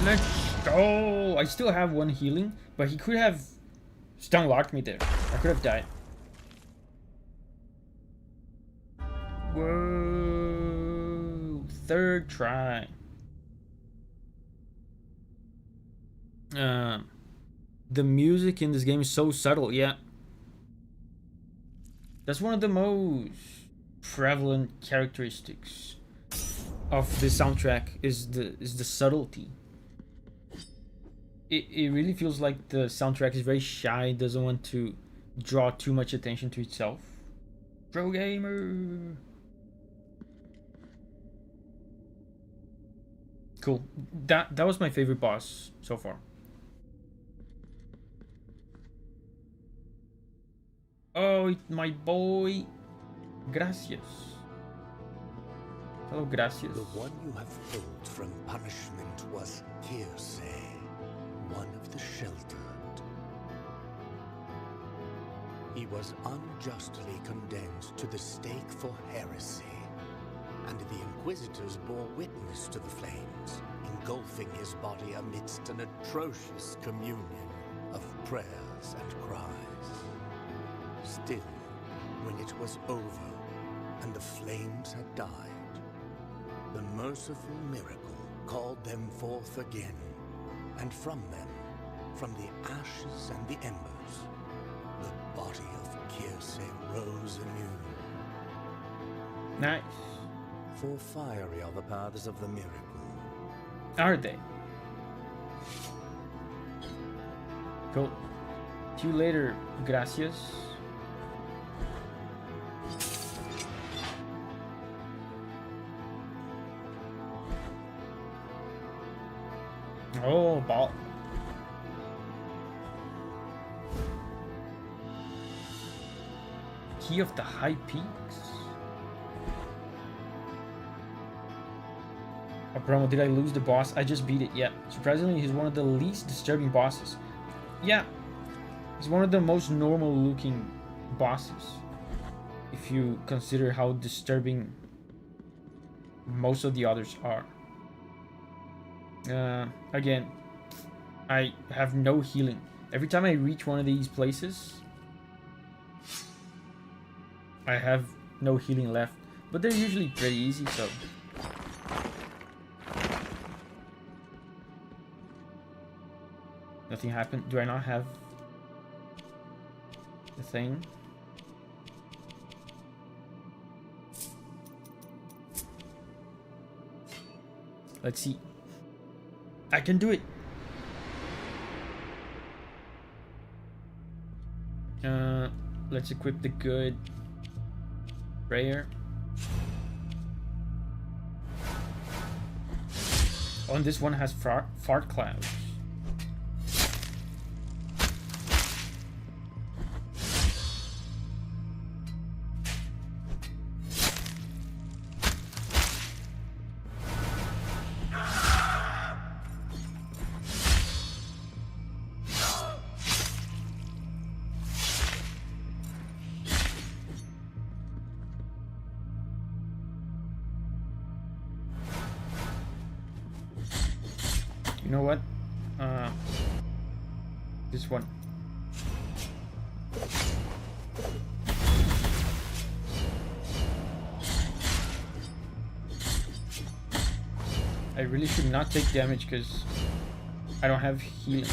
Let's go. I still have one healing, but he could have stun locked me there. I could have died. Whoa. Third try. The music in this game is so subtle, yeah. That's one of the most prevalent characteristics of the soundtrack is the subtlety. It really feels like the soundtrack is very shy, doesn't want to draw too much attention to itself. Pro gamer. Cool. That was my favorite boss so far. Oh, my boy. Gracias. Hello, gracias. The one you have pulled from punishment was hearsay, one of the sheltered. He was unjustly condemned to the stake for heresy, and the Inquisitors bore witness to the flames, engulfing his body amidst an atrocious communion of prayers and cries. Still, when it was over, and the flames had died, the merciful miracle called them forth again, and from them, from the ashes and the embers, the body of Kirce rose anew. Nice. For fiery are the paths of the miracle. Are they? Cool. See you later, gracias. Oh, ball. Key of the High Peaks. Oh, promo, did I lose the boss? I just beat it, yeah. Surprisingly, he's one of the least disturbing bosses. Yeah, he's one of the most normal looking bosses. If you consider how disturbing most of the others are. Again, I have no healing. Every time I reach one of these places, I have no healing left. But they're usually pretty easy, so... Nothing happened. Do I not have the thing? Let's see. I can do it. Let's equip the good prayer. Oh, and this one has fart clouds. You know what? This one. I really should not take damage because I don't have healing.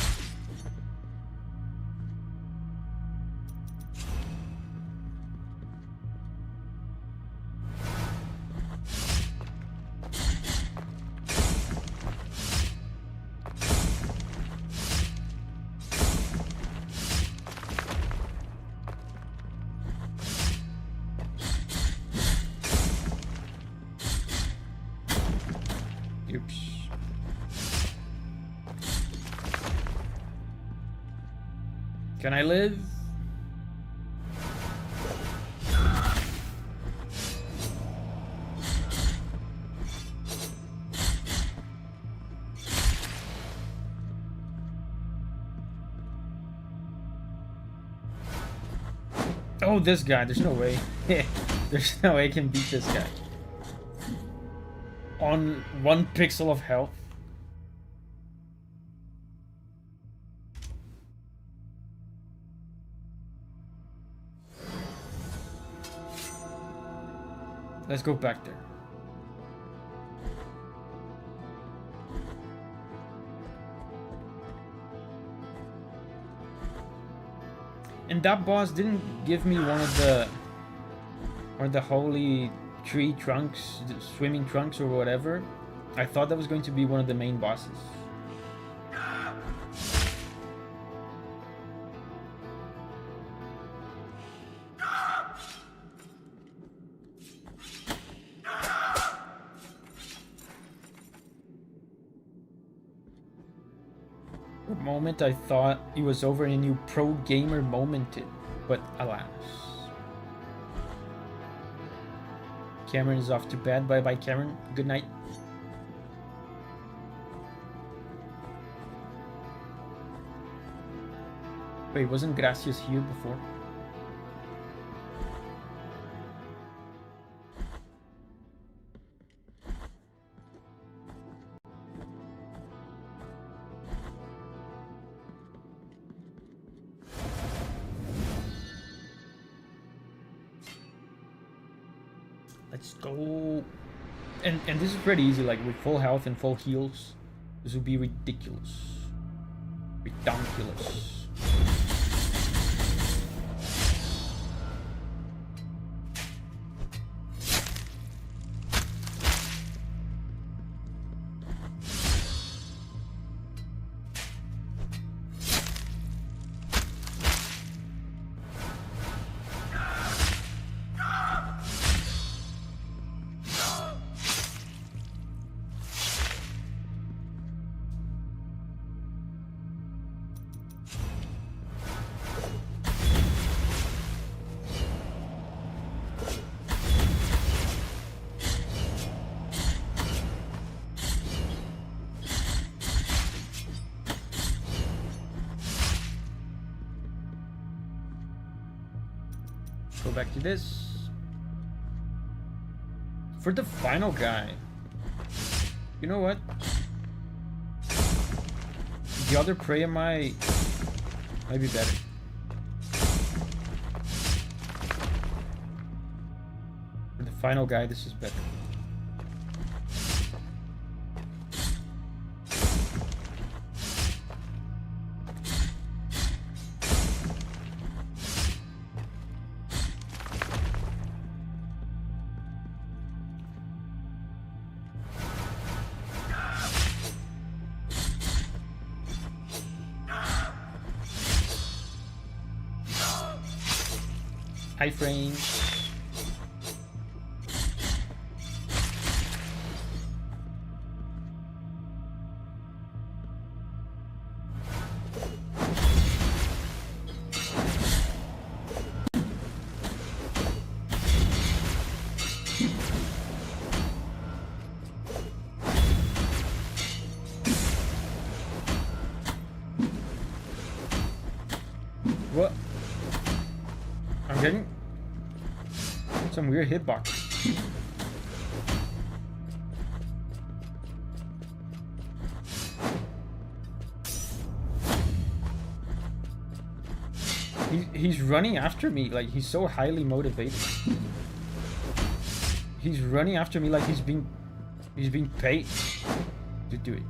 Oops. Can I live? Oh, this guy. There's no way. There's no way I can beat this guy. On 1 pixel of health. Let's go back there. And that boss didn't give me one of the holy tree trunks, swimming trunks or whatever. I thought that was going to be one of the main bosses. For a moment I thought it was over and a new pro gamer momented, but alas. Cameron is off to bed. Bye bye, Cameron. Good night. Wait, wasn't Gracias here before? Let's go. And this is pretty easy, like with full health and full heals. This would be ridiculous. Ridiculous. Go back to this. For the final guy. You know what? The other prayer might be better. For the final guy, this is better. High frame. What? I'm getting some weird hitbox. He's running after me like he's so highly motivated. He's running after me like he's being paid to do it.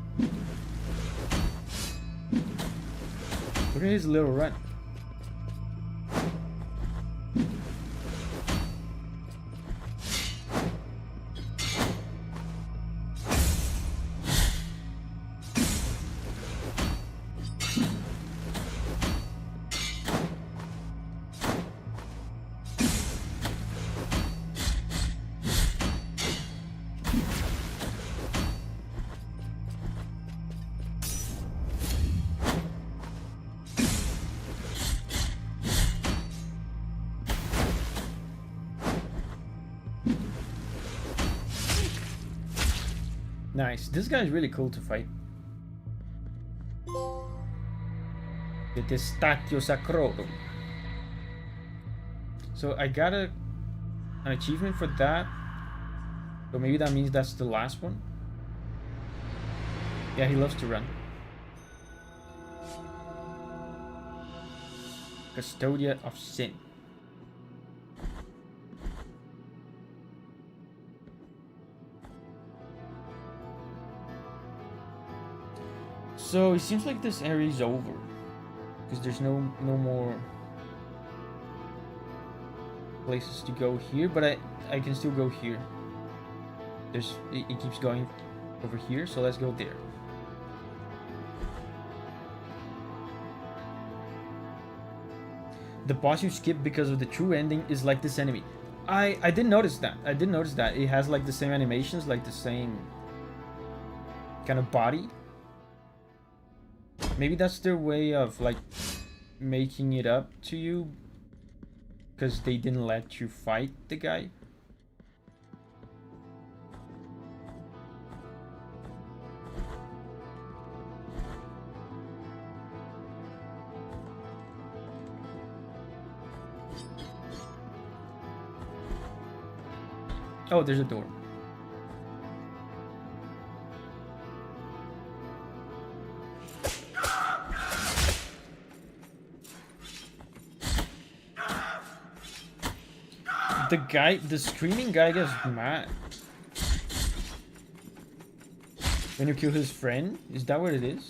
Look at his little run. Nice. This guy is really cool to fight. The Testatio Sacrorum. So I got an achievement for that. So maybe that means that's the last one. Yeah, he loves to run. Custodia of Sin. So it seems like this area is over because there's no more places to go here, but I can still go here. It keeps going over here, so let's go there. The boss you skip because of the true ending is like this enemy. I didn't notice that. I didn't notice that. It has like the same animations, like the same kind of body. Maybe that's their way of like making it up to you because they didn't let you fight the guy. Oh, there's a door. The screaming guy gets mad when you kill his friend. Is that what it is?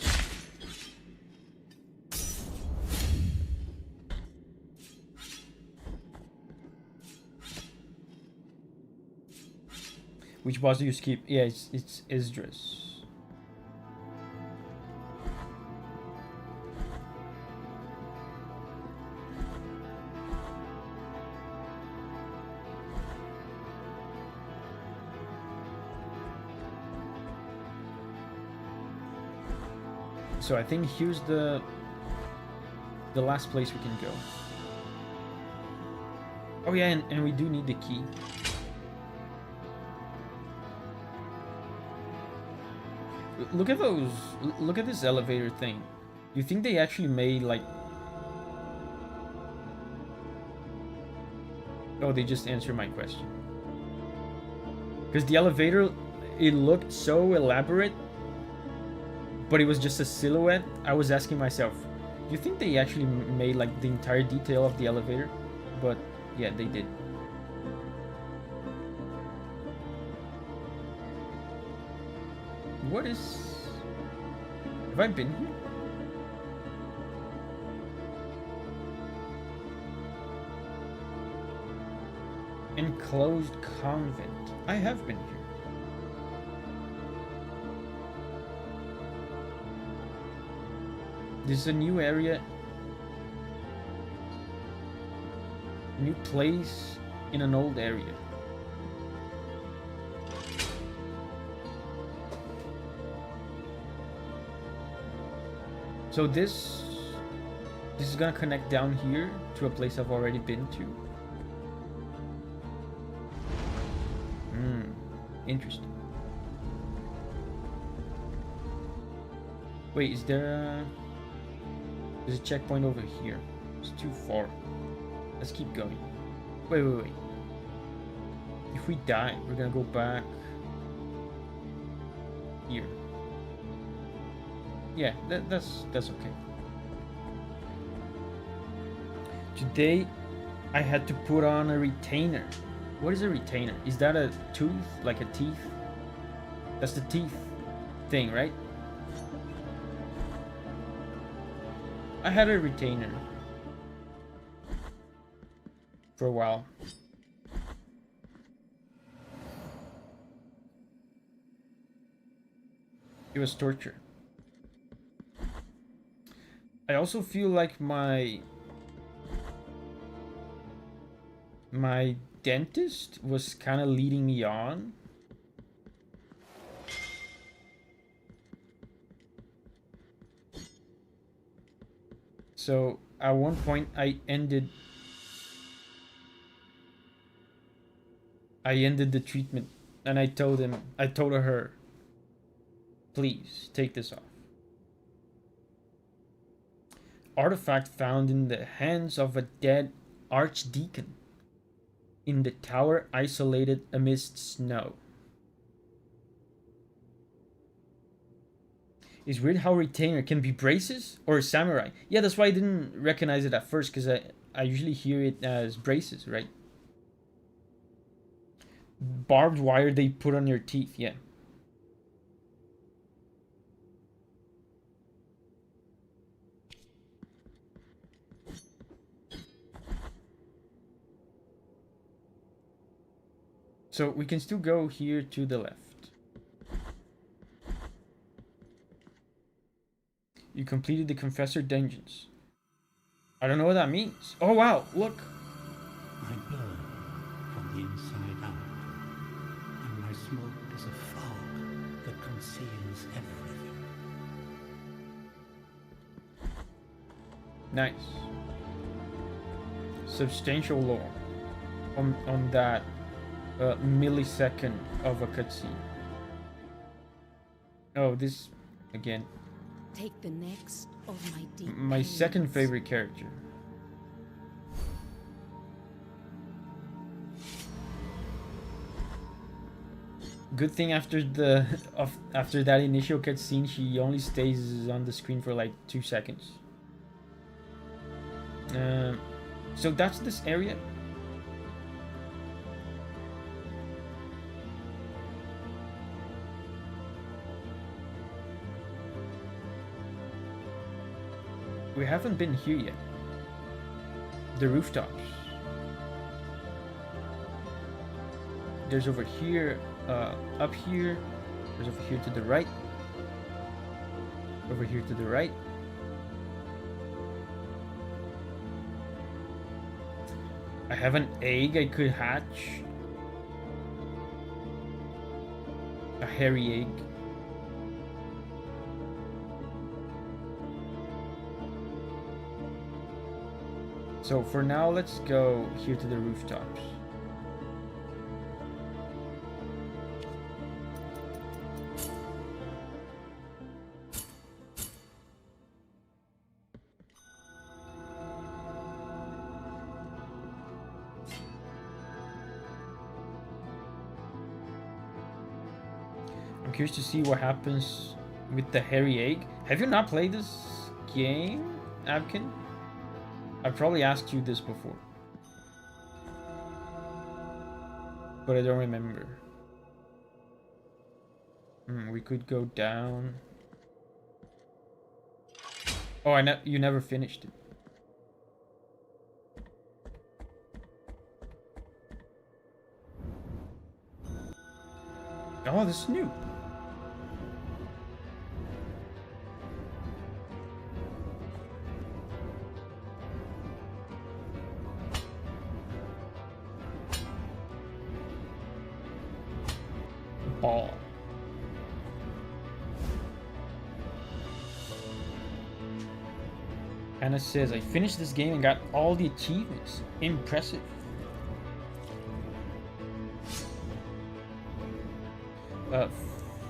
Which boss do you skip? Yeah, it's Esdras. So I think here's the last place we can go. Oh yeah, and we do need the key. Look at those. Look at this elevator thing. You think they actually made like... Oh, they just answered my question. Because the elevator, it looked so elaborate, but it was just a silhouette. I was asking myself, do you think they actually made like the entire detail of the elevator? But yeah, they did. What is... Have I been here? Enclosed convent. I have been here. This is a new area. A new place in an old area. So this is gonna connect down here to a place I've already been to. Interesting. Wait, is there there's a checkpoint over here. It's too far. Let's keep going. Wait. If we die, we're gonna go back here. Yeah, that's okay. Today, I had to put on a retainer. What is a retainer? Is that a tooth? Like a teeth? That's the teeth thing, right? I had a retainer for a while. It was torture. I also feel like my dentist was kind of leading me on. So at one point I ended the treatment and I told her, please take this off. Artifact found in the hands of a dead archdeacon in the tower isolated amidst snow. It's weird how retainer can be braces or samurai. Yeah, that's why I didn't recognize it at first, because I usually hear it as braces, right? Barbed wire they put on your teeth, yeah. So we can still go here to the left. You completed the Confessor Dungeons. I don't know what that means. Oh wow, look. I burn from the inside out, and my smoke is a fog that conceals everything. Nice. Substantial lore on that millisecond of a cutscene. Oh, this again. Take the next of my deep My second pains. favorite character. Good thing after after that initial cutscene, she only stays on the screen for like 2 seconds. So that's this area. We haven't been here yet. The rooftops. There's over here, up here. There's over here to the right. Over here to the right. I have an egg I could hatch. A hairy egg. So for now, let's go here to the rooftops. I'm curious to see what happens with the hairy egg. Have you not played this game, Abkin? I've probably asked you this before, but I don't remember. We could go down. Oh, you never finished it. Oh, this is new. Ball. Anna says, I finished this game and got all the achievements. Impressive.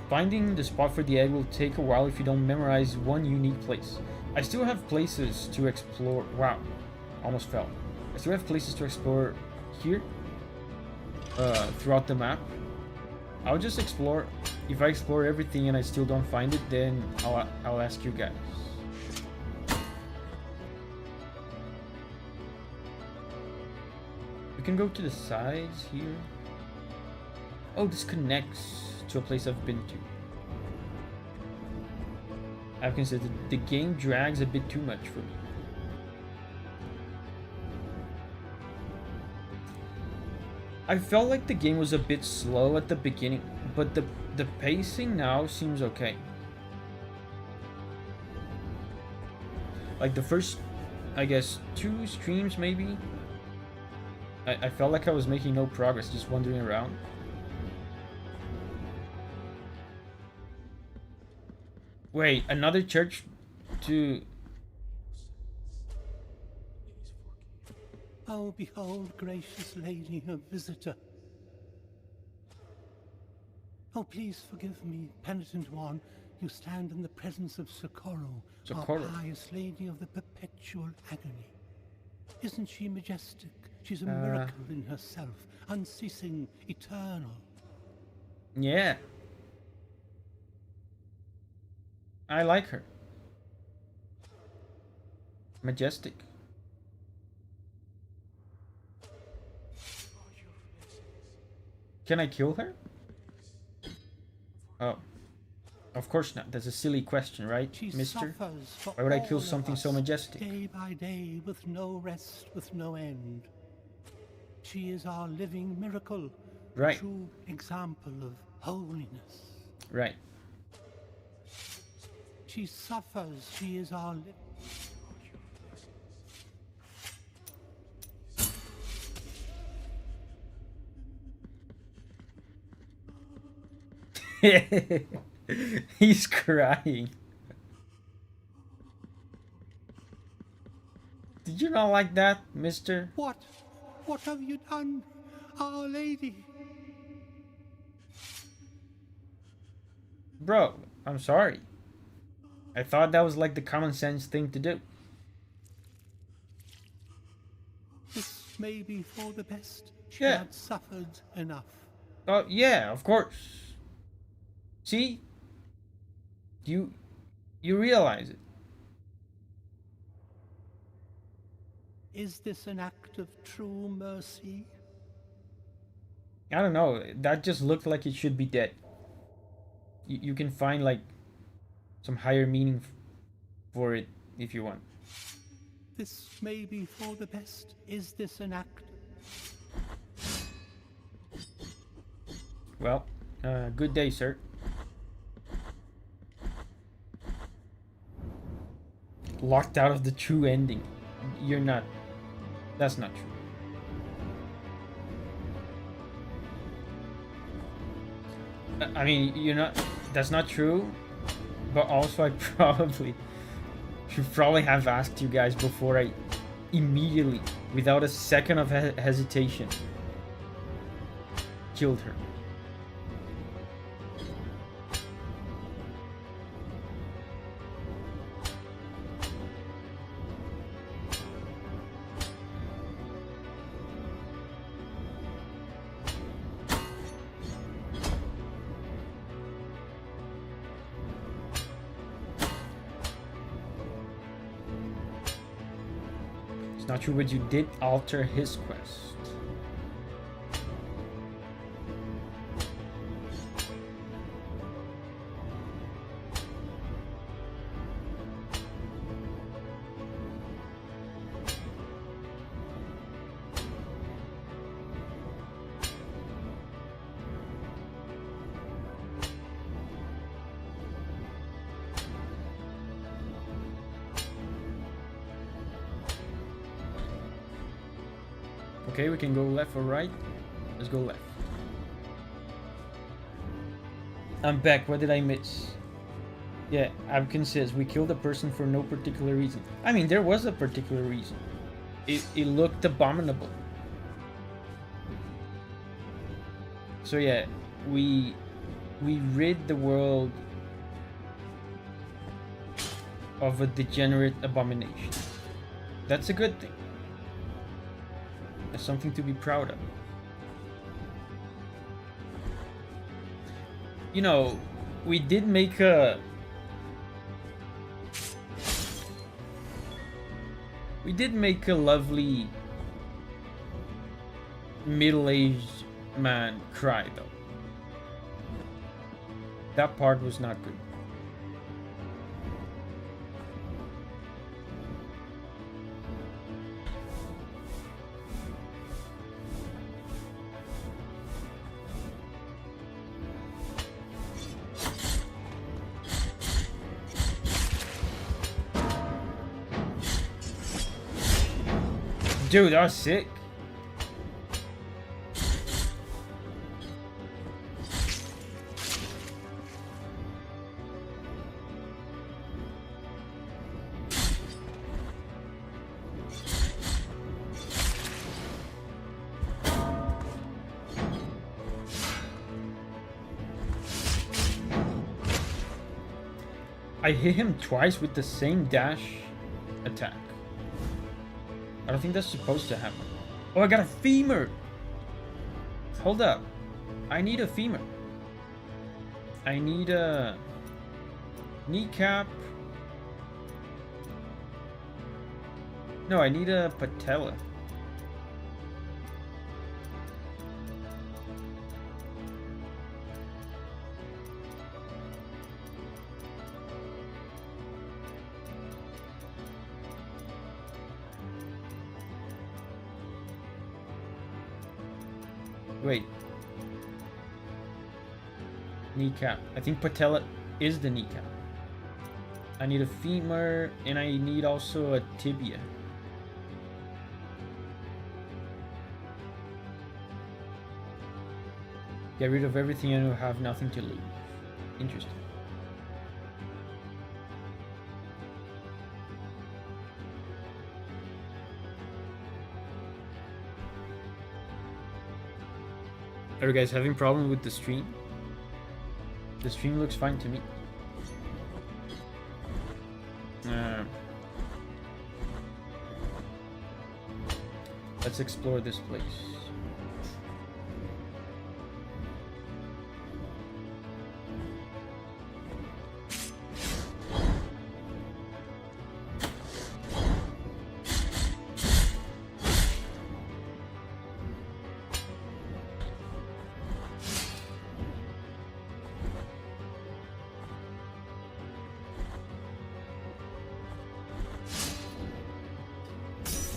Finding the spot for the egg will take a while if you don't memorize one unique place. I still have places to explore. Wow, almost fell. I still have places to explore here throughout the map. I'll just explore. If I explore everything and I still don't find it, then I'll ask you guys. can go to the sides here. Oh, this connects to a place I've been to. I've considered the game drags a bit too much for me. I felt like the game was a bit slow at the beginning, but the pacing now seems okay. Like the first, I guess, 2 streams maybe, I felt like I was making no progress, just wandering around. Wait, another church to... Oh, behold, gracious lady, a visitor. Oh, please forgive me, penitent one. You stand in the presence of Socorro, our pious lady of the perpetual agony. Isn't she majestic? She's a miracle in herself, unceasing, eternal. Yeah. I like her. Majestic. Can I kill her? Oh. Of course not. That's a silly question, right, mister? Why would I kill something so majestic? Day by day, with no rest, with no end. She is our living miracle. Right. True example of holiness. Right. She suffers. She is our He's crying. Did you not like that, mister? What? What have you done, Our Lady? Bro, I'm sorry. I thought that was like the common sense thing to do. This may be for the best. She Yeah. had suffered enough. Oh, yeah, of course. See? You realize it. Is this an act of true mercy? I don't know. That just looked like it should be dead. You can find like some higher meaning for it if you want. This may be for the best. Is this an act? Well, good day, sir. Locked out of the true ending. You're not. That's not true. I mean, you're not. That's not true. But also, I should probably have asked you guys before I immediately, without a second of hesitation, killed her. Not true, but you did alter his quest. Okay, we can go left or right. Let's go left. I'm back. What did I miss? Yeah, Abkin says we killed a person for no particular reason. I mean, there was a particular reason. It looked abominable. So yeah, we rid the world of a degenerate abomination. That's a good thing. That's something to be proud of. You know, we did make a lovely middle-aged man cry, though. That part was not good. Dude, that was sick. I hit him twice with the same dash attack. I don't think that's supposed to happen. Oh, I got a femur! Hold up. I need a femur. I need a kneecap. No, I need a patella. Wait. Kneecap. I think patella is the kneecap. I need a femur, and I need also a tibia. Get rid of everything and you'll have nothing to lose. Interesting. Are you guys having problem with the stream? The stream looks fine to me. Let's explore this place.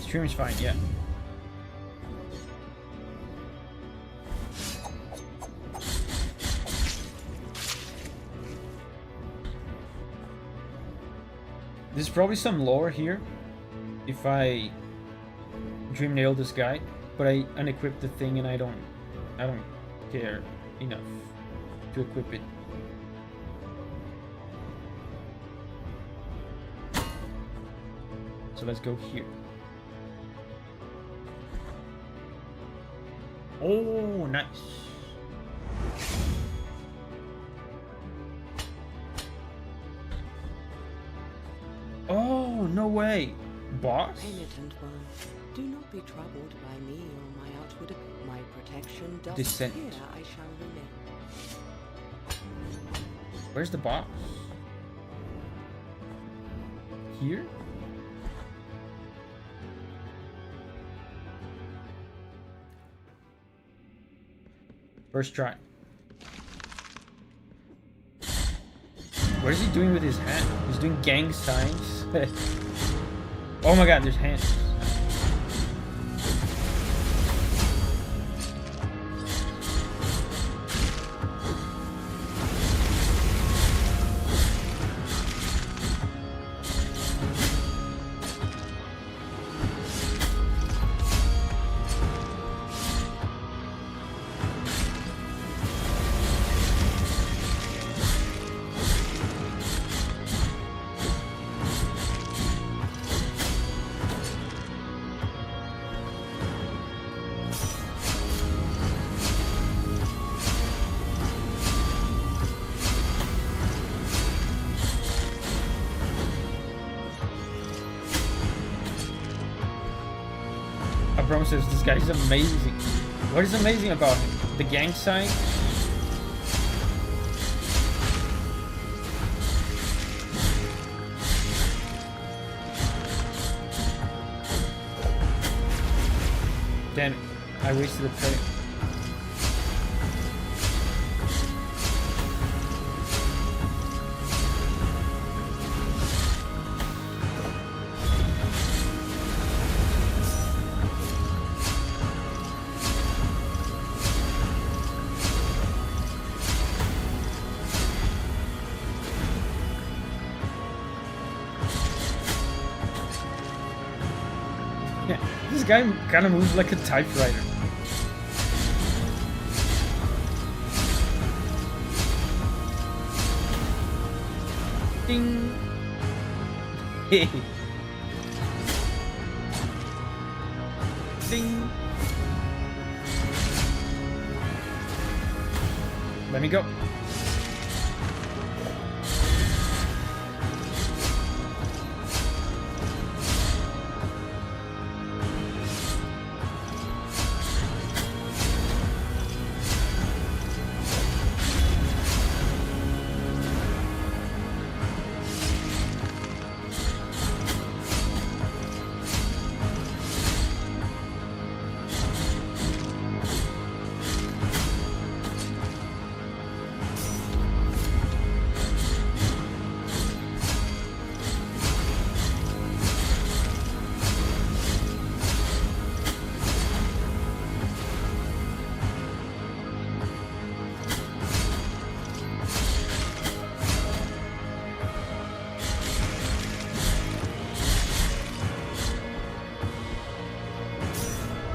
Stream is fine, yeah. There's probably some lore here if I dream nail this guy, but I unequip the thing and I don't care enough to equip it. So let's go here. Oh, nice. Oh, no way. Boss? Penitent one, do not be troubled by me or my outward. My protection does Descent. here I shall remain. Where's the boss? Here? First try. What is he doing with his hand? He's doing gang signs. Oh my god, there's hands. Says this guy is amazing. What is amazing about him? The gang sign? Damn it. I wasted a prayer. This guy kind of moves like a typewriter. Ding. Ding. Let me go.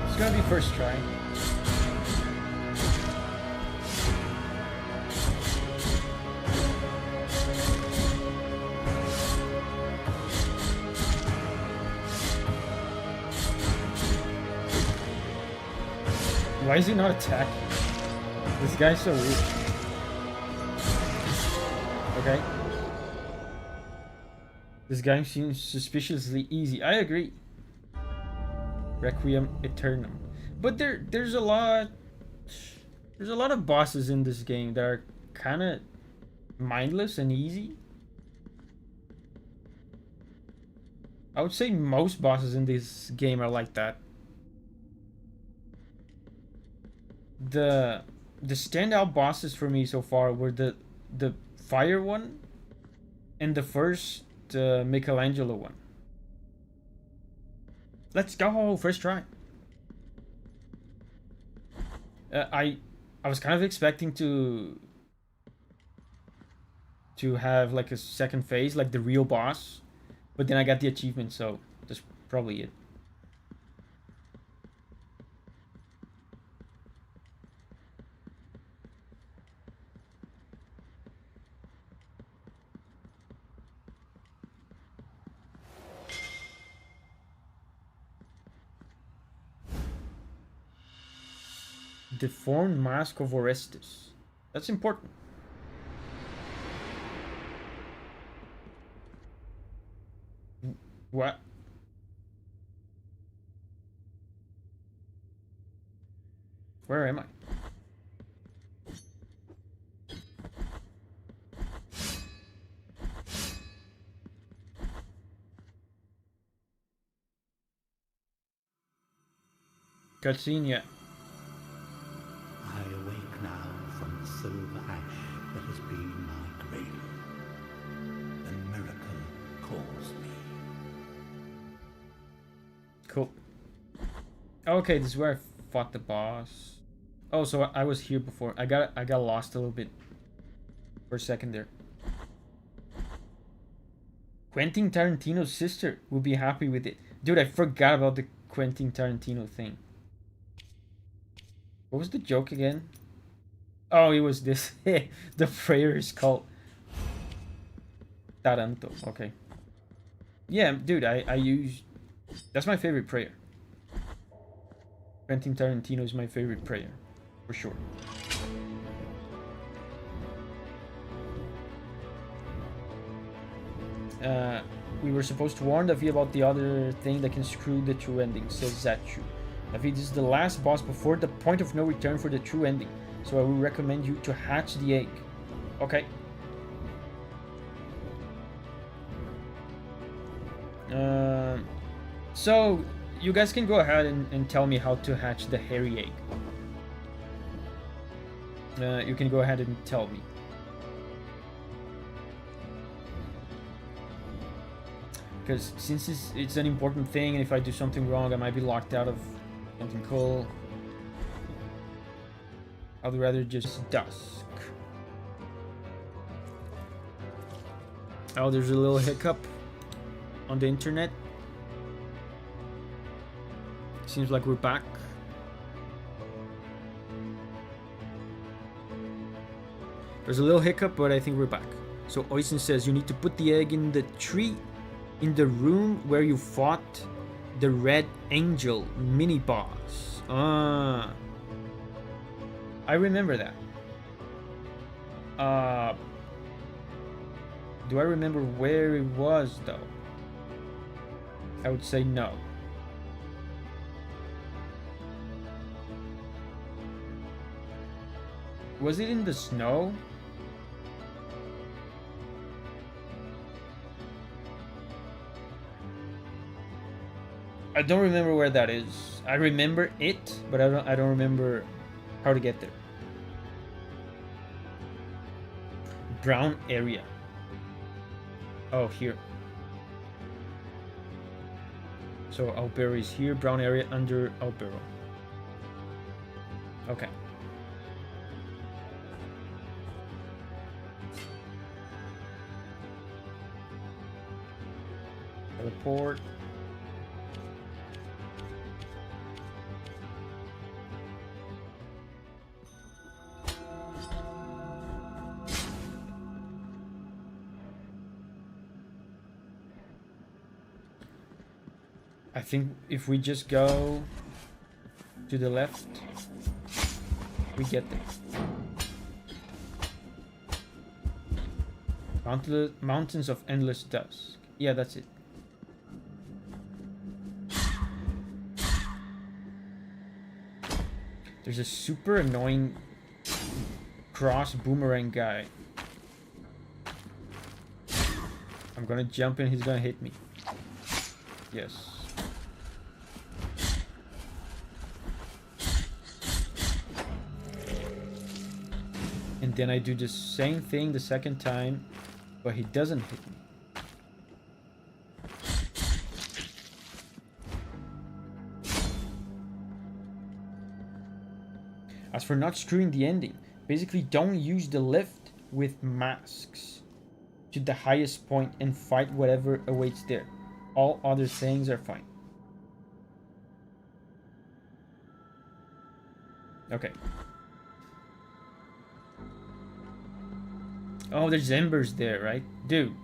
It's gonna be first try. Why is he not attacking? This guy's so weird. Okay. This game seems suspiciously easy. I agree. Requiem Aeternum. But there's a lot of bosses in this game that are kind of mindless and easy. I would say most bosses in this game are like that. The standout bosses for me so far were the fire one and the first Michelangelo one. Let's go, first try. I was kind of expecting to have like a second phase, like the real boss, but then I got the achievement, so that's probably it. Deformed Mask of Orestes. That's important. What? Where am I? Cutscene, yeah. I awake now from the silver ash that has been my grave. A miracle calls me. Cool. Okay, this is where I fought the boss. Oh, so I was here before. I got lost a little bit for a second there. Quentin Tarantino's sister will be happy with it. Dude, I forgot about the Quentin Tarantino thing. What was the joke again? Oh, it was this. The prayer is called Taranto. Okay. Yeah, dude, I use... That's my favorite prayer. Quentin Tarantino is my favorite prayer. For sure. We were supposed to warn Davi about the other thing that can screw the true ending, says Zachu. Davi, this is the last boss before the point of no return for the true ending, so I will recommend you to hatch the egg. Okay. So You guys can go ahead and tell me how to hatch the hairy egg. You can go ahead and tell me. Because since it's an important thing, and if I do something wrong, I might be locked out of something cool. I'd rather just dusk. Oh, there's a little hiccup on the internet. Seems like we're back. There's a little hiccup, but I think we're back. So Oisin says you need to put the egg in the tree, in the room where you fought the Red Angel mini boss. Ah, I remember that. Do I remember where it was though? I would say no. Was it in the snow? I don't remember where that is. I remember it, but I don't remember how to get there. Brown area. Oh, here. So Albero is here, brown area under Albero. Okay. Teleport. I think if we just go to the left, we get there. Mountains of Endless Dusk. Yeah, that's it. There's a super annoying cross boomerang guy. I'm gonna jump and he's gonna hit me. Yes. And then I do the same thing the second time, but he doesn't hit me. As for not screwing the ending, basically don't use the lift with masks to the highest point and fight whatever awaits there. All other things are fine. Okay. Oh, there's embers there, right? Dude.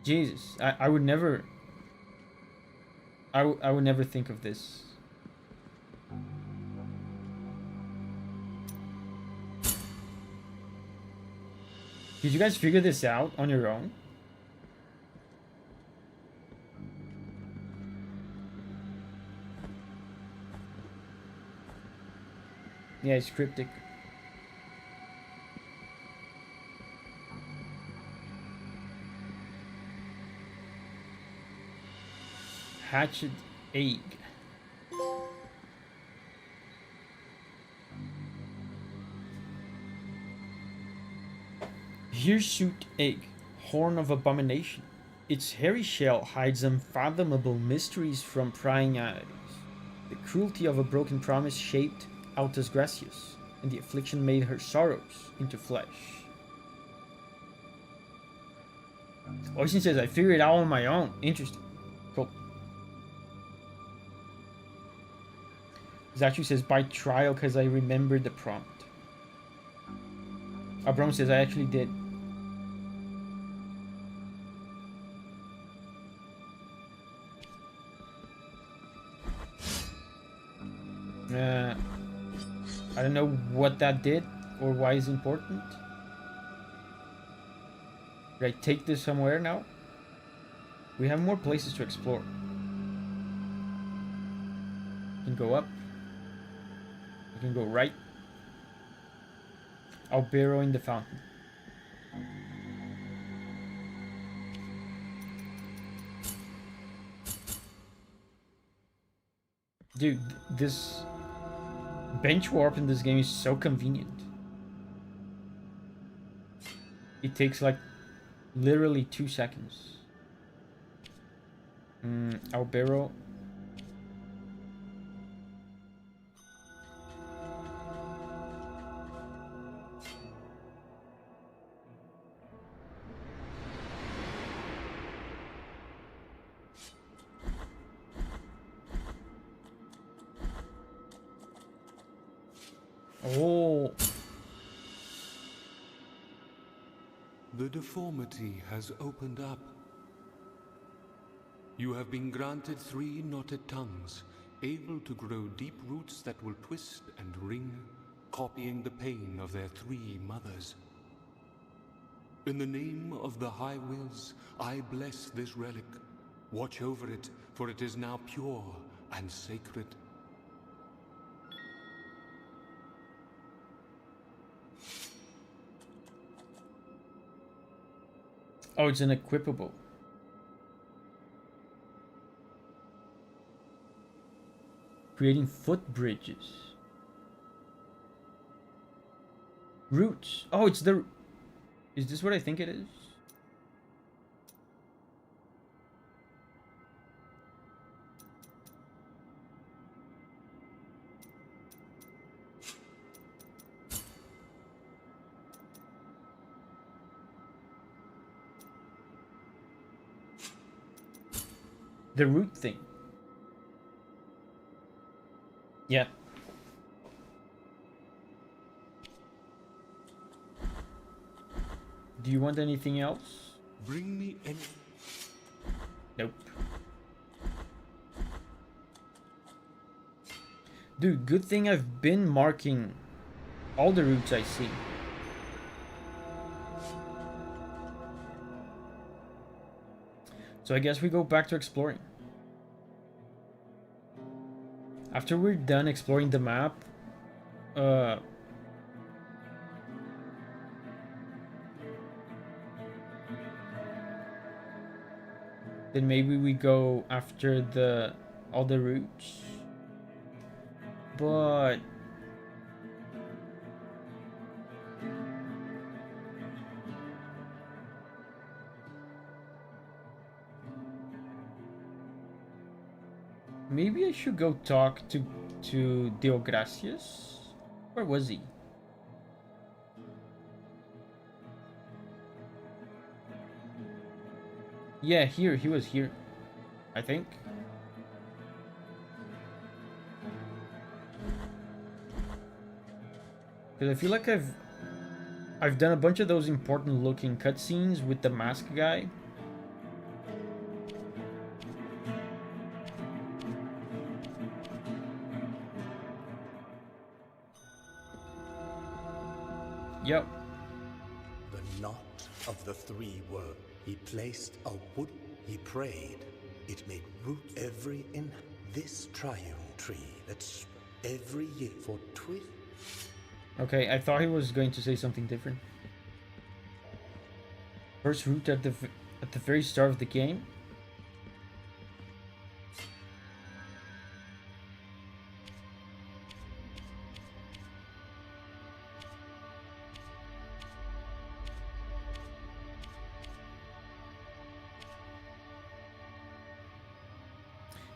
Jesus. I would never... I would never think of this. Did you guys figure this out on your own? Yeah, it's cryptic. Hatchet egg. Hirsute egg, horn of abomination. Its hairy shell hides unfathomable mysteries from prying eyes. The cruelty of a broken promise shaped Altas Gracias, and the affliction made her sorrows into flesh. Oisin says, I figured it out on my own. Interesting. Cool. Zachu says, by trial, because I remembered the prompt. Abram says, I actually did. I don't know what that did or why it's important. Did I take this somewhere now? We have more places to explore. We can go up. We can go right. Albero in the fountain. Dude, this bench warp in this game is so convenient. It takes like literally 2 seconds. Albero. Oh. The deformity has opened up. You have been granted 3 knotted tongues, able to grow deep roots that will twist and wring, copying the pain of their 3 mothers. In the name of the High Wills, I bless this relic. Watch over it, for it is now pure and sacred. Oh, it's an equipable. Creating footbridges. Roots. Oh, it's the... Is this what I think it is? The root thing. Yeah. Do you want anything else? Bring me any... Nope. Dude, good thing I've been marking all the routes I see. So I guess we go back to exploring. After we're done exploring the map, then maybe we go after all the routes. But maybe I should go talk to Deogracias. Where was he? Yeah, here. He was here, I think. Because I feel like I've done a bunch of those important looking cutscenes with the mask guy. Yep. The knot of the 3 words. He placed a wood. He prayed. It made root every in this triune tree that's every year for twist. Okay, I thought he was going to say something different. First route at the very start of the game.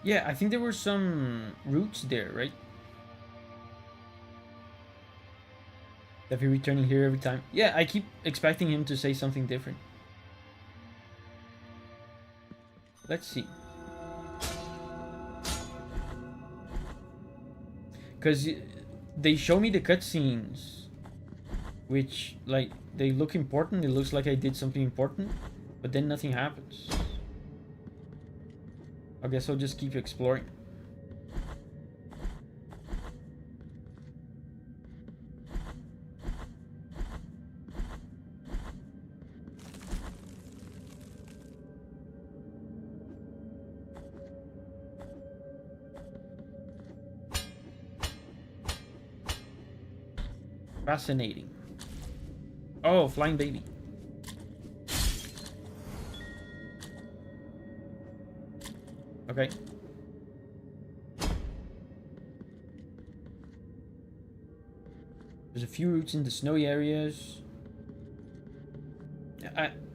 Yeah, I think there were some routes there, right? Davi returning here every time. Yeah, I keep expecting him to say something different. Let's see. Because they show me the cutscenes, which, like, they look important. It looks like I did something important, but then nothing happens. I guess I'll just keep exploring. Fascinating. Oh, flying baby. Okay. There's a few routes in the snowy areas.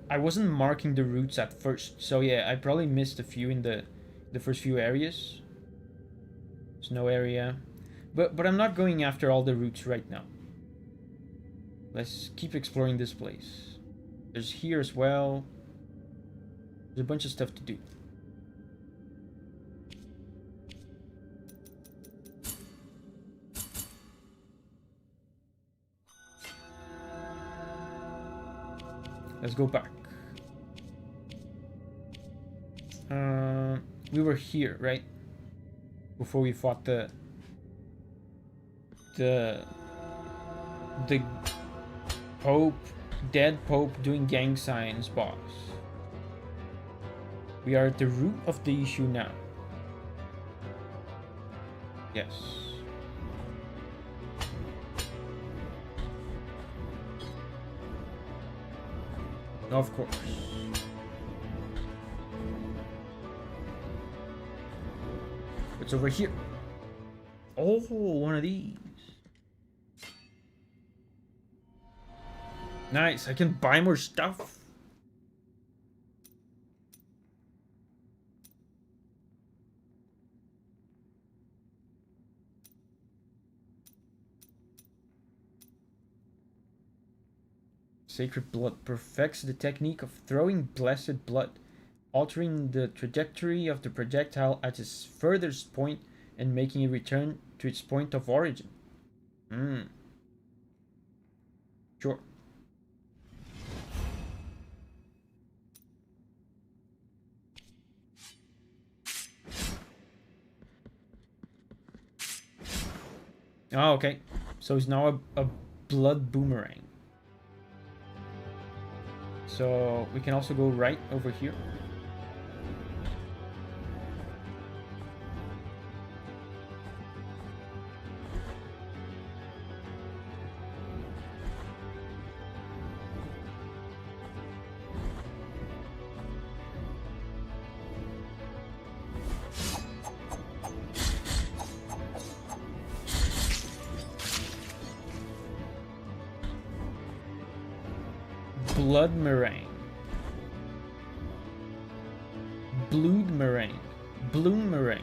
I wasn't marking the routes at first, so yeah, I probably missed a few in the first few areas. Snow area. But I'm not going after all the routes right now. Let's keep exploring this place. There's here as well. There's a bunch of stuff to do. Let's go back. We were here, right? Before we fought the Pope, dead Pope doing gang signs boss. We are at the root of the issue now. Yes. Of course. What's over here? Oh, one of these. Nice, I can buy more stuff. Sacred blood perfects the technique of throwing blessed blood, altering the trajectory of the projectile at its furthest point and making it return to its point of origin. Sure. Oh, okay. So it's now a blood boomerang. So we can also go right over here. Blood meringue. Blood meringue. Bloom meringue.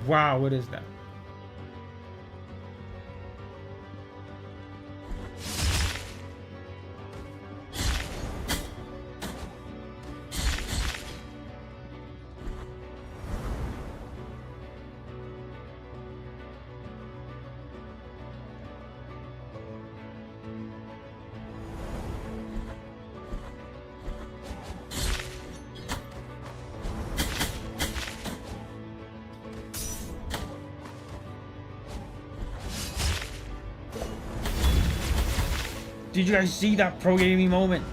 Wow, what is that? Did you guys see that pro gaming moment?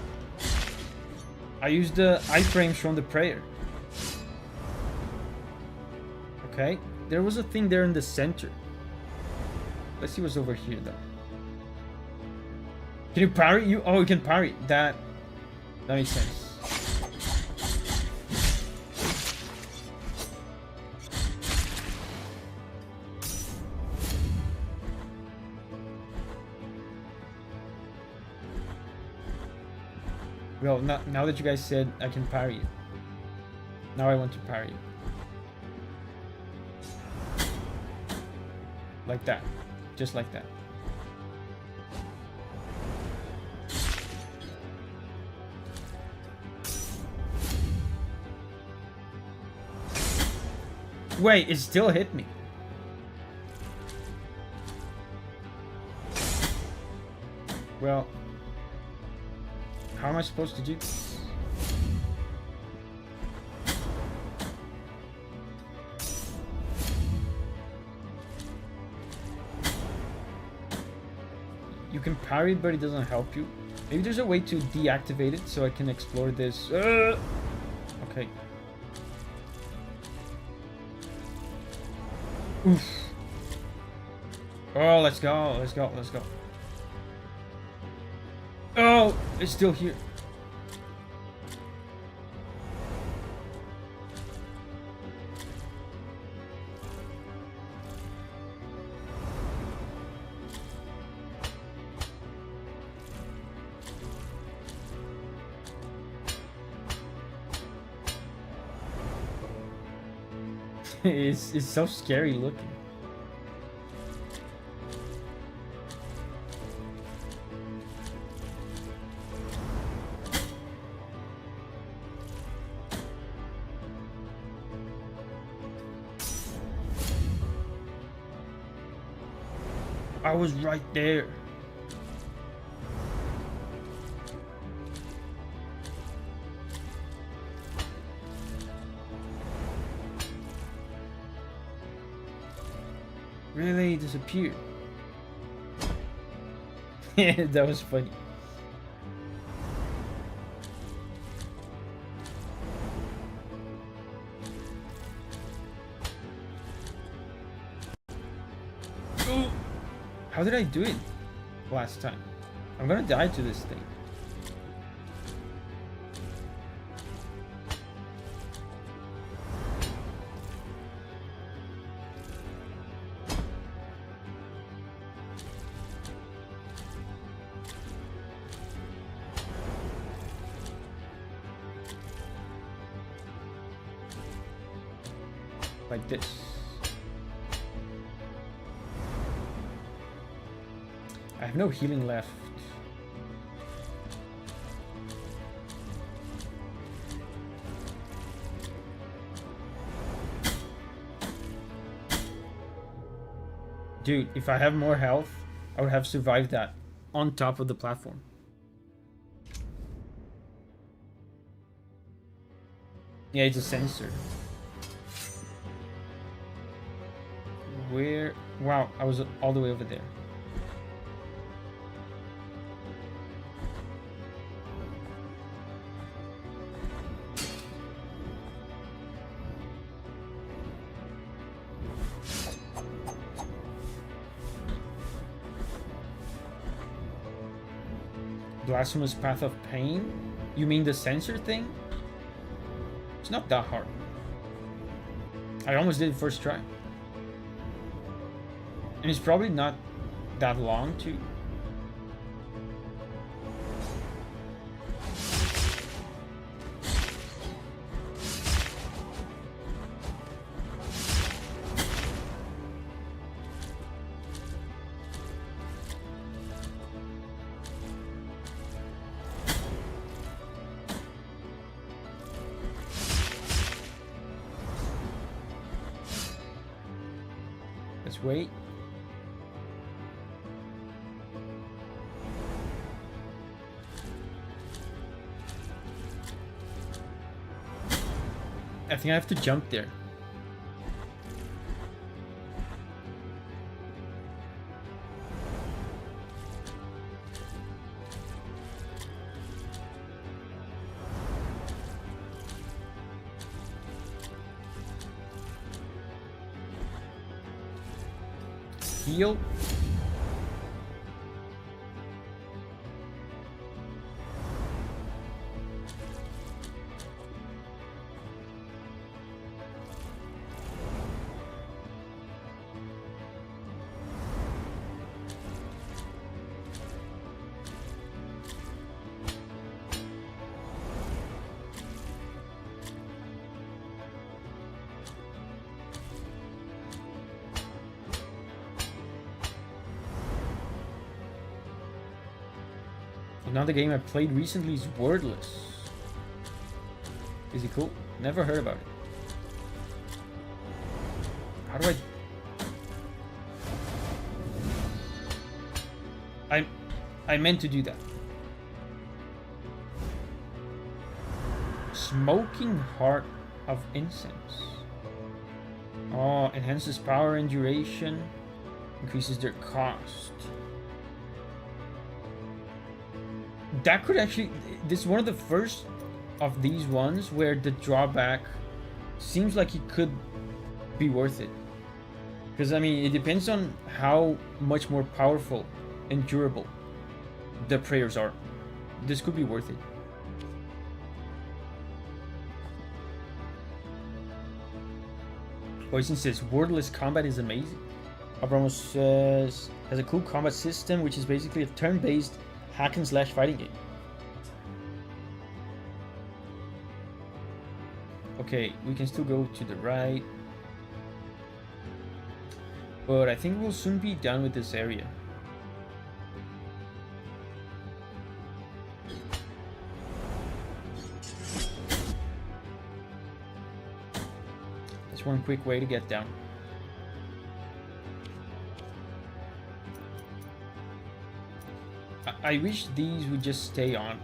I used the iframes from the prayer. Okay, there was a thing there in the center. Let's see what's over here though. Can you parry? You can parry. That makes sense. Well, now that you guys said I can parry it. Now I want to parry it. Like that. Just like that. Wait, it still hit me. Well, how am I supposed to do this? You can parry it, but it doesn't help you. Maybe there's a way to deactivate it so I can explore this. Okay. Oof. Oh, let's go. Let's go. Let's go. Oh, it's still here. It's so scary looking. I was right there. Really disappeared. Yeah, that was funny. Ooh. How did I do it last time? I'm gonna die to this thing. Like this. I have no healing left. Dude, if I have more health, I would have survived that on top of the platform. Yeah, it's a sensor. Where? Wow, I was all the way over there. Blasphemous Path of Pain? You mean the sensor thing? It's not that hard. I almost did it first try. And it's probably not that long too. Let's wait. I think I have to jump there. Heal. Another game I played recently is Wordless. Is it cool? Never heard about it. How do I meant to do that. Smoking Heart of Incense. Oh, enhances power and duration. Increases their cost. That could actually... This is one of the first of these ones where the drawback seems like it could be worth it. Because, I mean, it depends on how much more powerful and durable the prayers are. this could be worth it. Poison says wordless combat is amazing. Abramos says has a cool combat system, which is basically a turn-based hack and slash fighting game. Okay, we can still go to the right, but I think we'll soon be done with this area. That's one quick way to get down. I wish these would just stay on.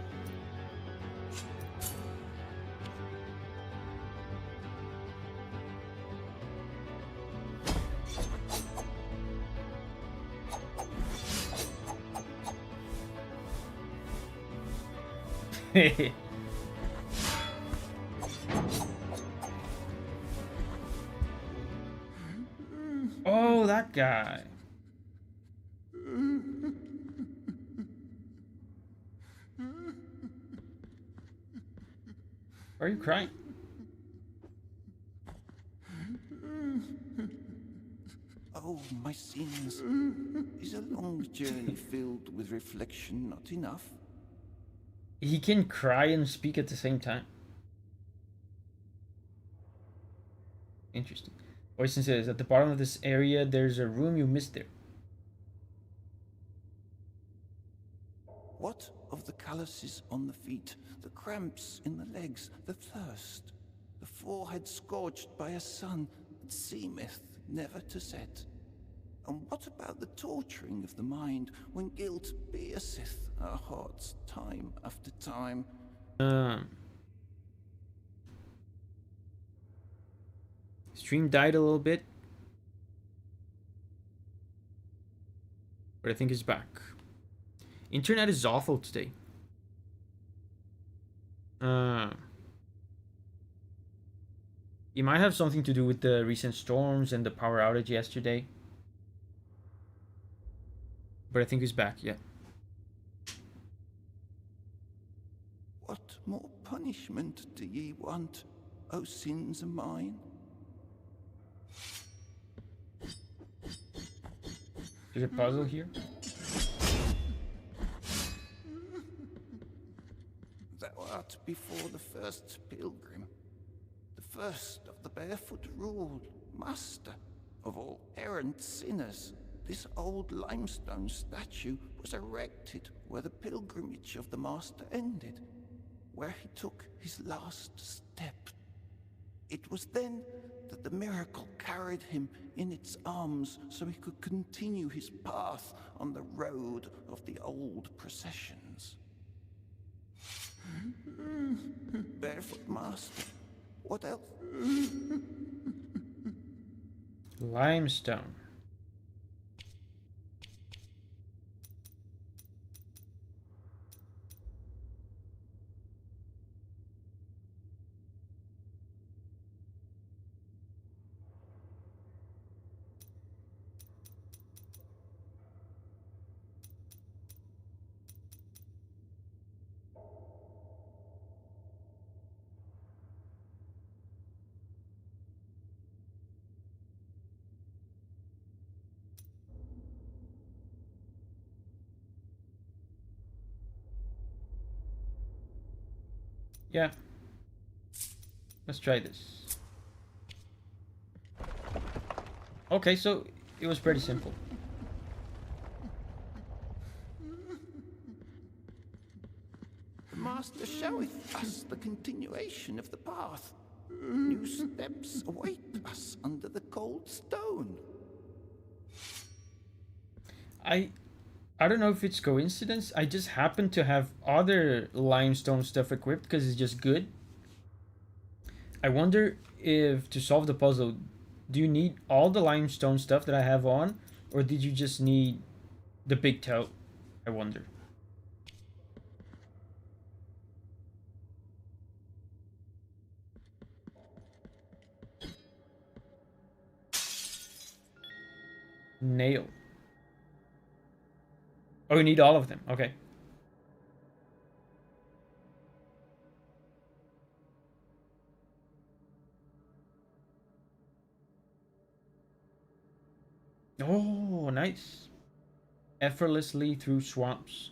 Oh, that guy. Are you crying? Oh, my sins. Is a long journey filled with reflection not enough? He can cry and speak at the same time. Interesting. Poison says, at the bottom of this area, there's a room you missed there. What of the calluses on the feet, the cramps in the legs, the thirst, the forehead scorched by a sun that seemeth never to set? And what about the torturing of the mind when guilt pierceth our hearts time after time? Stream died a little bit, but I think it's back. Internet is awful today. It might have something to do with the recent storms and the power outage yesterday. But I think it's back, yeah. What more punishment do ye want, O sins of mine? There's a puzzle here. Thou art before the first pilgrim, the first of the barefoot rule, master of all errant sinners. This old limestone statue was erected where the pilgrimage of the master ended, where he took his last step. It was then that the miracle carried him in its arms so he could continue his path on the road of the old processions. Barefoot master, what else? Limestone. Yeah. Let's try this. Okay, so it was pretty simple. The master showeth us the continuation of the path. New steps await us under the cold stone. I don't know if it's coincidence. I just happen to have other limestone stuff equipped because it's just good. I wonder if to solve the puzzle, do you need all the limestone stuff that I have on, or did you just need the big toe? I wonder. Nail. Oh, you need all of them. Okay. Oh, nice. Effortlessly through swamps.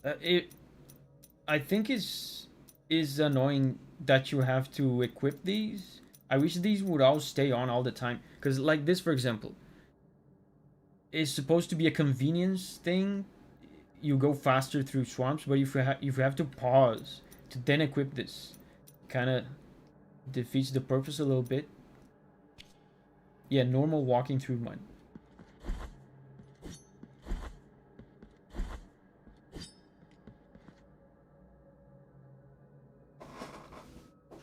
I think is annoying that you have to equip these. I wish these would all stay on all the time. Because like this, for example, is supposed to be a convenience thing. You go faster through swamps, but if you have to pause to then equip this, kind of defeats the purpose a little bit. Yeah, normal walking through mud.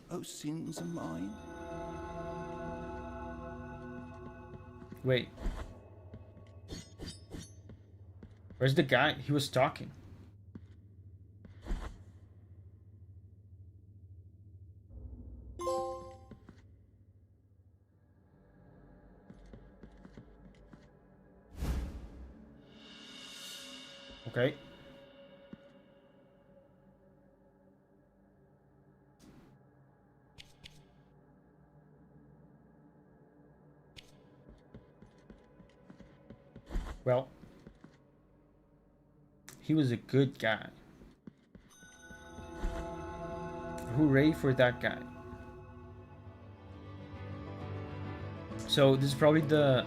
Oh, sins are mine. Wait. Where's the guy? He was talking. Okay. Well, he was a good guy. Hooray for that guy. So this is probably the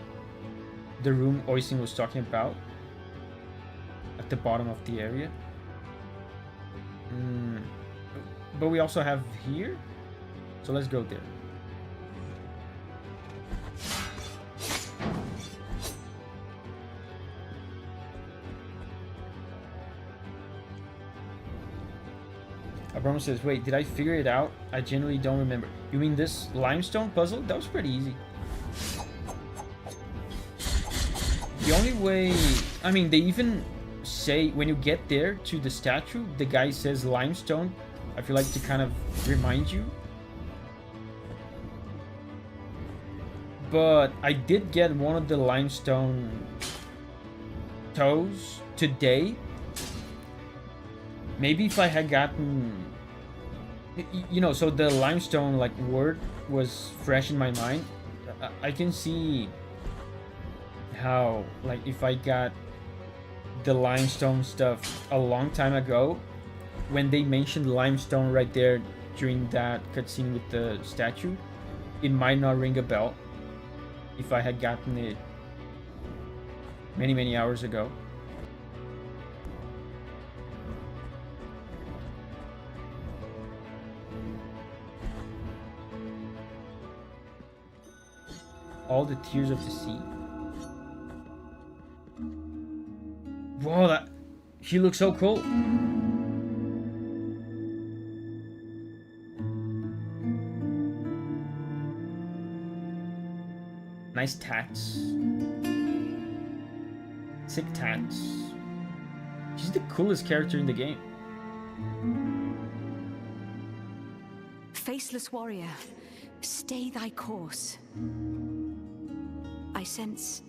room Oisin was talking about at the bottom of the area. But we also have here, so let's go there. Abraham says, wait, did I figure it out? I genuinely don't remember. You mean this limestone puzzle? That was pretty easy. The only way... I mean, they even say, when you get there to the statue, the guy says limestone. I feel like to kind of remind you. But I did get one of the limestone toes today. Maybe if I had gotten, you know, so the limestone like word was fresh in my mind. I can see how, like, if I got the limestone stuff a long time ago, when they mentioned limestone right there during that cutscene with the statue, it might not ring a bell if I had gotten it many hours ago. All the tears of the sea. Whoa, that... She looks so cool. Nice tats. Sick tats. She's the coolest character in the game. Faceless warrior, stay thy course. I sense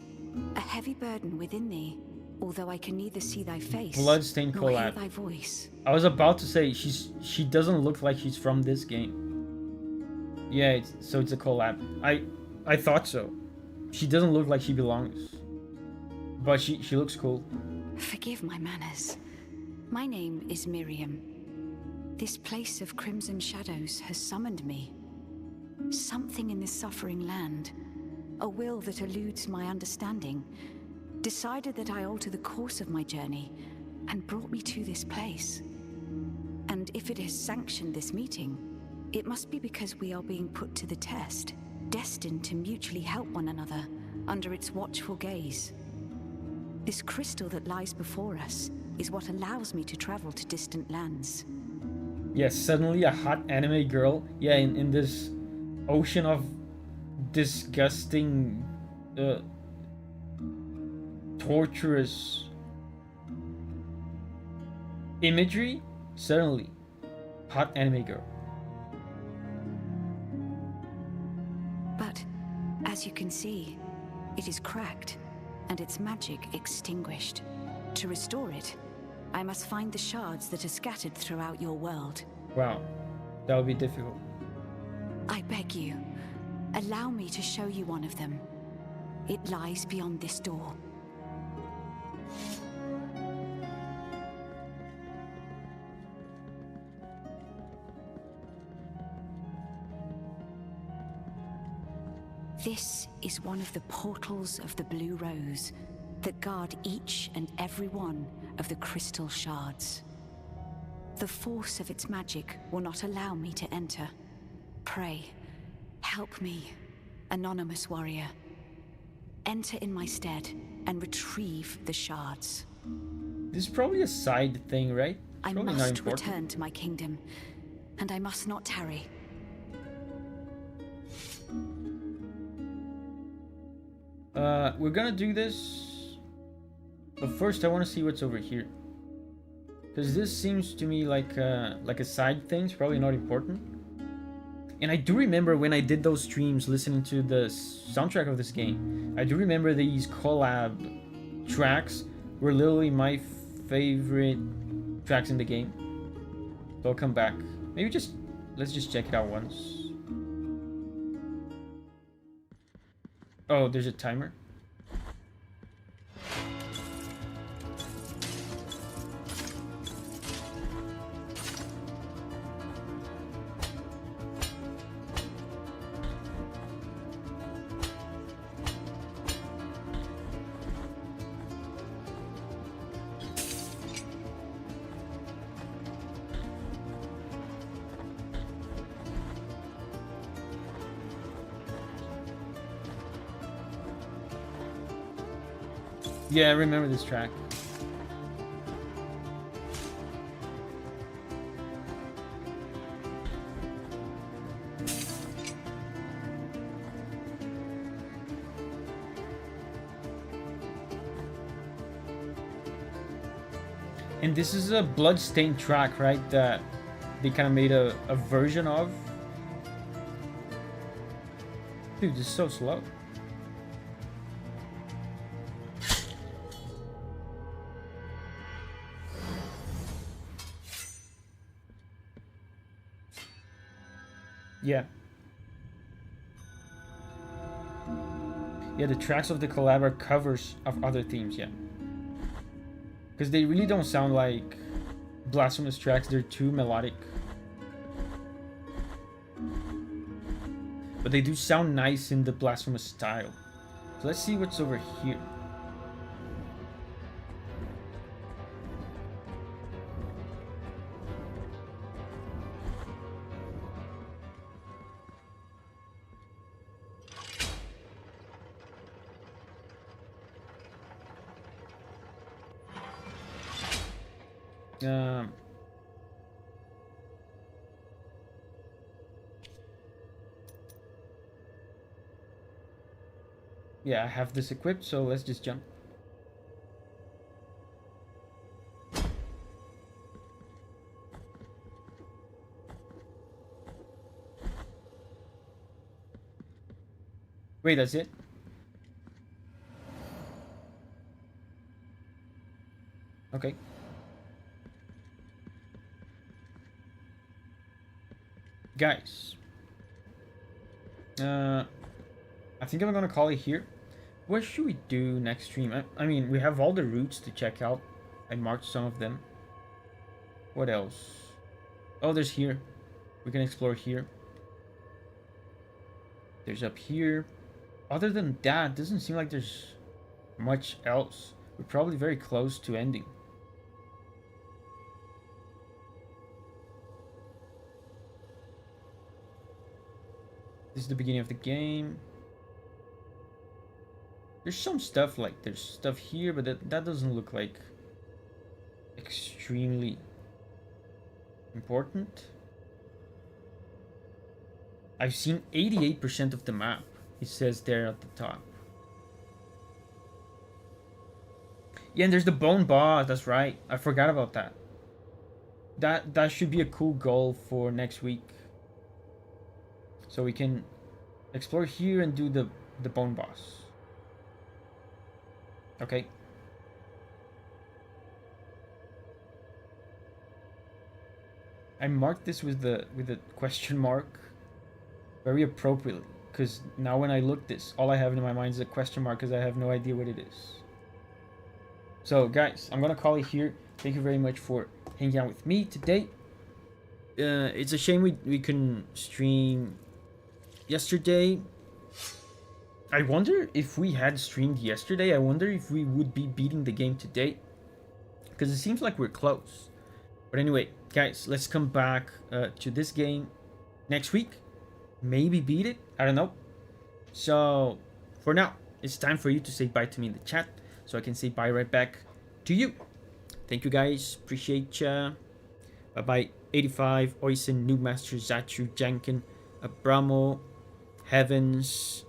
a heavy burden within thee, although I can neither see thy face Bloodstained nor hear collab. thy voice. I was about to say she doesn't look like she's from this game. Yeah, so it's a collab. I thought so. She doesn't look like she belongs, but she looks cool. Forgive my manners. My name is Miriam. This place of crimson shadows has summoned me. Something in this suffering land, a will that eludes my understanding, decided that I alter the course of my journey and brought me to this place. And if it has sanctioned this meeting, it must be because we are being put to the test, destined to mutually help one another under its watchful gaze. This crystal that lies before us is what allows me to travel to distant lands. Yes, suddenly a hot anime girl. Yeah, in this ocean of disgusting, torturous imagery. Suddenly, hot anime girl. But, as you can see, it is cracked, and its magic extinguished. To restore it, I must find the shards that are scattered throughout your world. Wow, that would be difficult. I beg you, allow me to show you one of them. It lies beyond this door. This is one of the portals of the Blue Rose that guard each and every one of the crystal shards. The force of its magic will not allow me to enter. Pray, help me, anonymous warrior. Enter in my stead and retrieve the shards. This is probably a side thing, right? I Probably not must important. return to my kingdom, and I must not tarry. We're gonna do this, but first I want to see what's over here, because this seems to me like a side thing. It's probably not important. And I do remember when I did those streams listening to the soundtrack of this game, I do remember these collab tracks were literally my favorite tracks in the game. So I'll come back. Maybe let's just check it out once. Oh, there's a timer. Yeah, I remember this track. And this is a bloodstained track, right? That they kind of made a version of. Dude, this is so slow. Yeah. Yeah, the tracks of the collab are covers of other themes, yeah. Because they really don't sound like Blasphemous tracks, they're too melodic. But they do sound nice in the Blasphemous style. So let's see what's over here. Yeah, I have this equipped, so let's just jump. Wait, that's it? Okay. Guys. I think I'm gonna call it here. What should we do next stream? I mean, we have all the routes to check out. I marked some of them. What else? Oh, there's here. We can explore here. There's up here. Other than that, doesn't seem like there's much else. We're probably very close to ending. This is the beginning of the game. There's some stuff, like there's stuff here, but that doesn't look like extremely important. I've seen 88% of the map. It says there at the top. Yeah, and there's the bone boss. That's right. I forgot about that. That should be a cool goal for next week. So we can explore here and do the bone boss. Okay. I marked this with the question mark very appropriately, because now when I look this, all I have in my mind is a question mark because I have no idea what it is. So guys, I'm gonna call it here. Thank you very much for hanging out with me today. It's a shame we couldn't stream yesterday. I wonder if we had streamed yesterday, I wonder if we would be beating the game today, because it seems like we're close. But anyway, guys, let's come back to this game next week. Maybe beat it, I don't know. So for now, it's time for you to say bye to me in the chat, so I can say bye right back to you. Thank you guys, appreciate ya. Bye bye. 85, Oisin, Noobmaster, Zachu, Jankin, Abramo, Heavens.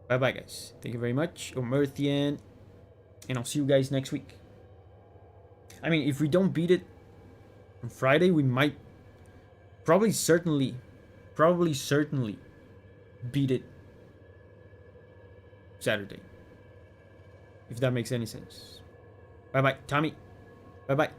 Bye bye guys. Thank you very much. Omerthian. And I'll see you guys next week. I mean, if we don't beat it on Friday, we might probably certainly beat it Saturday. If that makes any sense. Bye bye, Tommy. Bye bye.